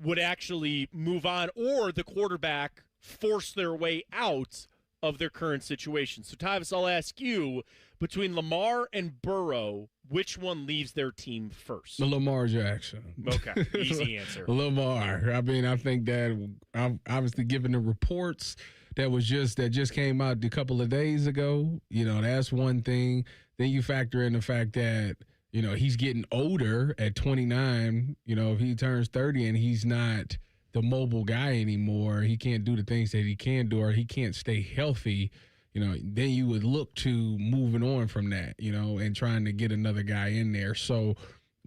would actually move on, or the quarterback force their way out of their current situation? So, Tyvis, I'll ask you, between Lamar and Burrow, which one leaves their team first? Lamar Jackson. Okay, easy answer. Lamar. I mean, I think that obviously given the reports that just came out a couple of days ago, that's one thing. Then you factor in the fact that, he's getting older at 29. If he turns 30 and he's not the mobile guy anymore, he can't do the things that he can do, or he can't stay healthy, then you would look to moving on from that, and trying to get another guy in there. So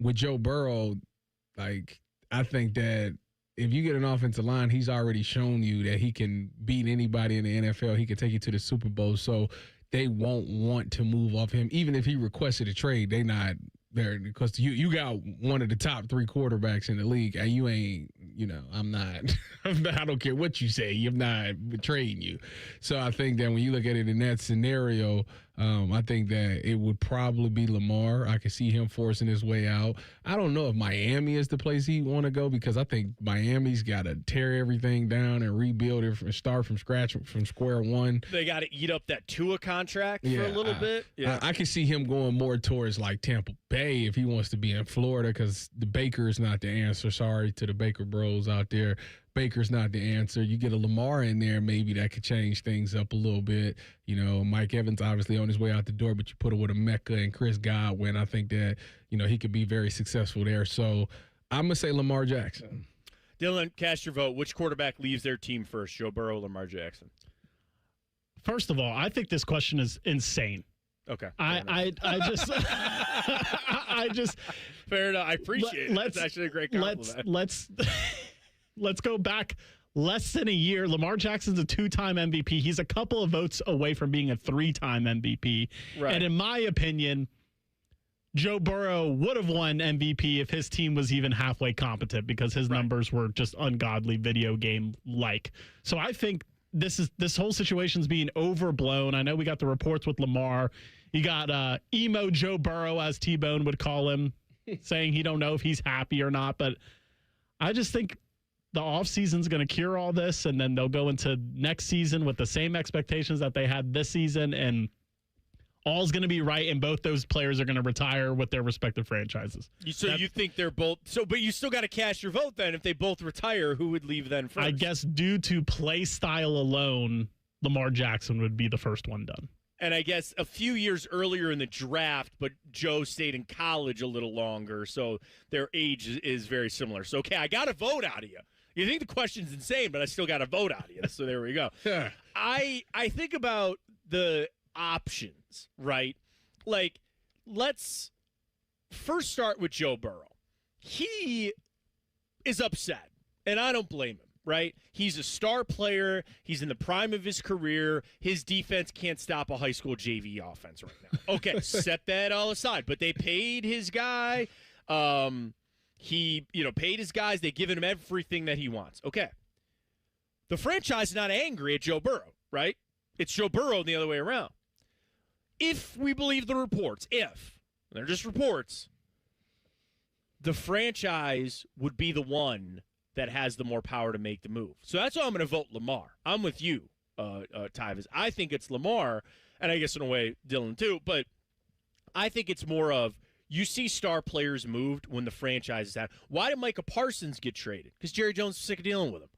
with Joe Burrow, like, I think that if you get an offensive line, he's already shown you that he can beat anybody in the NFL. He can take you to the Super Bowl. So they won't want to move off him. Even if he requested a trade, they not there because you got one of the top 3 quarterbacks in the league, and you ain't, I'm not, I don't care what you say, I'm not betraying you. So I think that when you look at it in that scenario, I think that it would probably be Lamar. I can see him forcing his way out. I don't know if Miami is the place he want to go because I think Miami's got to tear everything down and rebuild it from start from scratch from square one. They got to eat up that Tua contract for a little bit. Yeah, I can see him going more towards like Tampa Bay if he wants to be in Florida because the Baker is not the answer. Sorry to the Baker bros out there. Baker's not the answer. You get a Lamar in there, maybe that could change things up a little bit. Mike Evans obviously on his way out the door, but you put it with a Mecca and Chris Godwin. I think that, he could be very successful there. So I'm going to say Lamar Jackson. Dylan, cast your vote. Which quarterback leaves their team first, Joe Burrow or Lamar Jackson? First of all, I think this question is insane. Okay. I just fair enough. I appreciate it. That's actually a great compliment. Let's go back less than a year. Lamar Jackson's a 2-time MVP. He's a couple of votes away from being a 3-time MVP. Right. And in my opinion, Joe Burrow would have won MVP if his team was even halfway competent because his numbers were just ungodly video game-like. So I think this whole situation's being overblown. I know we got the reports with Lamar. You got emo Joe Burrow, as T-Bone would call him, saying he don't know if he's happy or not. But I just think the offseason's going to cure all this, and then they'll go into next season with the same expectations that they had this season, and all's going to be right, and both those players are going to retire with their respective franchises. You think they're both – but you still got to cast your vote then. If they both retire, who would leave then first? I guess due to play style alone, Lamar Jackson would be the first one done. And I guess a few years earlier in the draft, but Joe stayed in college a little longer, so their age is very similar. So, okay, I got a vote out of you. You think the question's insane, but I still got a vote out of you. So there we go. Yeah. I think about the options, right? Like, let's first start with Joe Burrow. He is upset, and I don't blame him, right? He's a star player. He's in the prime of his career. His defense can't stop a high school JV offense right now. Okay, set that all aside. But they paid his guy. He, paid his guys. They've given him everything that he wants. Okay. The franchise is not angry at Joe Burrow, right? It's Joe Burrow the other way around. If we believe the reports, they're just reports, the franchise would be the one that has the more power to make the move. So that's why I'm going to vote Lamar. I'm with you, Tyvis. I think it's Lamar, and I guess in a way Dylan too, but I think it's more of you see star players moved when the franchise is out. Why did Micah Parsons get traded? Because Jerry Jones is sick of dealing with him.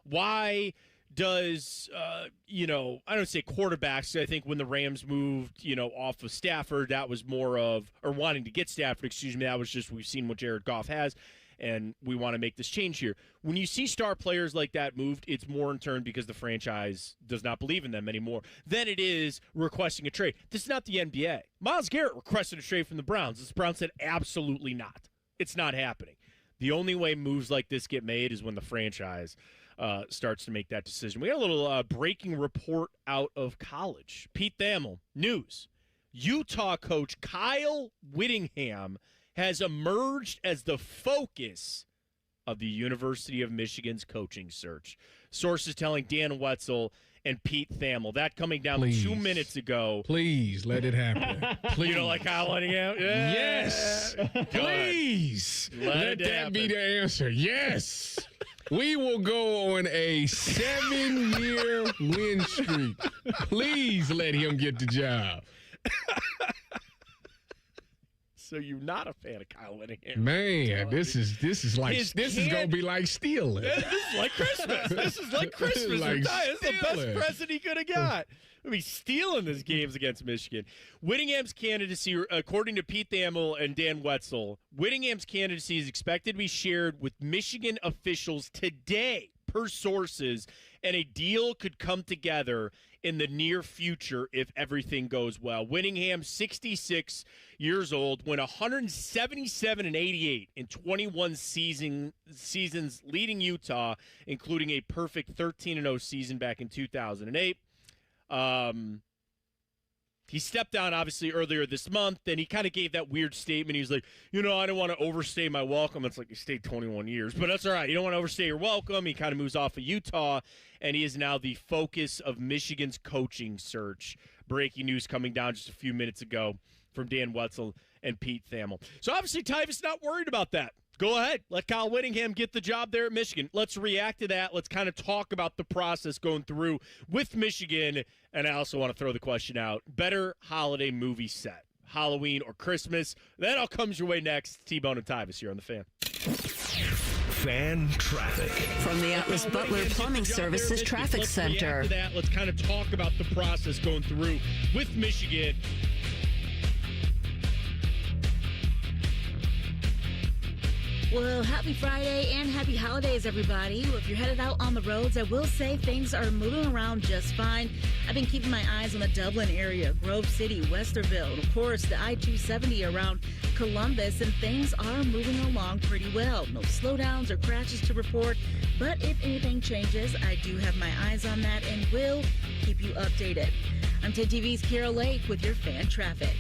Why does, I don't say quarterbacks. I think when the Rams moved, off of Stafford, that was more of, or wanting to get Stafford, that was just we've seen what Jared Goff has, and we want to make this change here. When you see star players like that moved, it's more in turn because the franchise does not believe in them anymore than it is requesting a trade. This is not the NBA. Myles Garrett requested a trade from the Browns. The Browns said absolutely not. It's not happening. The only way moves like this get made is when the franchise starts to make that decision. We got a little breaking report out of college. Pete Thamel, news. Utah coach Kyle Whittingham has emerged as the focus of the University of Michigan's coaching search. Sources telling Dan Wetzel and Pete Thamel. That coming down 2 minutes ago. Please let it happen. Please. You don't like Kyle Whittingham? Yeah. Yes. Please. Let that be the answer. Yes. We will go on a 7-year win streak. Please let him get the job. So you're not a fan of Kyle Whittingham. Man, this is gonna be like stealing. This is like Christmas. This is like Christmas. This is the best present he could have got. I mean, stealing these games against Michigan. Whittingham's candidacy, according to Pete Thamel and Dan Wetzel, Whittingham's candidacy is expected to be shared with Michigan officials today, per sources, and a deal could come together in the near future if everything goes well. Whittingham, 66 years old, went 177-88 in 21 seasons, leading Utah, including a perfect 13-0 season back in 2008. He stepped down, obviously, earlier this month, and he kind of gave that weird statement. He was like, I don't want to overstay my welcome. It's like you stayed 21 years, but that's all right. You don't want to overstay your welcome. He kind of moves off of Utah, and he is now the focus of Michigan's coaching search. Breaking news coming down just a few minutes ago from Dan Wetzel and Pete Thamel. So obviously Tyvis not worried about that. Go ahead. Let Kyle Whittingham get the job there at Michigan. Let's react to that. Let's kind of talk about the process going through with Michigan. And I also want to throw the question out. Better holiday movie set, Halloween or Christmas? That all comes your way next. T-Bone and Tyvis here on The Fan. Fan traffic. From the Atlas Butler Plumbing Services Traffic Center. Let's react to that. Let's kind of talk about the process going through with Michigan. Well, happy Friday and happy holidays, everybody. Well, if you're headed out on the roads, I will say things are moving around just fine. I've been keeping my eyes on the Dublin area, Grove City, Westerville, and of course the I-270 around Columbus, and things are moving along pretty well. No slowdowns or crashes to report, but if anything changes, I do have my eyes on that and will keep you updated. I'm 10 TV's Carol Lake with your fan traffic.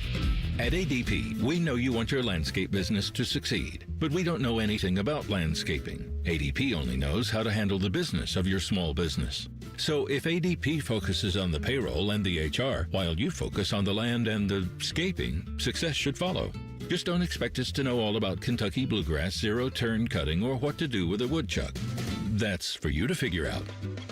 At ADP, we know you want your landscape business to succeed, but we don't know anything about landscaping. ADP only knows how to handle the business of your small business. So if ADP focuses on the payroll and the HR, while you focus on the land and the scaping, success should follow. Just don't expect us to know all about Kentucky bluegrass, zero-turn cutting, or what to do with a woodchuck. That's for you to figure out.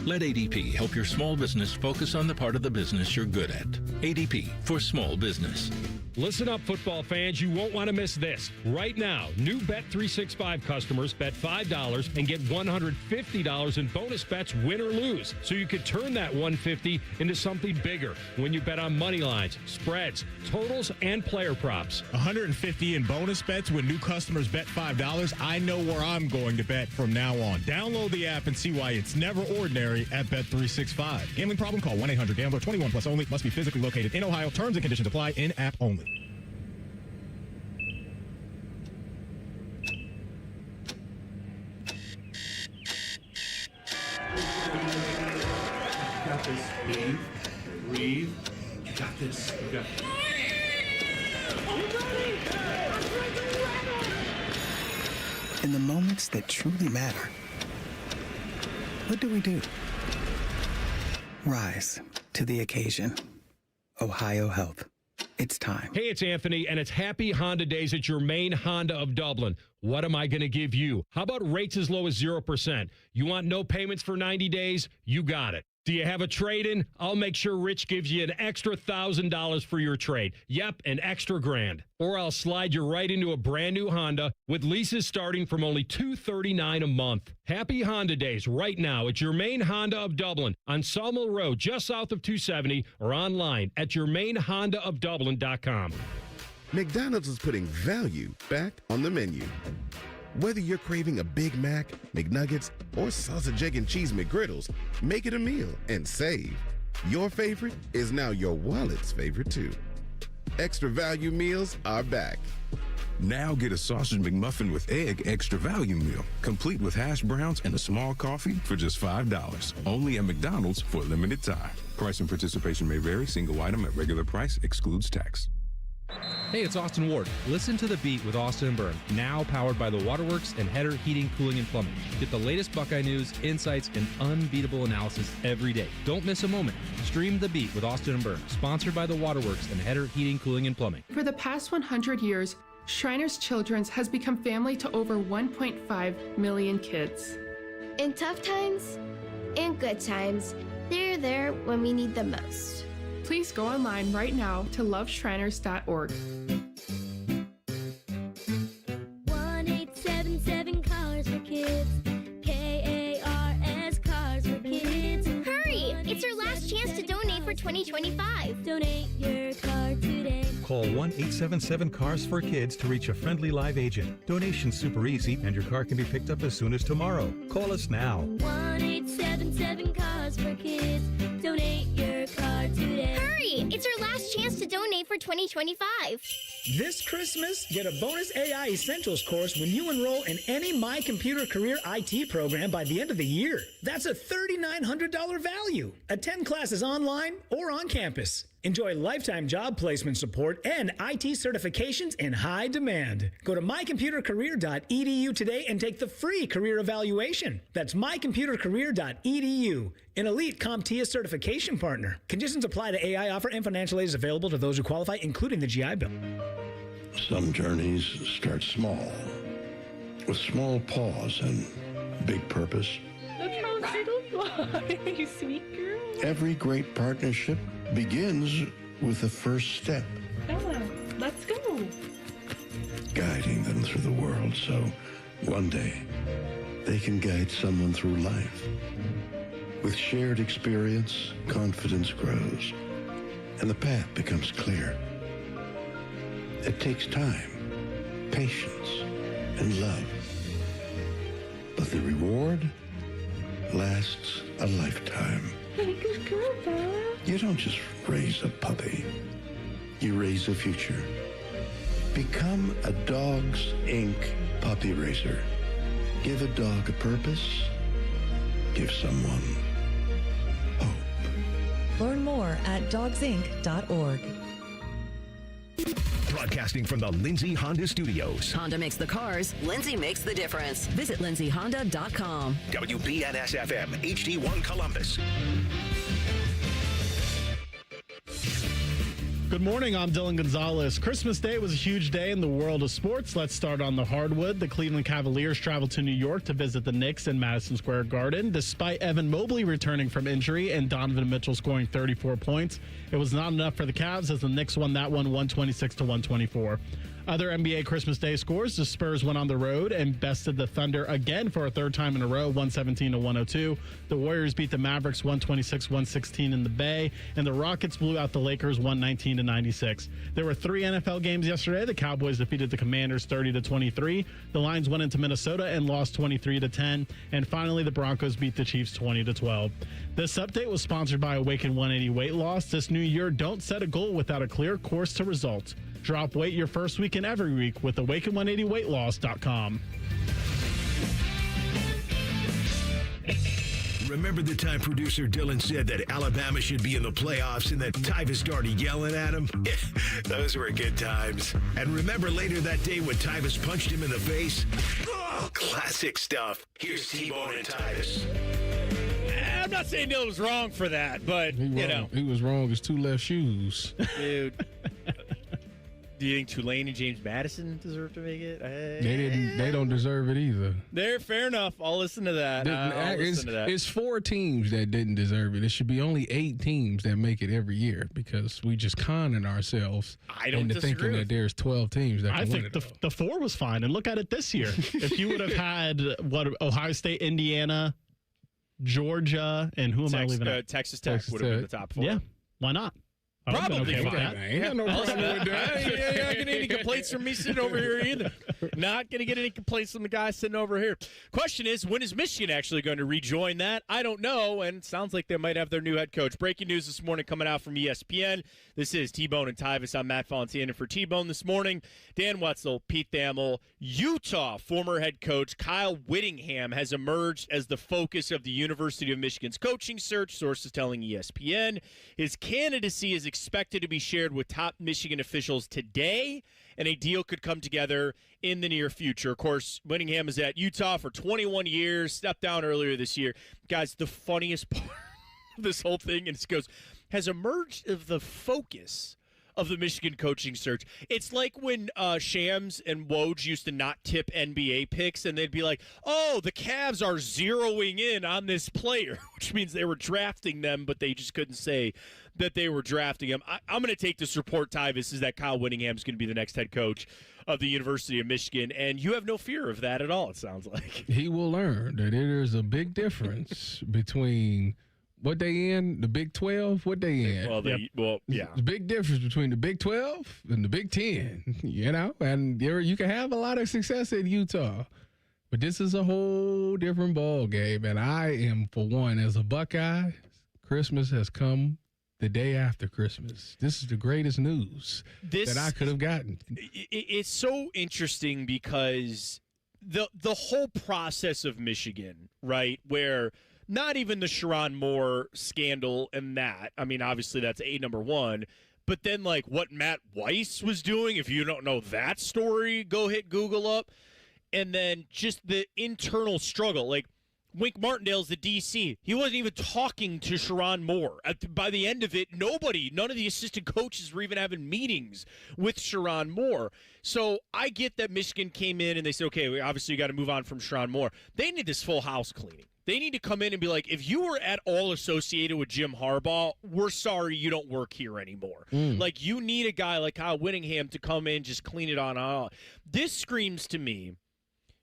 Let ADP help your small business focus on the part of the business you're good at. ADP for small business. Listen up, football fans. You won't want to miss this. Right now, new Bet365 customers bet $5 and get $150 in bonus bets, win or lose. So you could turn that $150 into something bigger when you bet on money lines, spreads, totals, and player props. $150 in bonus bets when new customers bet $5. I know where I'm going to bet from now on. Download the app and see why it's never ordinary at Bet365. Gambling problem? Call 1-800-GAMBLER. 21 plus only. Must be physically located in Ohio. Terms and conditions apply. In-app only. Got this. Breathe. You got this. You got this. In the moments that truly matter, what do? Rise to the occasion. Ohio Health. It's time. Hey, it's Anthony, and it's Happy Honda Days at your main Honda of Dublin. What am I going to give you? How about rates as low as 0%? You want no payments for 90 days? You got it. Do you have a trade-in? I'll make sure Rich gives you an extra $1,000 for your trade. Yep, an extra $1,000. Or I'll slide you right into a brand new Honda with leases starting from only $239 a month. Happy Honda Days right now at your main Honda of Dublin on Sawmill Road, just south of 270, or online at yourmainhondaofdublin.com. McDonald's is putting value back on the menu. Whether you're craving a Big Mac, McNuggets, or sausage, egg, and cheese McGriddles, make it a meal and save. Your favorite is now your wallet's favorite, too. Extra value meals are back. Now get a sausage McMuffin with egg extra value meal, complete with hash browns and a small coffee for just $5. Only at McDonald's for a limited time. Price and participation may vary. Single item at regular price excludes tax. Hey, it's Austin Ward. Listen to The Beat with Austin and Byrne, now powered by the Waterworks and Header Heating, Cooling, and Plumbing. Get the latest Buckeye news, insights, and unbeatable analysis every day. Don't miss a moment. Stream The Beat with Austin and Byrne, sponsored by the Waterworks and Header Heating, Cooling, and Plumbing. For the past 100 years, Shriners Children's has become family to over 1.5 million kids. In tough times and good times, they're there when we need them most. Please go online right now to loveshriners.org. 1-877 Cars for Kids. KARS Cars for Kids. Hurry! It's our last chance to donate for 2025. Donate your car today. Call 1-877-CARS for Kids to reach a friendly live agent. Donation's super easy, and your car can be picked up as soon as tomorrow. Call us now. 1-877 Cars for Kids. Donate your car today. Hurry! It's our last chance to donate for 2025. This Christmas, get a bonus AI Essentials course when you enroll in any My Computer Career IT program by the end of the year. That's a $3,900 value. Attend classes online or on campus. Enjoy lifetime job placement support and IT certifications in high demand. Go to mycomputercareer.edu today and take the free career evaluation. That's mycomputercareer.edu, an elite CompTIA certification partner. Conditions apply to AI offer and financial aid is available to those who qualify, including the GI Bill. Some journeys start small, with small pause and big purpose. Look how little you are, you sweet girl. Every great partnership begins with the first step, Bella, let's go. guiding them through the world so one day they can guide someone through life. With shared experience, confidence grows, and the path becomes clear. It takes time, patience, and love. But the reward lasts a lifetime. Good girl, Bella. You don't just raise a puppy. You raise a future. Become a Dogs Inc. puppy raiser. Give a dog a purpose. Give someone Learn more at dogsinc.org. Broadcasting from the Lindsay Honda Studios. Honda makes the cars, Lindsay makes the difference. Visit lindsayhonda.com. WBNS-FM, HD1 Columbus. Good morning, I'm Dylan Gonzalez. Christmas Day was a huge day in the world of sports. Let's start on the hardwood. The Cleveland Cavaliers traveled to New York to visit the Knicks in Madison Square Garden. Despite Evan Mobley returning from injury and Donovan Mitchell scoring 34 points, it was not enough for the Cavs as the Knicks won that one 126-124. Other NBA Christmas Day scores, the Spurs went on the road and bested the Thunder again for a third time in a row, 117-102. The Warriors beat the Mavericks 126-116 in the Bay, and the Rockets blew out the Lakers 119-96. There were 3 NFL games yesterday. The Cowboys defeated the Commanders 30-23. The Lions went into Minnesota and lost 23-10. And finally, the Broncos beat the Chiefs 20-12. This update was sponsored by Awaken 180 Weight Loss. This new year, don't set a goal without a clear course to results. Drop weight your first week and every week with Awaken180weightloss.com. Remember the time producer Dylan said that Alabama should be in the playoffs and that Tyvis started yelling at him? Those were good times. And remember later that day when Tyvis punched him in the face? Classic stuff. Here's T-Bone and Tyvis. I'm not saying Dylan was wrong for that, but, you know. He was wrong as 2 left shoes. Dude. Do you think Tulane and James Madison deserve to make it? They don't deserve it either. They're fair enough. I'll listen to that. It's 4 teams that didn't deserve it. It should be only 8 teams that make it every year because we just conning ourselves into thinking that there's 12 teams that can win it. I think the 4 was fine. And look at it this year. If you would have had Ohio State, Indiana, Georgia, and who am I leaving out? Texas Tech would have been the top 4. Yeah, why not? Probably okay with fine. that. Ain't got no problem with that. You're not going to get any complaints from me sitting over here either. Not going to get any complaints from the guy sitting over here. Question is, when is Michigan actually going to rejoin that? I don't know, and it sounds like they might have their new head coach. Breaking news this morning coming out from ESPN. This is T-Bone and Tyvis. I'm Matt Fontaine for T-Bone this morning. Dan Wetzel, Pete Thamel, Utah former head coach Kyle Whittingham has emerged as the focus of the University of Michigan's coaching search, sources telling ESPN. His candidacy is expected to be shared with top Michigan officials today, and a deal could come together in the near future. Of course, Whittingham is at Utah for 21 years, stepped down earlier this year. Guys, the funniest part of this whole thing, and it goes, has emerged of the focus of the Michigan coaching search. It's like when Shams and Woj used to not tip NBA picks, and they'd be like, oh, the Cavs are zeroing in on this player, which means they were drafting them, but they just couldn't say that they were drafting him. I'm going to take this report, Tyvis, is that Kyle Whittingham is going to be the next head coach of the University of Michigan, and you have no fear of that at all, it sounds like. He will learn that there is a big difference between what they in, the Big 12, what they in. Well, yeah. There's a big difference between the Big 12 and the Big 10, you know, and you can have a lot of success at Utah. But this is a whole different ball game, and I am, for one, as a Buckeye, Christmas has come the day after Christmas. This is the greatest news that I could have gotten. It's so interesting because the whole process of Michigan, right, where not even the Sherrone Moore scandal and that, I mean, obviously that's number one, but then like what Matt Weiss was doing, if you don't know that story, go hit Google up, and then just the internal struggle, like Wink Martindale's the DC. He wasn't even talking to Sherrone Moore. By the end of it, none of the assistant coaches were even having meetings with Sherrone Moore. So I get that Michigan came in and they said, okay, obviously you got to move on from Sherrone Moore. They need this full house cleaning. They need to come in and be like, if you were at all associated with Jim Harbaugh, we're sorry you don't work here anymore. Like, you need a guy like Kyle Whittingham to come in, just clean it on out. This screams to me,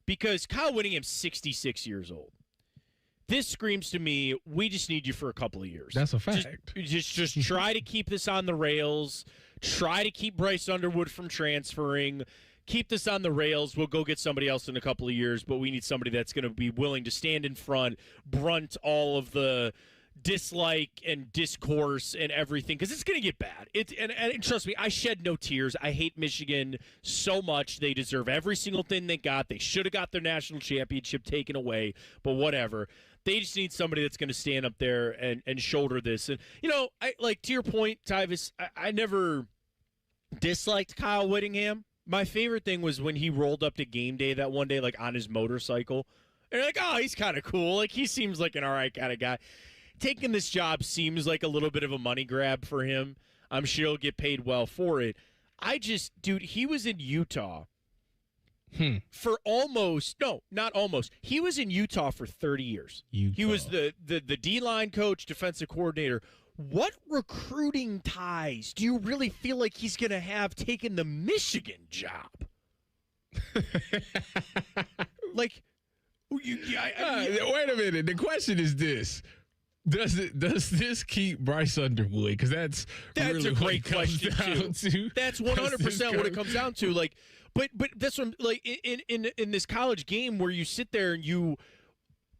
because Kyle Whittingham's 66 years old. This screams to me, we just need you for a couple of years. That's a fact. Just try to keep this on the rails. Try to keep Bryce Underwood from transferring. Keep this on the rails. We'll go get somebody else in a couple of years, but we need somebody that's going to be willing to stand in front, brunt all of the dislike and discourse and everything, because it's going to get bad. And trust me, I shed no tears. I hate Michigan so much. They deserve every single thing they got. They should have got their national championship taken away, but whatever. They just need somebody that's going to stand up there and shoulder this. And, you know, to your point, Tyvis, I never disliked Kyle Whittingham. My favorite thing was when he rolled up to game day that one day, like on his motorcycle. And like, oh, he's kind of cool. Like, he seems like an all right kind of guy. Taking this job seems like a little bit of a money grab for him. I'm sure he'll get paid well for it. Dude, he was in Utah for not almost. He was in Utah for 30 years. He was the D-line coach, defensive coordinator. What recruiting ties do you really feel like he's going to have taking the Michigan job? Like, wait a minute. The question is this. Does this keep Bryce Underwood? Because that's really a great question too. That's 100% what it comes down to. Like, but that's what, like, in this college game where you sit there and you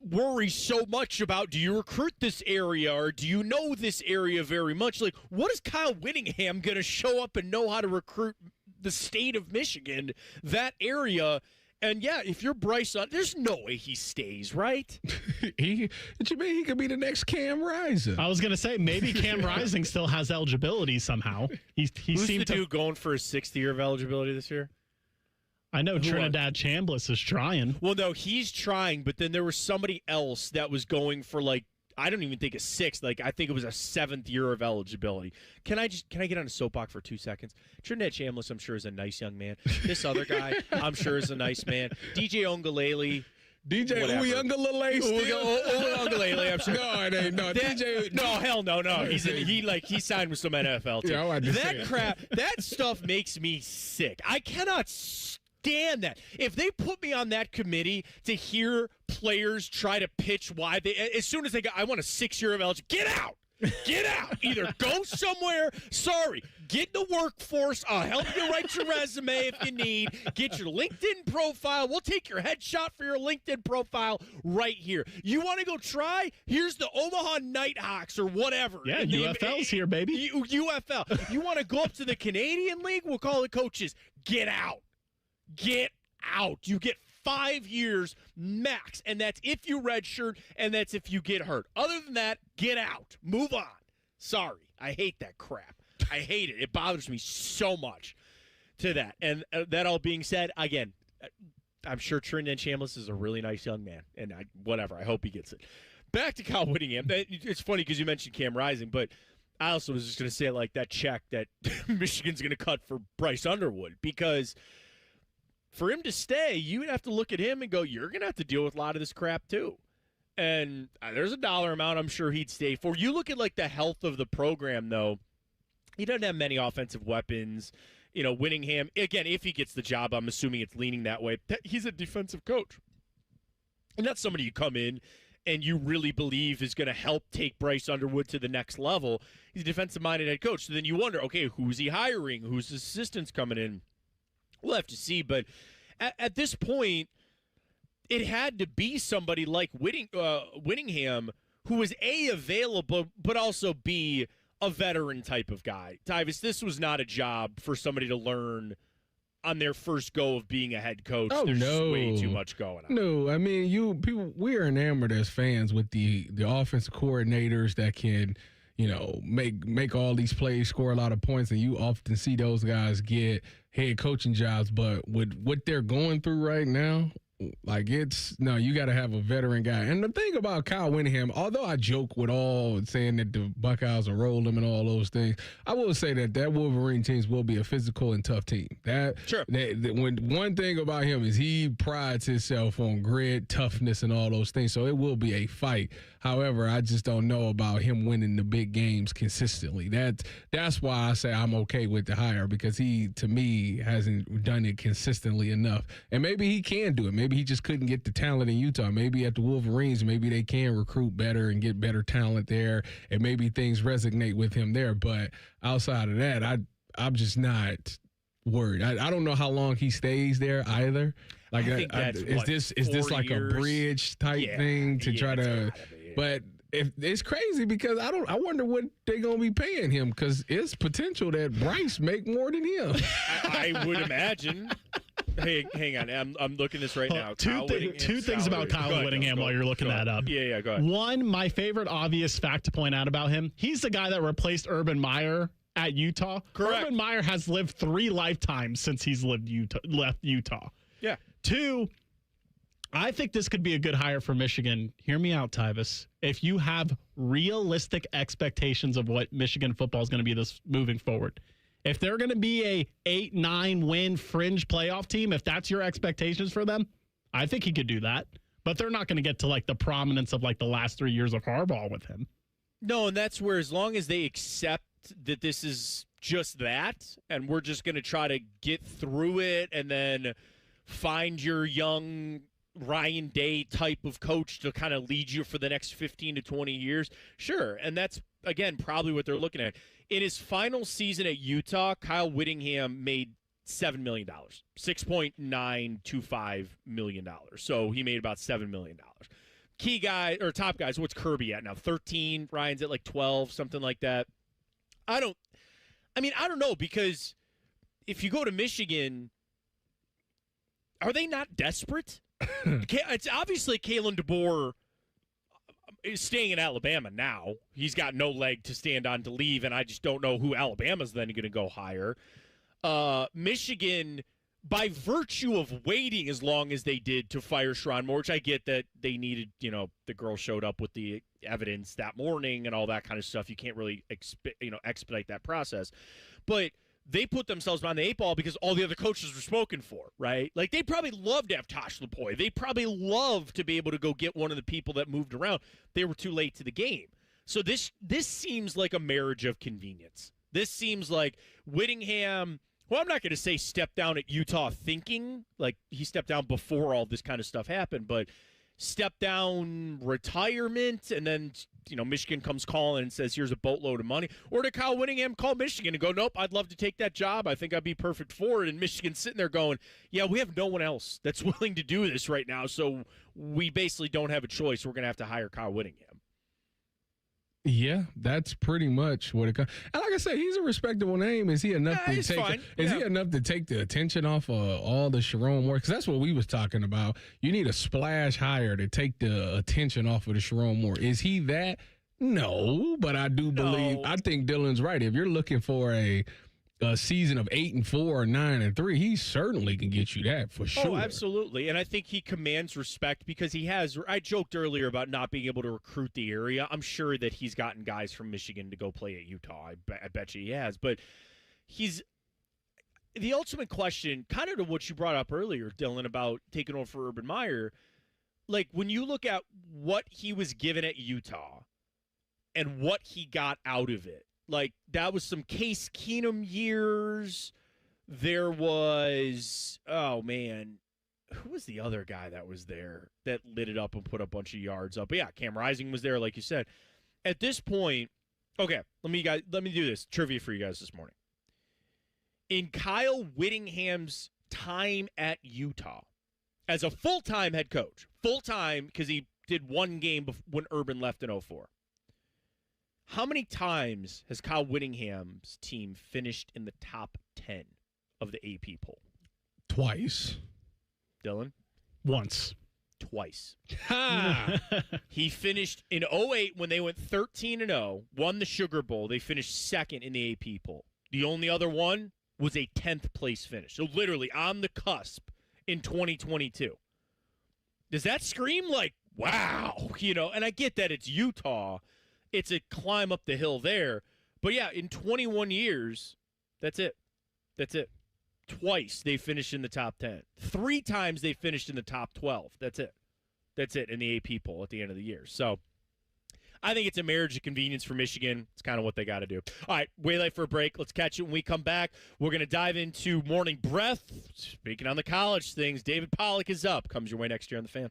worry so much about, do you recruit this area or do you know this area very much? Like, what is Kyle Whittingham going to show up and know how to recruit the state of Michigan, that area? And, yeah, if you're Bryce, there's no way he stays, right? What you mean? He could be the next Cam Rising. I was going to say, maybe Cam Rising still has eligibility somehow. Who's the dude going for his 6th year of eligibility this year? I know Trinidad Chambliss is trying. Well, no, he's trying, but then there was somebody else that was going for, like, I don't even think a 6th. Like, I think it was a 7th year of eligibility. Can I get on a soapbox for 2 seconds? Trinidad Chambliss, I'm sure, is a nice young man. This other guy, I'm sure, is a nice man. DJ Ongalele. DJ Uyunglele still? Uyunglele, I'm sure. No, it ain't. No, DJ. No, hell no. He signed with some NFL team. Yeah, I that crap, that stuff makes me sick. I cannot stand that. If they put me on that committee to hear players try to pitch why as soon as they go, I want a 6-year of eligibility, get out. Get out. Either go somewhere. Sorry. Get in the workforce. I'll help you write your resume if you need. Get your LinkedIn profile. We'll take your headshot for your LinkedIn profile right here. You want to go try? Here's the Omaha Nighthawks or whatever. Yeah, UFL's here, baby. UFL. You want to go up to the Canadian League? We'll call the coaches. Get out. Get out. You get 5 years max, and that's if you redshirt, and that's if you get hurt. Other than that, get out. Move on. Sorry. I hate that crap. I hate it. It bothers me so much to that. And that all being said, again, I'm sure Trinidad Chambliss is a really nice young man, and I hope he gets it. Back to Kyle Whittingham. It's funny because you mentioned Cam Rising, but I also was just going to say, like, that check that Michigan's going to cut for Bryce Underwood, because for him to stay, you would have to look at him and go, you're going to have to deal with a lot of this crap too. And there's a dollar amount I'm sure he'd stay for. You look at, like, the health of the program, though. He doesn't have many offensive weapons. You know, Whittingham, again, if he gets the job, I'm assuming it's leaning that way. He's a defensive coach. And that's somebody you come in and you really believe is going to help take Bryce Underwood to the next level. He's a defensive-minded head coach. So then you wonder, okay, who's he hiring? Who's his assistants coming in? We'll have to see. But at this point, it had to be somebody like Whittingham who was, A, available, but also, B, a veteran type of guy. Tyvis, this was not a job for somebody to learn on their first go of being a head coach. Oh, There's no. way too much going on. No, I mean, we are enamored as fans with the offensive coordinators that can, make all these plays, score a lot of points, and you often see those guys get head coaching jobs. But with what they're going through right now, you got to have a veteran guy. And the thing about Kyle Whittingham, although I joke with all saying that the Buckeyes will roll them and all those things, I will say that Wolverine teams will be a physical and tough team. When one thing about him is he prides himself on grit, toughness, and all those things. So it will be a fight. However, I just don't know about him winning the big games consistently. That's why I say I'm okay with the hire, because he, to me, hasn't done it consistently enough. And maybe he can do it. Maybe he just couldn't get the talent in Utah. Maybe at the Wolverines, maybe they can recruit better and get better talent there, and maybe things resonate with him there. But outside of that, I'm just not worried. I don't know how long he stays there either. Is this like years? A bridge type thing to try to? But if it's crazy, because I wonder what they're gonna be paying him, because it's potential that Bryce make more than him. I would imagine. Hey, hang on. I'm looking this right now. Two things about Kyle Whittingham while you're looking that up. Yeah, go ahead. One, my favorite obvious fact to point out about him, he's the guy that replaced Urban Meyer at Utah. Correct. Urban Meyer has lived 3 lifetimes since he's left Utah. Yeah. 2, I think this could be a good hire for Michigan. Hear me out, Tyvis. If you have realistic expectations of what Michigan football is going to be this moving forward, if they're going to be a 8-9 win fringe playoff team, if that's your expectations for them, I think he could do that. But they're not going to get to the prominence of the last 3 years of Harbaugh with him. No, and that's where, as long as they accept that this is just that, and we're just going to try to get through it and then find your young Ryan Day type of coach to kind of lead you for the next 15 to 20 years, sure. And that's, again, probably what they're looking at. In his final season at Utah, Kyle Whittingham made $7 million, $6.925 million. So he made about $7 million. Key guy, or top guys, what's Kirby at now? 13, Ryan's at 12, something like that. I don't know, because if you go to Michigan, are they not desperate? It's obviously Kalen DeBoer is staying in Alabama now. He's got no leg to stand on to leave, and I just don't know who Alabama's then going to go hire. Michigan, by virtue of waiting as long as they did to fire Sherrone Moore, which I get that they needed, the girl showed up with the evidence that morning and all that kind of stuff. You can't really expedite that process. But they put themselves behind the 8 ball because all the other coaches were spoken for, right? They'd probably love to have Tosh Lupoi. They probably love to be able to go get one of the people that moved around. They were too late to the game. So this seems like a marriage of convenience. This seems like Whittingham, well, I'm not going to say step down at Utah thinking, like he stepped down before all this kind of stuff happened, but step down retirement, and then Michigan comes calling and says, here's a boatload of money. Or did Kyle Whittingham call Michigan and go, nope, I'd love to take that job. I think I'd be perfect for it. And Michigan's sitting there going, yeah, we have no one else that's willing to do this right now, so we basically don't have a choice. We're going to have to hire Kyle Whittingham. Yeah, that's pretty much what it comes. And like I said, he's a respectable name. Is he enough to take? Is he enough to take the attention off of all the Sherrone Moore? Because that's what we was talking about. You need a splash hire to take the attention off of the Sherrone Moore. Is he that? No, but I do believe. I think Dylan's right. If you're looking for a season of 8-4 or 9-3, he certainly can get you that for sure. Oh, absolutely. And I think he commands respect because he has. I joked earlier about not being able to recruit the area. I'm sure that he's gotten guys from Michigan to go play at Utah. I bet you he has. But he's the ultimate question, kind of to what you brought up earlier, Dylan, about taking over for Urban Meyer. Like, when you look at what he was given at Utah and what he got out of it, like, that was some Case Keenum years. There was, oh, man, who was the other guy that was there that lit it up and put a bunch of yards up? But yeah, Cam Rising was there, like you said. At this point, okay, let me do this. Trivia for you guys this morning. In Kyle Whittingham's time at Utah, as a full-time head coach, full-time because he did one game when Urban left in 2004, How many times has Kyle Whittingham's team finished in the top 10 of the AP poll? Twice. Dylan? Once. Twice. He finished in 2008 when they went 13-0, won the Sugar Bowl. They finished second in the AP poll. The only other one was a 10th place finish. So literally on the cusp in 2022. Does that scream like, wow? And I get that it's Utah. It's a climb up the hill there. But yeah, in 21 years, that's it. That's it. Twice they finished in the top 10. 3 times they finished in the top 12. That's it. That's it in the AP poll at the end of the year. So I think it's a marriage of convenience for Michigan. It's kind of what they got to do. All right, way late for a break. Let's catch it when we come back. We're going to dive into morning breath. Speaking on the college things, David Pollack is up. Comes your way next year on The Fan.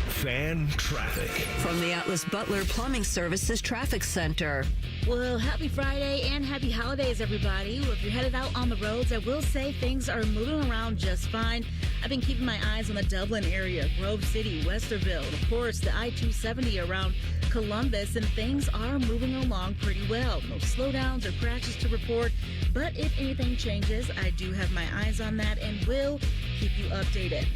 Fan traffic. From the Atlas Butler Plumbing Services Traffic Center. Well, happy Friday and happy holidays, everybody. Well, if you're headed out on the roads, I will say things are moving around just fine. I've been keeping my eyes on the Dublin area, Grove City, Westerville, and of course, the I-270 around Columbus, and things are moving along pretty well. No slowdowns or crashes to report, but if anything changes, I do have my eyes on that and will keep you updated.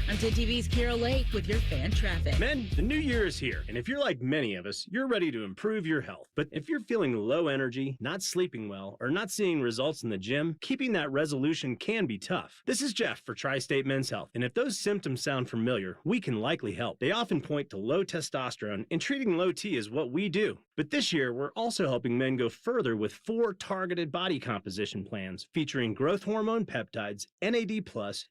I'm 10 TV's Carol Lake with your fan traffic. Men, the new year is here, and if you're like many of us, you're ready to improve your health. But if you're feeling low energy, not sleeping well, or not seeing results in the gym, keeping that resolution can be tough. This is Jeff for Tri-State Men's Health, and if those symptoms sound familiar, we can likely help. They often point to low testosterone, and treating low T is what we do. But this year, we're also helping men go further with 4 targeted body composition plans featuring growth hormone peptides, NAD+,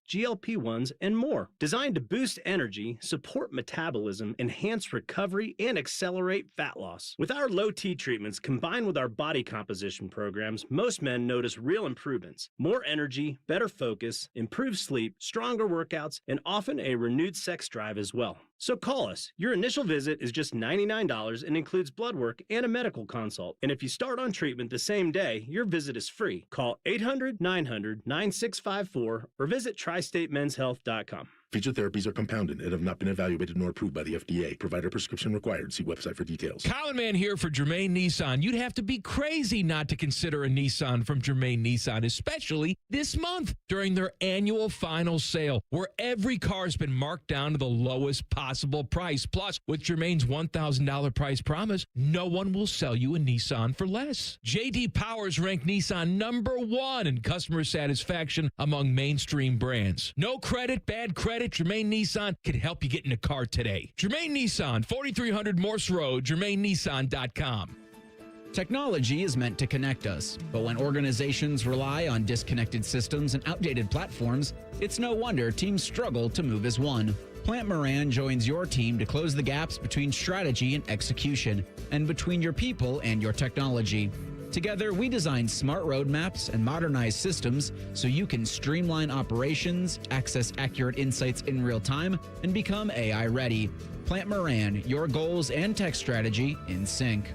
GLP-1s, and more. Designed to boost energy, support metabolism, enhance recovery, and accelerate fat loss. With our low T treatments combined with our body composition programs, most men notice real improvements. More energy, better focus, improved sleep, stronger workouts, and often a renewed sex drive as well. So call us. Your initial visit is just $99 and includes blood work and a medical consult. And if you start on treatment the same day, your visit is free. Call 800-900-9654 or visit tristatemenshealth.com. Featured therapies are compounded and have not been evaluated nor approved by the FDA. Provider prescription required. See website for details. Colin Man here for Germain Nissan. You'd have to be crazy not to consider a Nissan from Germain Nissan, especially this month during their annual final sale, where every car's been marked down to the lowest possible price. Plus, with Germain's $1,000 price promise, no one will sell you a Nissan for less. J.D. Powers ranked Nissan #1 in customer satisfaction among mainstream brands. No credit, bad credit. Germain Nissan can help you get in a car today. Germain Nissan, 4300 Morse Road, GermainNissan.com. Technology is meant to connect us, but when organizations rely on disconnected systems and outdated platforms, it's no wonder teams struggle to move as one. Plant Moran joins your team to close the gaps between strategy and execution, and between your people and your technology. Together, we design smart roadmaps and modernize systems so you can streamline operations, access accurate insights in real time, and become AI ready. Plant Moran, your goals and tech strategy in sync.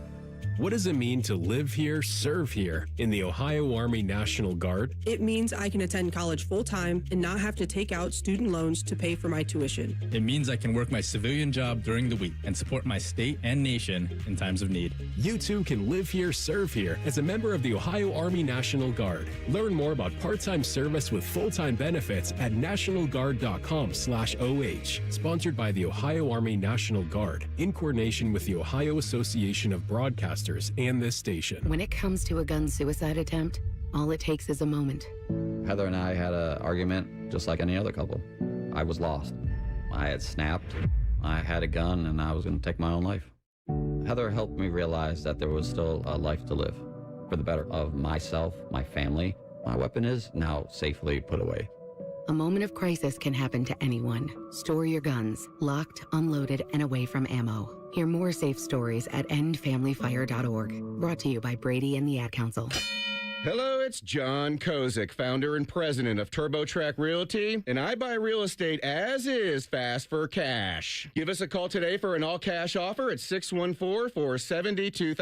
What does it mean to live here, serve here in the Ohio Army National Guard? It means I can attend college full-time and not have to take out student loans to pay for my tuition. It means I can work my civilian job during the week and support my state and nation in times of need. You too can live here, serve here as a member of the Ohio Army National Guard. Learn more about part-time service with full-time benefits at nationalguard.com/OH. Sponsored by the Ohio Army National Guard in coordination with the Ohio Association of Broadcasters and this station. When it comes to a gun suicide attempt, all it takes is a moment. Heather and I had an argument just like any other couple. I was lost. I had snapped. I had a gun and I was going to take my own life. Heather helped me realize that there was still a life to live for the better of myself, my family. My weapon is now safely put away. A moment of crisis can happen to anyone. Store your guns, locked, unloaded, and away from ammo. Hear more safe stories at endfamilyfire.org. Brought to you by Brady and the Ad Council. Hello, it's John Kozik, founder and president of TurboTrack Realty, and I buy real estate as is, fast for cash. Give us a call today for an all-cash offer at 614-470-2000,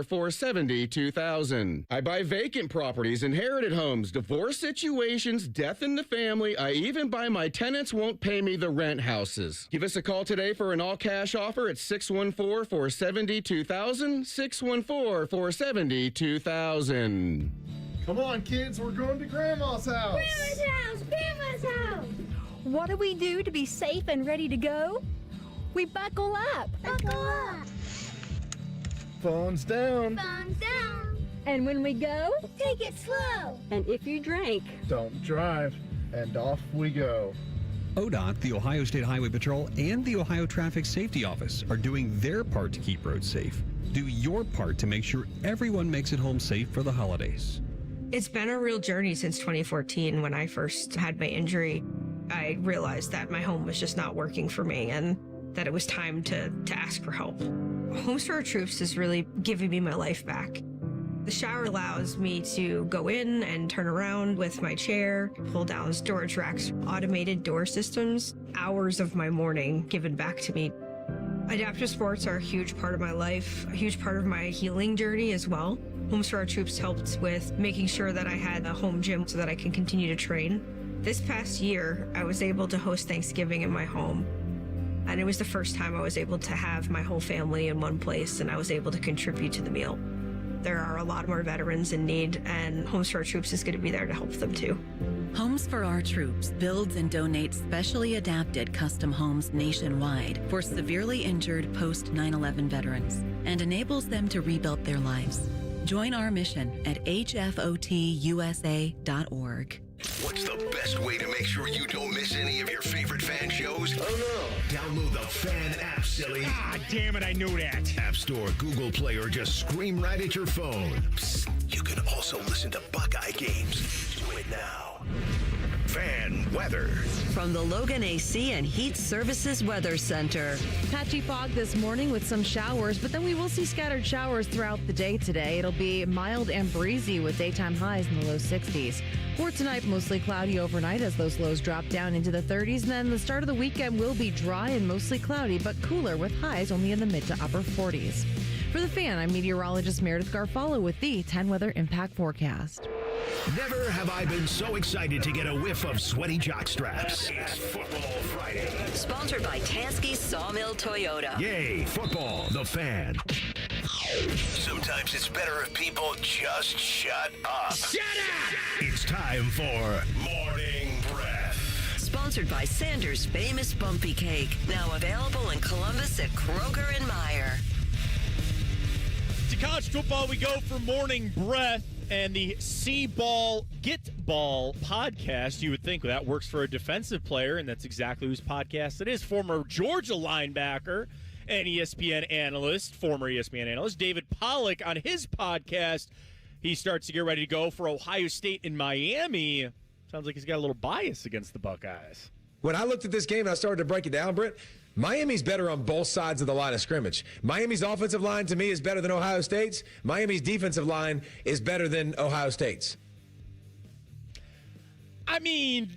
614-470-2000. I buy vacant properties, inherited homes, divorce situations, death in the family. I even buy my tenants won't pay me the rent houses. Give us a call today for an all-cash offer at 614-470-2000, 614-470-2000. Come on, kids, we're going to Grandma's house. Grandma's house! Grandma's house! What do we do to be safe and ready to go? We buckle up. Buckle up. Phones down. Phones down. And when we go, take it slow. And if you drink, don't drive. And off we go. ODOT, the Ohio State Highway Patrol, and the Ohio Traffic Safety Office are doing their part to keep roads safe. Do your part to make sure everyone makes it home safe for the holidays. It's been a real journey since 2014 when I first had my injury. I realized that my home was just not working for me and that it was time to ask for help. Homes for Our Troops is really giving me my life back. The shower allows me to go in and turn around with my chair, pull down storage racks, automated door systems, hours of my morning given back to me. Adaptive sports are a huge part of my life, a huge part of my healing journey as well. Homes for Our Troops helped with making sure that I had a home gym so that I can continue to train. This past year, I was able to host Thanksgiving in my home. And it was the first time I was able to have my whole family in one place and I was able to contribute to the meal. There are a lot more veterans in need, and Homes for Our Troops is going to be there to help them too. Homes for Our Troops builds and donates specially adapted custom homes nationwide for severely injured post 9/11 veterans and enables them to rebuild their lives. Join our mission at hfotusa.org. What's the best way to make sure you don't miss any of your favorite fan shows? Oh no! Download the Fan app, silly. Ah, damn it, I knew that. App Store, Google Play, or just scream right at your phone. Psst, you can also listen to Buckeye games. Do it now. Fan weather. From the Logan AC and Heat Services Weather Center. Patchy fog this morning with some showers, but then we will see scattered showers throughout the day today. It'll be mild and breezy with daytime highs in the low 60s. For tonight, mostly cloudy overnight as those lows drop down into the 30s. And then the start of the weekend will be dry and mostly cloudy, but cooler with highs only in the mid to upper 40s. For the Fan, I'm meteorologist Meredith Garfalo with the 10 Weather Impact Forecast. Never have I been so excited to get a whiff of sweaty jock straps. It's Football Friday. Sponsored by Tansky Sawmill Toyota. Yay, football, the Fan. Sometimes it's better if people just shut up. Shut up! It's time for Morning Breath. Sponsored by Sanders' Famous Bumpy Cake. Now available in Columbus at Kroger and Meyer. To college football, we go for Morning Breath. And the C-Ball Get Ball podcast, you would think that works for a defensive player, and that's exactly whose podcast it is. Former Georgia linebacker and former ESPN analyst, David Pollack, on his podcast, he starts to get ready to go for Ohio State in Miami. Sounds like he's got a little bias against the Buckeyes. When I looked at this game and I started to break it down, Britt, Miami's better on both sides of the line of scrimmage. Miami's offensive line, to me, is better than Ohio State's. Miami's defensive line is better than Ohio State's. I mean,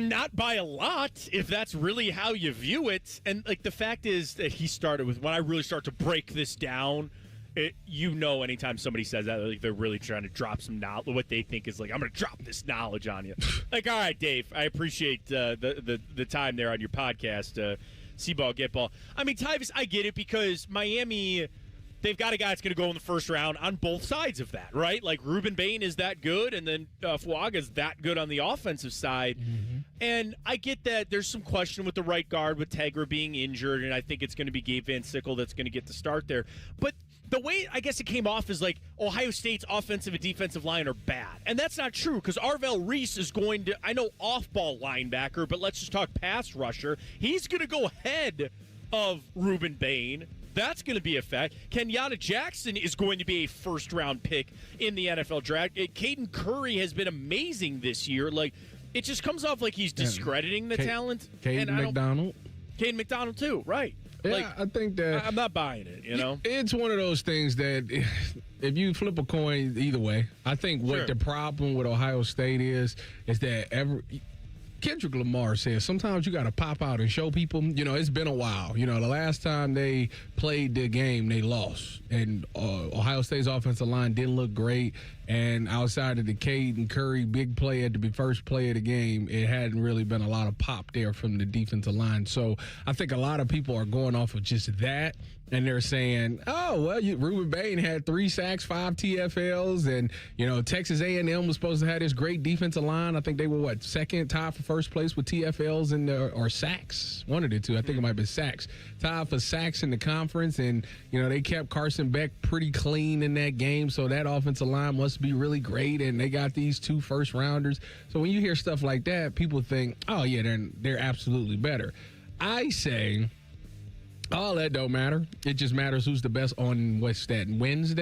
not by a lot, if that's really how you view it. And, like, the fact is that he started with, when I really start to break this down, anytime somebody says that, like, they're really trying to drop some knowledge, what they think is like, I'm going to drop this knowledge on you. Like, all right, Dave, I appreciate the time there on your podcast, C-Ball, Get Ball. I mean, Tyvis, I get it because Miami, they've got a guy that's going to go in the first round on both sides of that, right? Like, Ruben Bain is that good, and then Fuaga's that good on the offensive side. Mm-hmm. And I get that there's some question with the right guard, with Tegra being injured, and I think it's going to be Gabe Van Sickle that's going to get the start there. But the way I guess it came off is like Ohio State's offensive and defensive line are bad. And that's not true because Arvell Reese is going to, I know off-ball linebacker, but let's just talk pass rusher. He's going to go ahead of Ruben Bain. That's going to be a fact. Kenyatta Jackson is going to be a first-round pick in the NFL draft. Caden Curry has been amazing this year. Like, it just comes off like he's discrediting the talent. Caden McDonald. Caden McDonald, too, right. Yeah, I think that I'm not buying it, you know? It's one of those things that if you flip a coin either way, I think what the problem with Ohio State is that Kendrick Lamar says sometimes you got to pop out and show people, it's been a while. The last time they played the game, they lost. And Ohio State's offensive line didn't look great. And outside of the Caden Curry big play at the first play of the game, it hadn't really been a lot of pop there from the defensive line. So I think a lot of people are going off of just that. And they're saying, Ruben Bain had 3 sacks, 5 TFLs, and, Texas A&M was supposed to have this great defensive line. I think they were, second, tied for first place with TFLs or sacks. One of the two. I think it might have been sacks. Tied for sacks in the conference, and, they kept Carson Beck pretty clean in that game, so that offensive line must be really great, and they got these 2 first-rounders. So when you hear stuff like that, people think, oh, yeah, they're absolutely better. I say all that don't matter. It just matters who's the best on Wednesday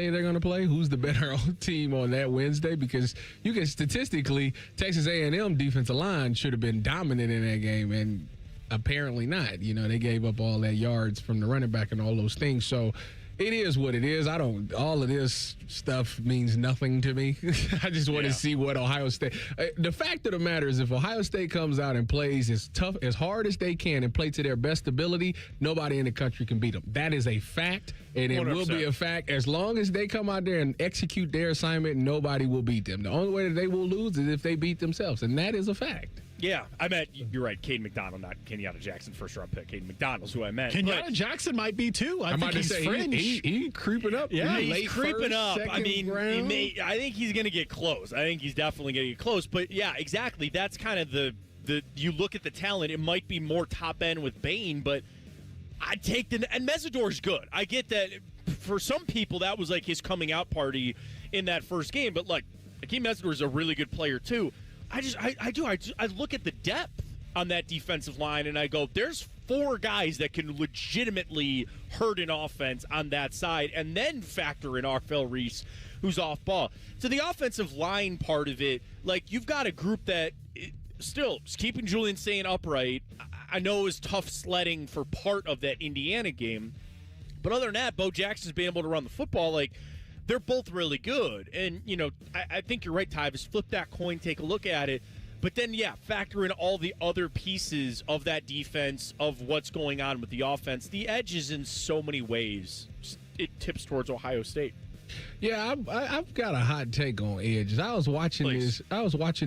they're going to play. Who's the better team on that Wednesday? Because you can statistically, Texas A&M defensive line should have been dominant in that game, and apparently not. They gave up all that yards from the running back and all those things. So it is what it is. All of this stuff means nothing to me. I just want to see what Ohio State. The fact of the matter is, if Ohio State comes out and plays as hard as they can and play to their best ability, nobody in the country can beat them. That is a fact, and it 100%. Will be a fact. As long as they come out there and execute their assignment, nobody will beat them. The only way that they will lose is if they beat themselves, and that is a fact. Yeah, I meant, you're right, Caden McDonald, not Kenyatta Jackson, first-round pick. Caden McDonald's who I meant. Kenyatta Jackson might be, too. I think he's fringe. He creeping up. Yeah, he's creeping up. I mean, I think he's going to get close. I think he's definitely going to get close. But, yeah, exactly. That's kind of the you look at the talent, it might be more top-end with Bain, but I'd take and Mesidor's good. I get that for some people that was like his coming-out party in that first game. But, look, Akeem Mesidor's a really good player, too. I look at the depth on that defensive line, and I go, there's 4 guys that can legitimately hurt an offense on that side, and then factor in Arfel Reese, who's off ball. So the offensive line part of it, you've got a group that still is keeping Julian Saint upright. I know it was tough sledding for part of that Indiana game, but other than that, Bo Jackson's been able to run the football. They're both really good. And, I think you're right, Tyvis. Flip that coin, take a look at it. But then, factor in all the other pieces of that defense, of what's going on with the offense. The edge is in so many ways. It tips towards Ohio State. Yeah, I've got a hot take on edges. I was watching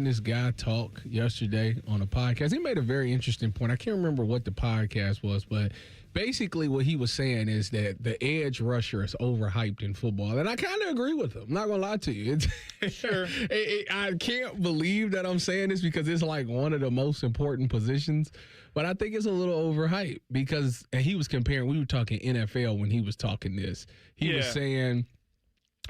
this guy talk yesterday on a podcast. He made a very interesting point. I can't remember what the podcast was, but basically what he was saying is that the edge rusher is overhyped in football. And I kind of agree with him. I'm not going to lie to you. Sure. I can't believe that I'm saying this because it's one of the most important positions. But I think it's a little overhyped because, and he was comparing, we were talking NFL when he was talking this. He was saying,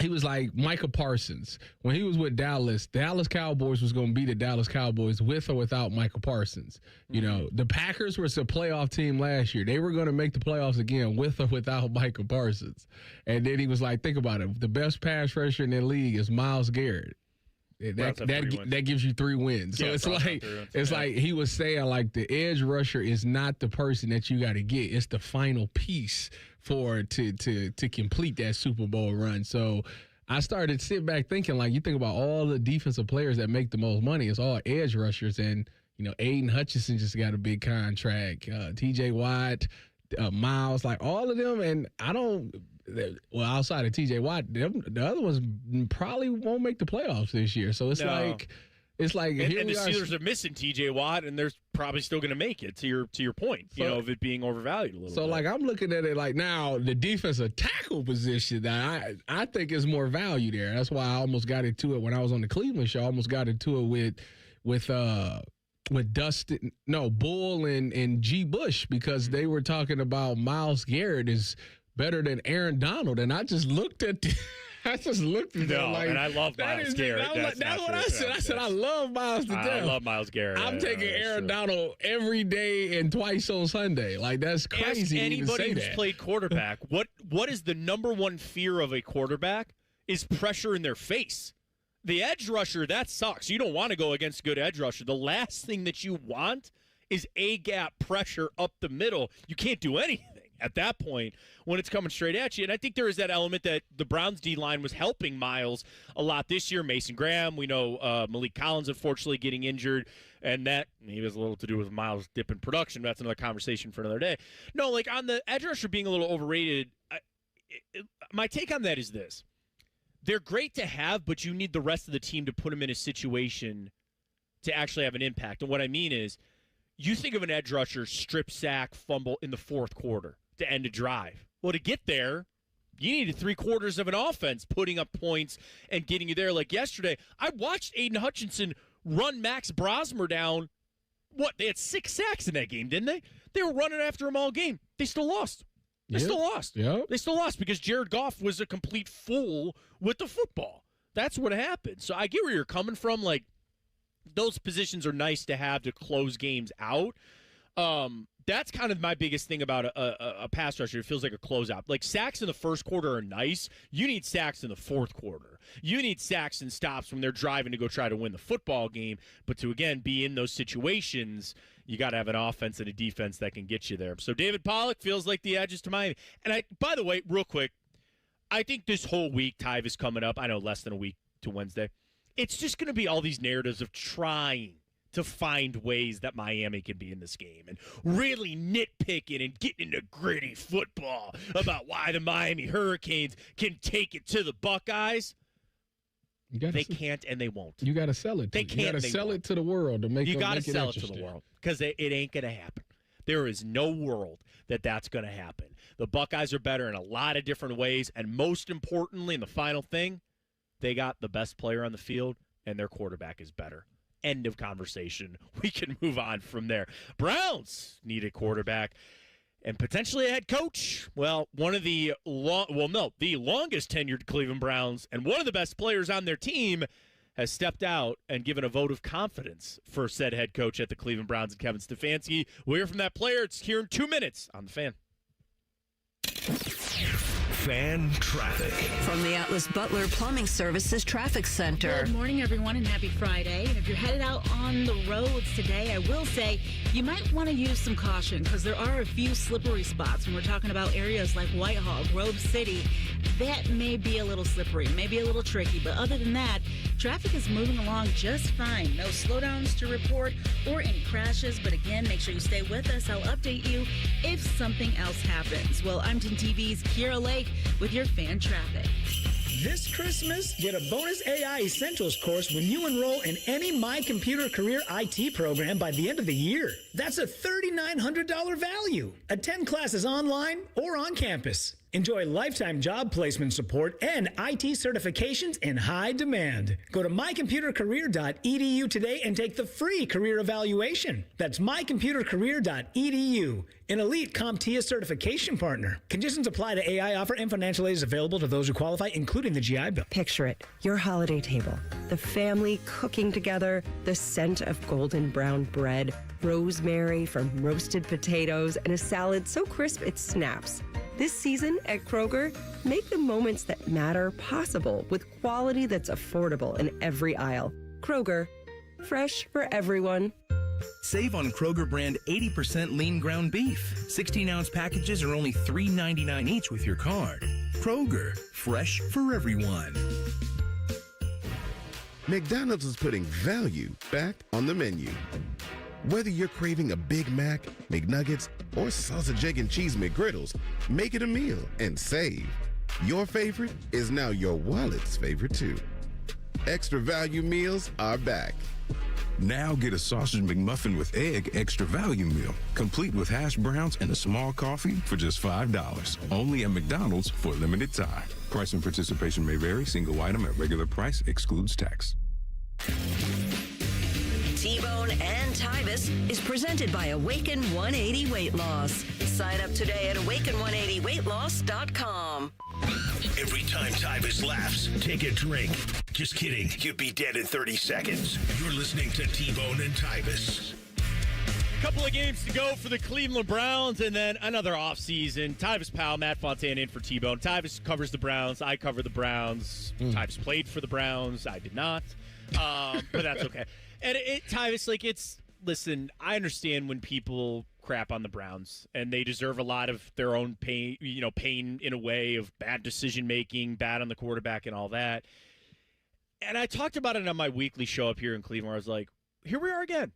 he was like Micah Parsons. When he was with Dallas Cowboys was going to be the Dallas Cowboys with or without Micah Parsons. The Packers were a playoff team last year. They were going to make the playoffs again with or without Micah Parsons. And then he was like, think about it. The best pass rusher in the league is Myles Garrett. That gives you 3 wins. So it's like he was saying, the edge rusher is not the person that you got to get. It's the final piece to complete that Super Bowl run. So I started to sit back thinking, you think about all the defensive players that make the most money, it's all edge rushers. And, Aiden Hutchinson just got a big contract. TJ Watt, Miles, all of them. And outside of TJ Watt, the other ones probably won't make the playoffs this year. So it's like and the Steelers are missing TJ Watt, and they're probably still going to make it. To your point, of it being overvalued a little. So bit. I'm looking at it now the defensive tackle position that I think is more value there. That's why I almost got into it when I was on the Cleveland show. I almost got into it with Bull and G. Bush because they were talking about Myles Garrett is better than Aaron Donald, and I just looked at them and I love Myles Garrett. That's what I said. I said I love Myles to death. I love Myles Garrett. I'm taking Aaron Donald every day and twice on Sunday. That's crazy. Ask anybody who's played quarterback, what is the number one fear of a quarterback? Is pressure in their face. The edge rusher, that sucks. You don't want to go against a good edge rusher. The last thing that you want is A-gap pressure up the middle. You can't do anything. at that point when it's coming straight at you. And I think there is that element that the Browns D-line was helping Miles a lot this year. Mason Graham, we know Malik Collins, unfortunately, getting injured, and that he has a little to do with Miles' dip in production. That's another conversation for another day. No, like on the edge rusher being a little overrated, my take on that is this. They're great to have, but you need the rest of the team to put them in a situation to actually have an impact. And what I mean is, you think of an edge rusher strip sack fumble in the fourth quarter to end a drive. Well, to get there, you needed 3/4 of an offense putting up points and getting you there. Like yesterday, I watched Aiden Hutchinson run Max Brosmer down. What, they had 6 sacks in that game, didn't they? They were running after him all game. They still lost. They still lost. Yep. They still lost because Jared Goff was a complete fool with the football. That's what happened. So I get where you're coming from. Like, those positions are nice to have to close games out. That's kind of my biggest thing about a pass rusher. It feels like a closeout. Like, sacks in the first quarter are nice. You need sacks in the fourth quarter. You need sacks and stops when they're driving to go try to win the football game. But to, again, be in those situations, you got to have an offense and a defense that can get you there. So David Pollock feels like the edges to Miami. And by the way, real quick, I think this whole week, Tyvis coming up, I know less than a week to Wednesday, it's just going to be all these narratives of trying to find ways that Miami can be in this game and really nitpicking and getting into gritty football about why the Miami Hurricanes can take it to the Buckeyes. They can't and they won't. You got to sell it. They can't. You got to sell it to the world to make. You got to make sell it to the world because it ain't going to happen. There is no world that's going to happen. The Buckeyes are better in a lot of different ways, and most importantly, in the final thing, they got the best player on the field, and their quarterback is better. End of conversation. We can move on from there. Browns need a quarterback and potentially a head coach. Well, the longest tenured Cleveland Browns and one of the best players on their team has stepped out and given a vote of confidence for said head coach at the Cleveland Browns and Kevin Stefanski. We'll hear from that player. It's here in 2 minutes on The Fan. Fan traffic. From the Atlas Butler Plumbing Services Traffic Center. Good morning, everyone, and happy Friday. And if you're headed out on the roads today, I will say you might want to use some caution because there are a few slippery spots. When we're talking about areas like Whitehall, Grove City, that may be a little slippery, maybe a little tricky. But other than that, traffic is moving along just fine. No slowdowns to report or any crashes. But again, make sure you stay with us. I'll update you if something else happens. Well, I'm 10 TV's Kira Lake with your fan traffic. This Christmas, get a bonus AI Essentials course when you enroll in any My Computer Career IT program by the end of the year. That's a $3,900 value. Attend classes online or on campus. Enjoy lifetime job placement support and IT certifications in high demand. Go to mycomputercareer.edu today and take the free career evaluation. That's mycomputercareer.edu, an elite CompTIA certification partner. Conditions apply to AI offer and financial aid is available to those who qualify, including the GI Bill. Picture it, your holiday table, the family cooking together, the scent of golden brown bread, rosemary from roasted potatoes, and a salad so crisp it snaps. This season at Kroger, make the moments that matter possible with quality that's affordable in every aisle. Kroger, fresh for everyone. Save on Kroger brand 80% lean ground beef. 16-ounce packages are only $3.99 each with your card. Kroger, fresh for everyone. McDonald's is putting value back on the menu. Whether you're craving a Big Mac, McNuggets, or sausage, egg, and cheese McGriddles, make it a meal and save. Your favorite is now your wallet's favorite too. Extra value meals are back. Now get a sausage McMuffin with egg extra value meal, complete with hash browns and a small coffee for just $5. Only at McDonald's for a limited time. Price and participation may vary. Single item at regular price excludes tax. T-Bone and Tyvis is presented by Awaken 180 Weight Loss. Sign up today at awaken180weightloss.com. Every time Tyvis laughs, take a drink. Just kidding. You'd be dead in 30 seconds. You're listening to T-Bone and Tyvis. Couple of games to go for the Cleveland Browns and then another offseason. Tyvis Powell, Matt Fontaine in for T-Bone. Tyvis covers the Browns. I cover the Browns. Tyvis played for the Browns. I did not. But that's okay. And Tyvis, listen, I understand when people crap on the Browns, and they deserve a lot of their own pain in a way of bad decision-making, bad on the quarterback and all that. And I talked about it on my weekly show up here in Cleveland where I was like, here we are again.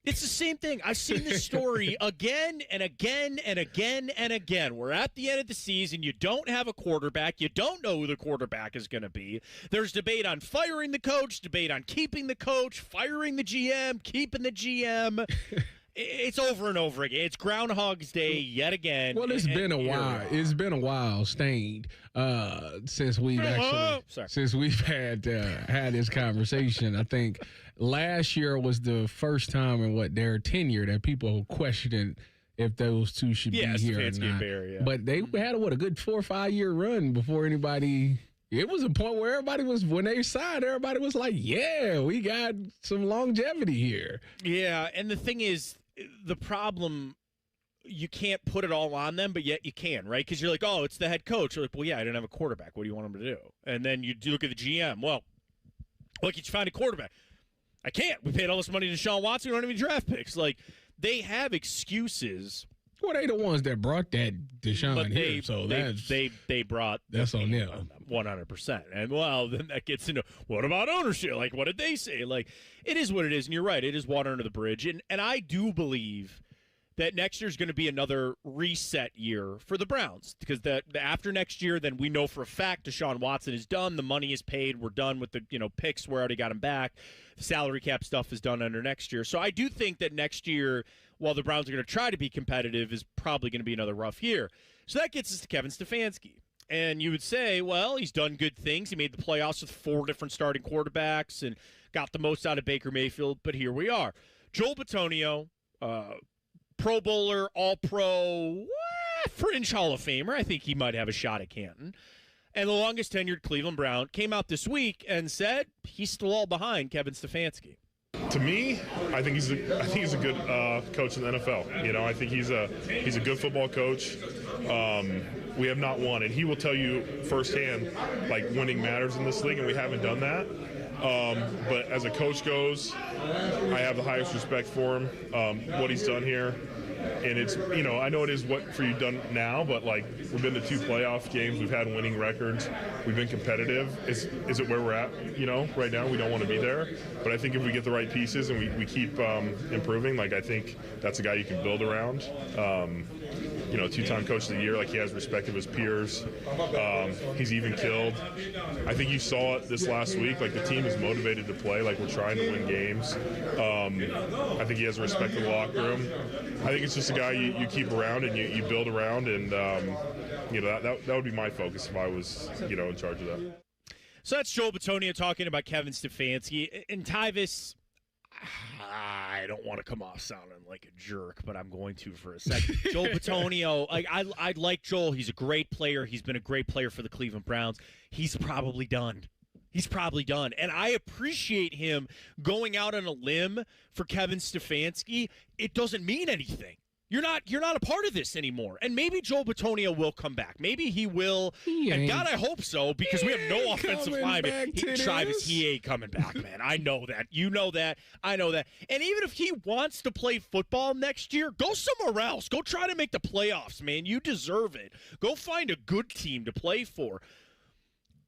It's the same thing. I've seen this story again and again and again and again. We're at the end of the season. You don't have a quarterback. You don't know who the quarterback is going to be. There's debate on firing the coach, debate on keeping the coach, firing the GM, keeping the GM. It's over and over again. It's Groundhog's Day yet again. Well, it's been a while. It's been a while, Stained, since we've had this conversation. I think last year was the first time in their tenure that people questioned if those two should be here or not. But they had a good 4 or 5 year run before anybody. It was a point where when they signed, everybody was like, yeah, we got some longevity here. Yeah, and the thing is, the problem, you can't put it all on them, but yet you can, right? Because you're like, oh, it's the head coach. You're like, well, yeah, I didn't have a quarterback. What do you want him to do? And then you look at the GM. Well, look, you find a quarterback. I can't. We paid all this money to Deshaun Watson. We don't have any draft picks. Like, they have excuses. Well, they the ones that brought that Deshaun here, so they brought that's on them 100%. And well, then that gets into what about ownership? Like, what did they say? Like, it is what it is, and you're right. It is water under the bridge, and I do believe that next year is going to be another reset year for the Browns because after next year, then we know for a fact Deshaun Watson is done. The money is paid. We're done with the picks. We already got him back. The salary cap stuff is done under next year. So I do think that next year, while the Browns are going to try to be competitive, is probably going to be another rough year. So that gets us to Kevin Stefanski. And you would say, well, he's done good things. He made the playoffs with 4 different starting quarterbacks and got the most out of Baker Mayfield. But here we are. Joel Bitonio, Pro Bowler, All-Pro, fringe Hall of Famer. I think he might have a shot at Canton. And the longest tenured Cleveland Brown came out this week and said he's still all behind Kevin Stefanski. To me, I think he's a good coach in the NFL. I think he's a good football coach. We have not won, and he will tell you firsthand, like, winning matters in this league, and we haven't done that. But as a coach goes, I have the highest respect for him, what he's done here. And it's, I know it is what for you done now, but like we've been to 2 playoff games, we've had winning records, we've been competitive. Is it where we're at? Right now we don't want to be there, but I think if we get the right pieces and we keep improving, like I think that's a guy you can build around. 2-time coach of the year, like he has respect of his peers. He's even killed. I think you saw it this last week. Like the team is motivated to play. Like we're trying to win games. I think he has respect in the locker room. I think it's just a guy you keep around and you build around, and that would be my focus if I was in charge of that. So that's Joel Bitonio talking about Kevin Stefanski. And Tyvis, I don't want to come off sounding like a jerk, but I'm going to for a second. Joel Bitonio, I like Joel. He's a great player. He's been a great player for the Cleveland Browns. He's probably done. And I appreciate him going out on a limb for Kevin Stefanski. It doesn't mean anything. You're not a part of this anymore. And maybe Joel Bitonio will come back. Maybe he will. And God, I hope so, because we have no offensive lineman. Tyvis, he ain't coming back, man. I know that. You know that. I know that. And even if he wants to play football next year, go somewhere else. Go try to make the playoffs, man. You deserve it. Go find a good team to play for.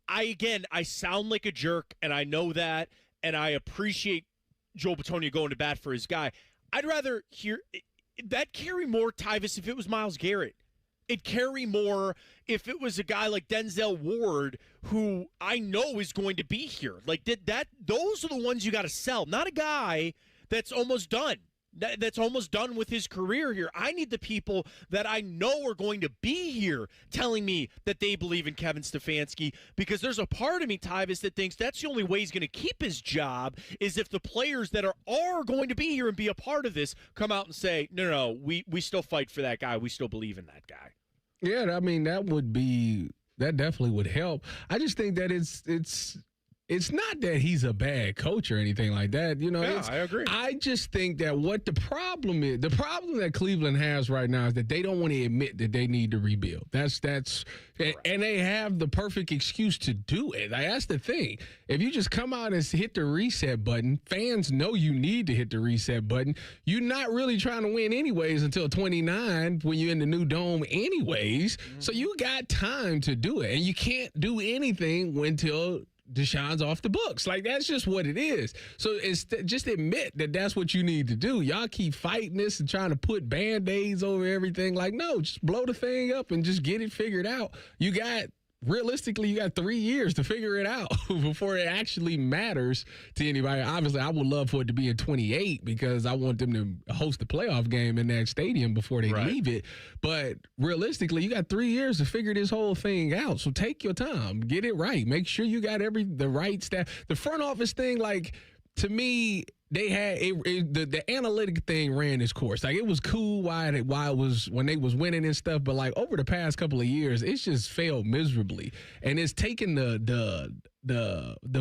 I sound like a jerk, and I know that, and I appreciate Joel Bitonio going to bat for his guy. I'd rather hear that carry more, Tyvis, if it was Myles Garrett. It'd carry more if it was a guy like Denzel Ward, who I know is going to be here. Like those are the ones you got to sell, not a guy that's almost done. That's almost done with his career here. I need the people that I know are going to be here telling me that they believe in Kevin Stefanski, because there's a part of me, Tyvis, that thinks that's the only way he's going to keep his job is if the players that are going to be here and be a part of this come out and say, no, we still fight for that guy. We still believe in that guy. Yeah, I mean, that definitely would help. I just think that it's it's not that he's a bad coach or anything like that. I agree. I just think that what the problem is, the problem that Cleveland has right now is that they don't want to admit that they need to rebuild. That's and they have the perfect excuse to do it. Like, that's the thing. If you just come out and hit the reset button, fans know you need to hit the reset button. You're not really trying to win anyways until 29 when you're in the new dome anyways. Mm-hmm. So you got time to do it. And you can't do anything until Deshaun's off the books. Like, that's just what it is. So just admit that that's what you need to do. Y'all keep fighting this and trying to put Band-Aids over everything. Like, no, just blow the thing up and just get it figured out. Realistically, you got 3 years to figure it out before it actually matters to anybody. Obviously, I would love for it to be in 28 because I want them to host the playoff game in that stadium before they leave it. But realistically, you got 3 years to figure this whole thing out. So take your time. Get it right. Make sure you got the right staff. The front office thing, like, to me, they had the analytic thing ran its course. Like, it was cool while it was when they was winning and stuff, but like over the past couple of years, it's just failed miserably, and it's taken the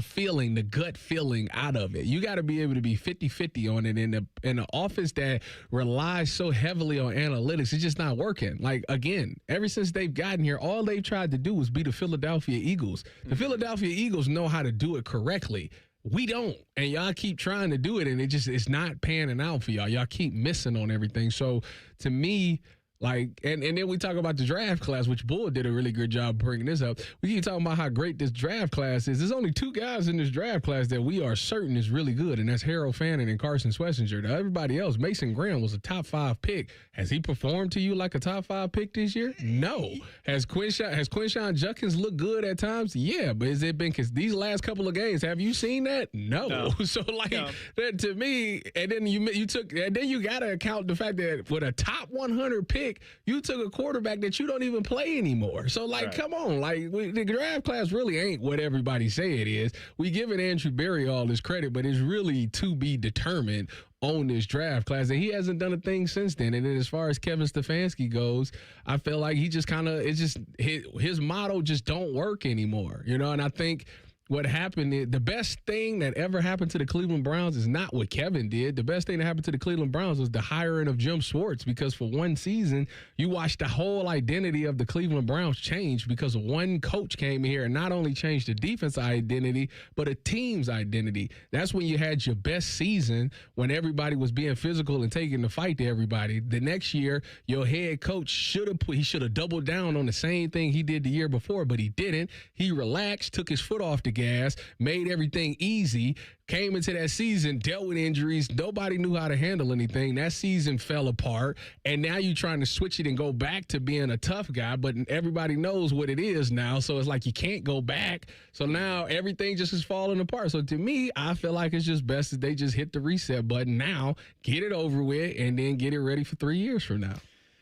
feeling, the gut feeling out of it. You got to be able to be 50-50 on it in an office that relies so heavily on analytics. It's just not working. Like, again, ever since they've gotten here, all they've tried to do was be the Philadelphia Eagles. The Philadelphia Eagles know how to do it correctly. We don't, and y'all keep trying to do it, and it's not panning out for y'all. Y'all keep missing on everything. So, to me, like, and then we talk about the draft class, which Bull did a really good job bringing this up. We keep talking about how great this draft class is. There's only 2 guys in this draft class that we are certain is really good, and that's Harold Fannin and Carson Schlesinger. Now, everybody else, Mason Graham was a top 5 pick. Has he performed to you like a top 5 pick this year? No. Has Quinshon Judkins looked good at times? Yeah, but has it been because these last couple of games? Have you seen that? No. So, like, that to me, and then you got to account the fact that with a top 100 pick, you took a quarterback that you don't even play anymore. So, like, come on. Like, the draft class really ain't what everybody say it is. We giving Andrew Berry all this credit, but it's really to be determined on this draft class, and he hasn't done a thing since then. And then as far as Kevin Stefanski goes, I feel like he just kind of, it's just his model just don't work anymore, and I think what happened is the best thing that ever happened to the Cleveland Browns is not what Kevin did. The best thing that happened to the Cleveland Browns was the hiring of Jim Schwartz, because for one season, you watched the whole identity of the Cleveland Browns change because one coach came here and not only changed the defense identity, but a team's identity. That's when you had your best season, when everybody was being physical and taking the fight to everybody. The next year, your head coach should have doubled down on the same thing he did the year before, but he didn't. He relaxed, took his foot off the gas, made everything easy, came into that season, dealt with injuries. Nobody knew how to handle anything. That season fell apart, and now you're trying to switch it and go back to being a tough guy, but everybody knows what it is now, so it's like you can't go back. So now everything just is falling apart. So to me, I feel like it's just best that they just hit the reset button now, get it over with, and then get it ready for 3 years from now.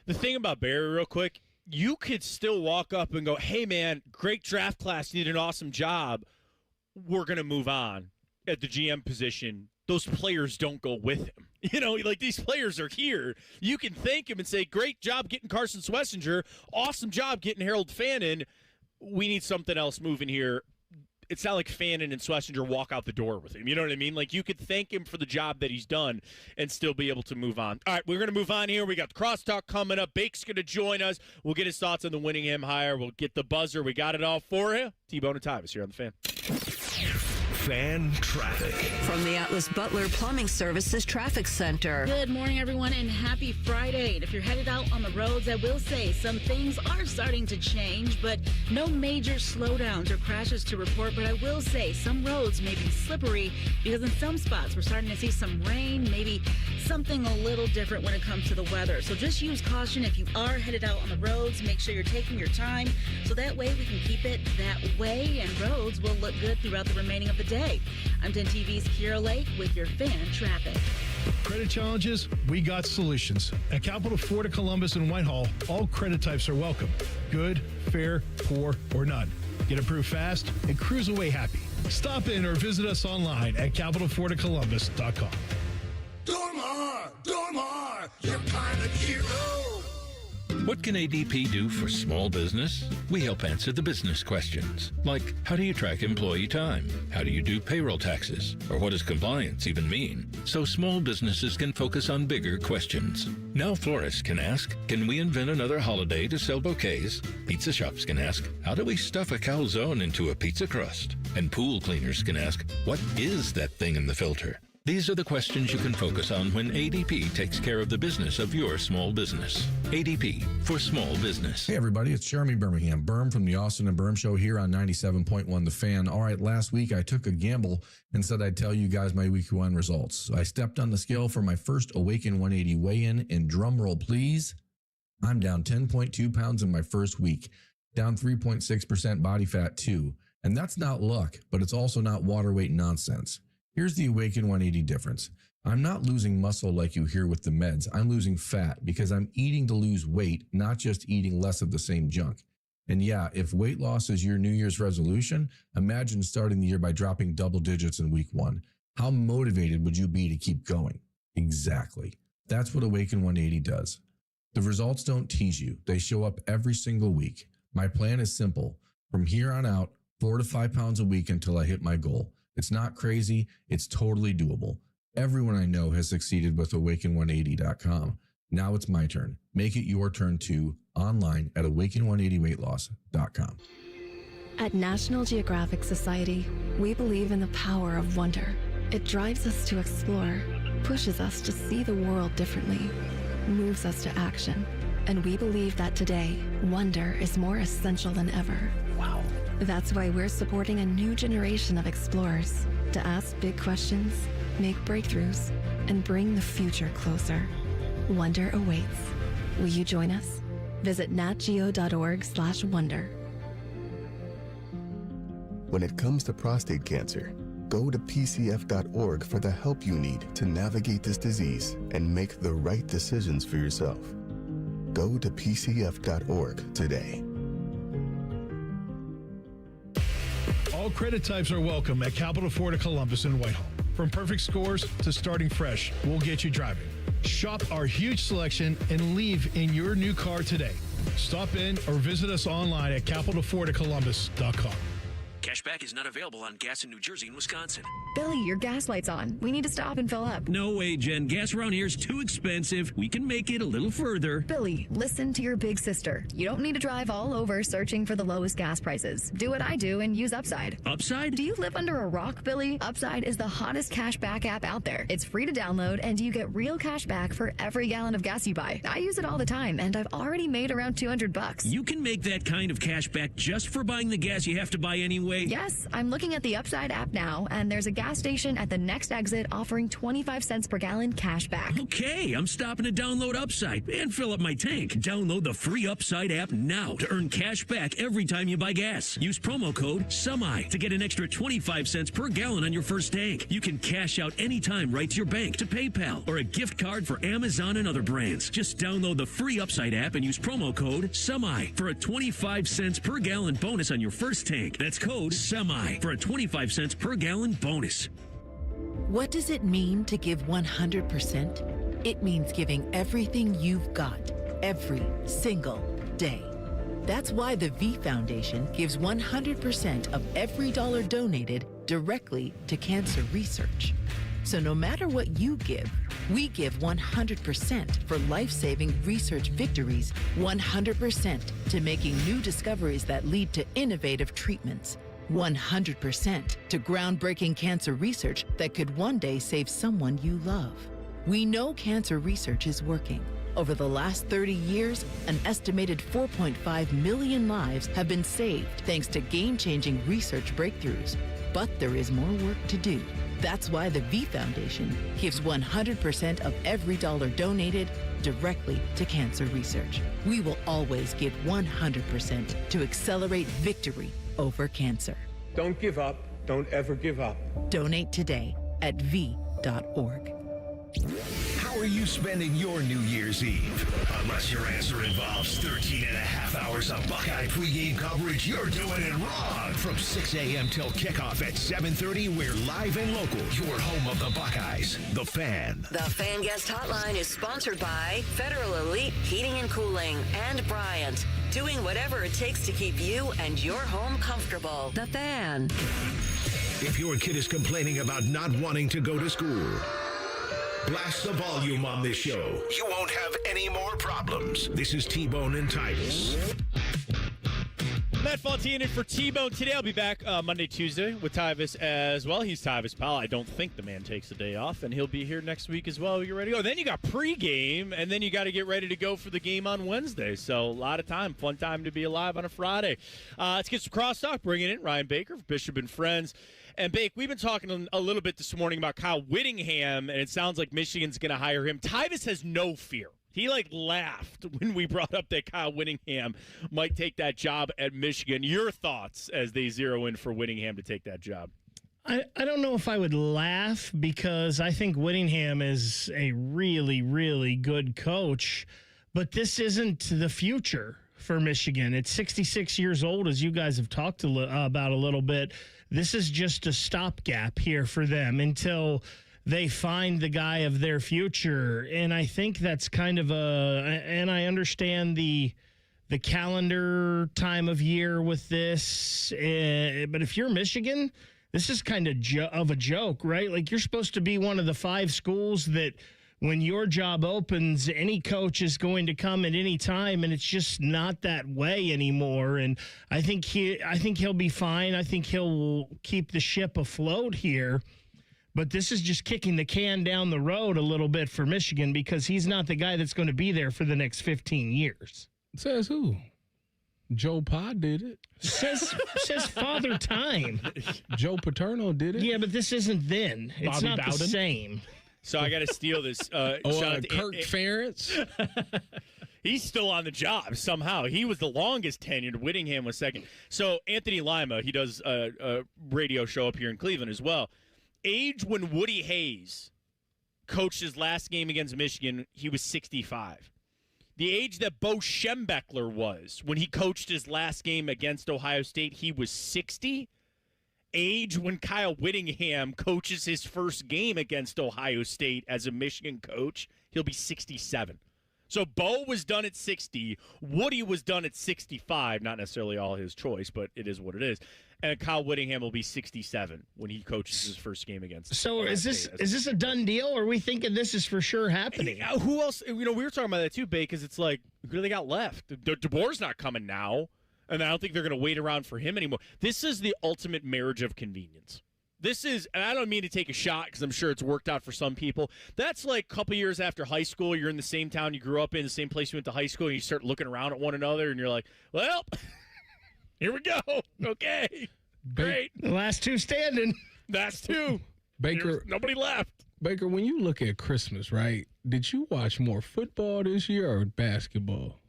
The thing about Barry, real quick, you could still walk up and go, hey, man, great draft class, you did an awesome job. We're going to move on at the GM position. Those players don't go with him. Like, these players are here. You can thank him and say, great job getting Carson Schlesinger. Awesome job getting Harold Fannin. We need something else moving here. It's not like Fannin and Schlesinger walk out the door with him. You know what I mean? Like, you could thank him for the job that he's done and still be able to move on. All right, we're going to move on here. We got the crosstalk coming up. Bake's going to join us. We'll get his thoughts on the winning him hire. We'll get the buzzer. We got it all for you. T-Bone and Tyvis here on The Fan. Fan traffic. From the Atlas Butler Plumbing Services Traffic Center. Good morning, everyone, and happy Friday. And if you're headed out on the roads, I will say some things are starting to change, but no major slowdowns or crashes to report. But I will say some roads may be slippery because in some spots we're starting to see some rain, maybe something a little different when it comes to the weather. So just use caution if you are headed out on the roads. Make sure you're taking your time so that way we can keep it that way and roads will look good throughout the remaining of the day. I'm 10 TV's Kira Lake with your fan traffic. Credit challenges, we got solutions. At Capital Ford of Columbus and Whitehall, all credit types are welcome. Good, fair, poor, or none. Get approved fast and cruise away happy. Stop in or visit us online at What can ADP do for small business? We help answer the business questions, like how do you track employee time? How do you do payroll taxes? Or what does compliance even mean? So small businesses can focus on bigger questions. Now florists can ask, can we invent another holiday to sell bouquets? Pizza shops can ask, how do we stuff a calzone into a pizza crust? And pool cleaners can ask, what is that thing in the filter? These are the questions you can focus on when ADP takes care of the business of your small business. ADP for small business. Hey, everybody, it's Jeremy Birmingham. Berm from the Austin and Berm Show here on 97.1 The Fan. All right, last week I took a gamble and said I'd tell you guys my week one results. So I stepped on the scale for my first Awaken 180 weigh-in, and drum roll, please, I'm down 10.2 pounds in my first week, down 3.6% body fat, too. And that's not luck, but it's also not water weight nonsense. Here's the Awaken 180 difference. I'm not losing muscle like you hear with the meds. I'm losing fat because I'm eating to lose weight, not just eating less of the same junk. And yeah, if weight loss is your New Year's resolution, imagine starting the year by dropping double digits in week one. How motivated would you be to keep going? Exactly. That's what Awaken 180 does. The results don't tease you. They show up every single week. My plan is simple. From here on out, 4 to 5 pounds a week until I hit my goal. It's not crazy. It's totally doable. Everyone I know has succeeded with Awaken180.com. Now it's my turn. Make it your turn too, online at Awaken180weightloss.com. At National Geographic Society, we believe in the power of wonder. It drives us to explore, pushes us to see the world differently, moves us to action. And we believe that today, wonder is more essential than ever. Wow. That's why we're supporting a new generation of explorers to ask big questions, make breakthroughs, and bring the future closer. Wonder awaits. Will you join us? Visit natgeo.org/wonder. When it comes to prostate cancer, go to pcf.org for the help you need to navigate this disease and make the right decisions for yourself. Go to pcf.org today. All credit types are welcome at Capital Ford of Columbus in Whitehall. From perfect scores to starting fresh, we'll get you driving. Shop our huge selection and leave in your new car today. Stop in or visit us online at capitalfordofcolumbus.com. Cashback is not available on gas in New Jersey and Wisconsin. Billy, your gas light's on. We need to stop and fill up. No way, Jen. Gas around here is too expensive. We can make it a little further. Billy, listen to your big sister. You don't need to drive all over searching for the lowest gas prices. Do what I do and use Upside. Upside? Do you live under a rock, Billy? Upside is the hottest cashback app out there. It's free to download, and you get real cash back for every gallon of gas you buy. I use it all the time, and I've already made around $200. You can make that kind of cash back just for buying the gas you have to buy anyway? Yes, I'm looking at the Upside app now, and there's a gas station at the next exit offering 25 cents per gallon cash back. Okay, I'm stopping to download Upside and fill up my tank. Download the free Upside app now to earn cash back every time you buy gas. Use promo code SUMMI to get an extra 25 cents per gallon on your first tank. You can cash out anytime right to your bank, to PayPal, or a gift card for Amazon and other brands. Just download the free Upside app and use promo code SUMMI for a 25 cents per gallon bonus on your first tank. That's code SUMMI for a 25 cents per gallon bonus. What does it mean to give 100%? It means giving everything you've got, every single day. That's why the V Foundation gives 100% of every dollar donated directly to cancer research. So no matter what you give, we give 100% for life-saving research victories, 100% to making new discoveries that lead to innovative treatments, 100% to groundbreaking cancer research that could one day save someone you love. We know cancer research is working. Over the last 30 years, an estimated 4.5 million lives have been saved thanks to game-changing research breakthroughs. But there is more work to do. That's why the V Foundation gives 100% of every dollar donated directly to cancer research. We will always give 100% to accelerate victory over cancer. Don't give up. Don't ever give up. Donate today at V.org. Howard are you spending your New Year's Eve? Unless your answer involves 13 and a half hours of Buckeye pregame coverage, you're doing it wrong. From 6 a.m. till kickoff at 7:30, we're live and local. Your home of the Buckeyes, The Fan. The Fan Guest Hotline is sponsored by Federal Elite Heating and Cooling and Bryant. Doing whatever it takes to keep you and your home comfortable. The Fan. If your kid is complaining about not wanting to go to school, blast the volume on this show. You won't have any more problems. This is T-Bone and Tyvis. Matt Fontaine in for T-Bone. Today I'll be back Monday, Tuesday with Tyvis as well. He's Tyvis' pal. I don't think the man takes a day off, and he'll be here next week as well. You're ready to go. Then you got pregame, and then you got to get ready to go for the game on Wednesday. So a lot of time, fun time to be alive on a Friday. Let's get some crosstalk. Bringing in Ryan Baker, Bishop and Friends. And, Bake, we've been talking a little bit this morning about Kyle Whittingham, and it sounds like Michigan's going to hire him. Tyvis has no fear. He, laughed when we brought up that Kyle Whittingham might take that job at Michigan. Your thoughts as they zero in for Whittingham to take that job? I don't know if I would laugh because I think Whittingham is a really, really good coach, but this isn't the future for Michigan. It's 66 years old, as you guys have talked about a little bit. This is just a stopgap here for them until they find the guy of their future. And I think that's kind of and I understand the calendar time of year with this, but if you're Michigan, this is kind of a joke, right? Like, you're supposed to be one of the 5 schools that when your job opens, any coach is going to come at any time, and it's just not that way anymore. And I think he'll be fine. I think he'll keep the ship afloat here. But this is just kicking the can down the road a little bit for Michigan because he's not the guy that's going to be there for the next 15 years. Says who? Joe Pa did it. Says Father Time. Joe Paterno did it. Yeah, but this isn't then. It's Bobby not Bowden. the same. So I got to steal this. Kirk Ferentz. He's still on the job somehow. He was the longest tenured. Whittingham was second. So Anthony Lima, he does a radio show up here in Cleveland as well. Age when Woody Hayes coached his last game against Michigan, he was 65. The age that Bo Schembechler was when he coached his last game against Ohio State, he was 60. Age when Kyle Whittingham coaches his first game against Ohio State as a Michigan coach, he'll be 67. So Bo was done at 60. Woody was done at 65. Not necessarily all his choice, but it is what it is. And Kyle Whittingham will be 67 when he coaches his first game against. So is this a done deal, or are we thinking this is for sure happening? Who else? We were talking about that too, Bay, because it's like, who do they got left? DeBoer's not coming now, and I don't think they're going to wait around for him anymore. This is the ultimate marriage of convenience. This is, and I don't mean to take a shot because I'm sure it's worked out for some people. That's like a couple years after high school. You're in the same town you grew up in, the same place you went to high school, and you start looking around at one another, and you're like, well, here we go. Okay. Great. The last two standing. That's two. Baker. Nobody left. Baker, when you look at Christmas, right, did you watch more football this year or basketball?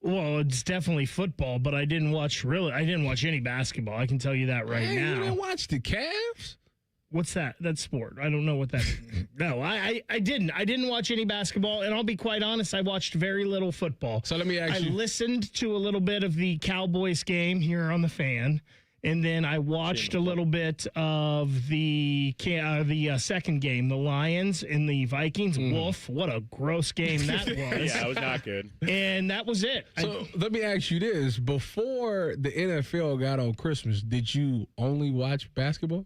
Well, it's definitely football, but I didn't watch any basketball. I can tell you that right now. You didn't watch the Cavs? What's that? That's sport. I don't know what that is. No, I didn't. I didn't watch any basketball, and I'll be quite honest, I watched very little football. So let me ask you. I listened to a little bit of the Cowboys game here on the Fan, and then I watched a little bit of the second game, the Lions and the Vikings. Woof, what a gross game that was. Yeah, it was not good. And that was it. So let me ask you this. Before the NFL got on Christmas, did you only watch basketball?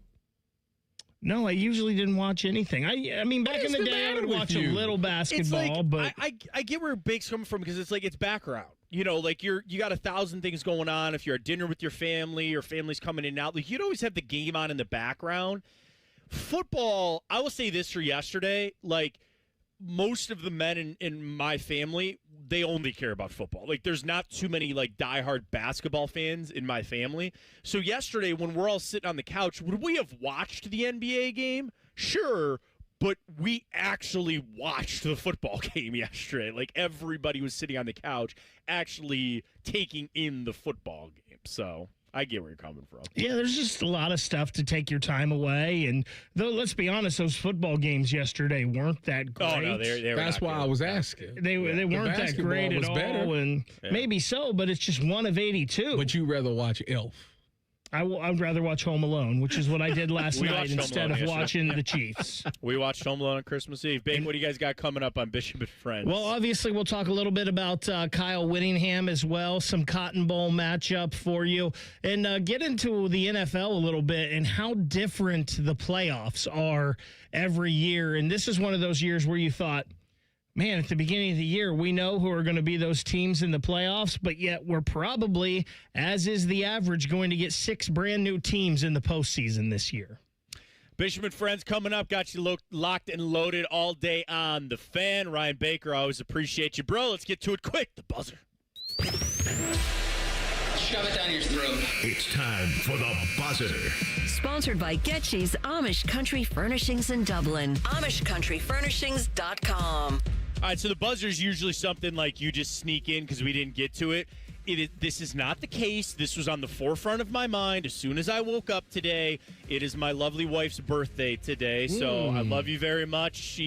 No, I usually didn't watch anything. I mean, back in the day, I would watch a little basketball, but I get where Bake's coming from because it's like it's background. You know, like you got 1,000 things going on. If you're at dinner with your family or family's coming in and out, like you'd always have the game on in the background. Football, I will say this for yesterday, like most of the men in my family, they only care about football. Like there's not too many like diehard basketball fans in my family. So yesterday when we're all sitting on the couch, would we have watched the NBA game? Sure. But we actually watched the football game yesterday. Like, everybody was sitting on the couch actually taking in the football game. So, I get where you're coming from. Yeah, there's just a lot of stuff to take your time away. And though, let's be honest, those football games yesterday weren't that great. Oh, no, they were That's not why good. I was asking. They weren't that great at all. Better. And maybe so, but it's just one of 82. But you rather watch Elf. I'd rather watch Home Alone, which is what I did last We night watched Home instead Alone of watching the Chiefs. We watched Home Alone on Christmas Eve. Big, what do you guys got coming up on Bishop and Friends? Well, obviously, we'll talk a little bit about Kyle Whittingham as well, some Cotton Bowl matchup for you, and get into the NFL a little bit and how different the playoffs are every year. And this is one of those years where you thought, man, at the beginning of the year, we know who are going to be those teams in the playoffs, but yet we're probably, as is the average, going to get 6 brand new teams in the postseason this year. Bishop and Friends coming up. Got you locked and loaded all day on The Fan. Ryan Baker, I always appreciate you, bro. Let's get to it quick. The buzzer. Shove it down your throat. It's time for the buzzer. Sponsored by Getchy's Amish Country Furnishings in Dublin. AmishCountryFurnishings.com. All right, so the buzzer is usually something like you just sneak in because we didn't get to it. This is not the case. This was on the forefront of my mind as soon as I woke up today. It is my lovely wife's birthday today, so I love you very much.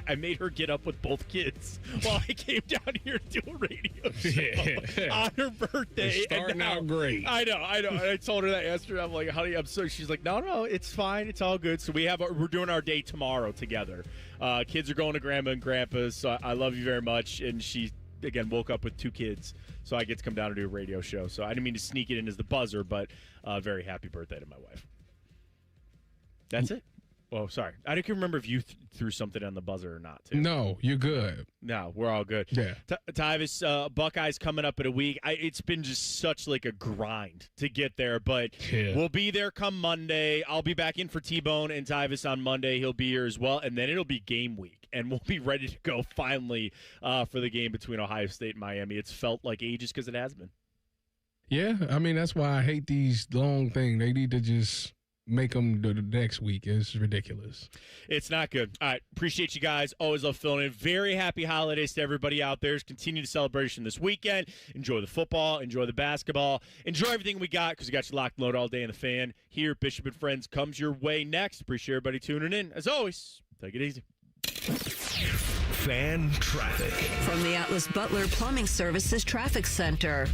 I made her get up with both kids while I came down here to do a radio show on her birthday. It's starting out great. I know. And I told her that yesterday. I'm like, honey, I'm so. She's like, no, it's fine. It's all good. So we're doing our day tomorrow together. Kids are going to Grandma and Grandpa's. So I love you very much. And she, again, woke up with 2 kids. So I get to come down and do a radio show. So I didn't mean to sneak it in as the buzzer, but very happy birthday to my wife. That's it. Oh, sorry. I don't remember if you threw something on the buzzer or not, too. No, you're good. No, we're all good. Yeah. Tyvis, Buckeyes coming up in a week. It's been just such like a grind to get there, but we'll be there come Monday. I'll be back in for T-Bone and Tyvis on Monday. He'll be here as well, and then it'll be game week, and we'll be ready to go finally for the game between Ohio State and Miami. It's felt like ages because it has been. Yeah, I mean, that's why I hate these long things. They need to just make them the next week. It's ridiculous. It's not good. All right. Appreciate you guys. Always love filling in. Very happy holidays to everybody out there. Continue the celebration this weekend. Enjoy the football. Enjoy the basketball. Enjoy everything we got because we got you locked and loaded all day in The Fan. Here, Bishop and Friends comes your way next. Appreciate everybody tuning in. As always, take it easy. Fan traffic. From the Atlas Butler Plumbing Services Traffic Center.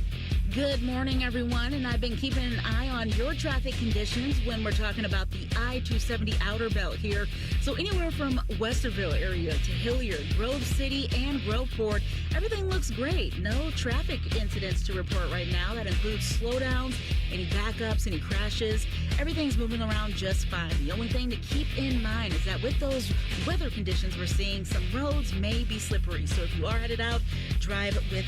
Good morning, everyone, and I've been keeping an eye on your traffic conditions when we're talking about the I-270 outer belt here. So anywhere from Westerville area to Hilliard, Grove City, and Groveport, everything looks great. No traffic incidents to report right now. That includes slowdowns, any backups, any crashes. Everything's moving around just fine. The only thing to keep in mind is that with those weather conditions we're seeing, some roads may be slippery. So if you are headed out, drive with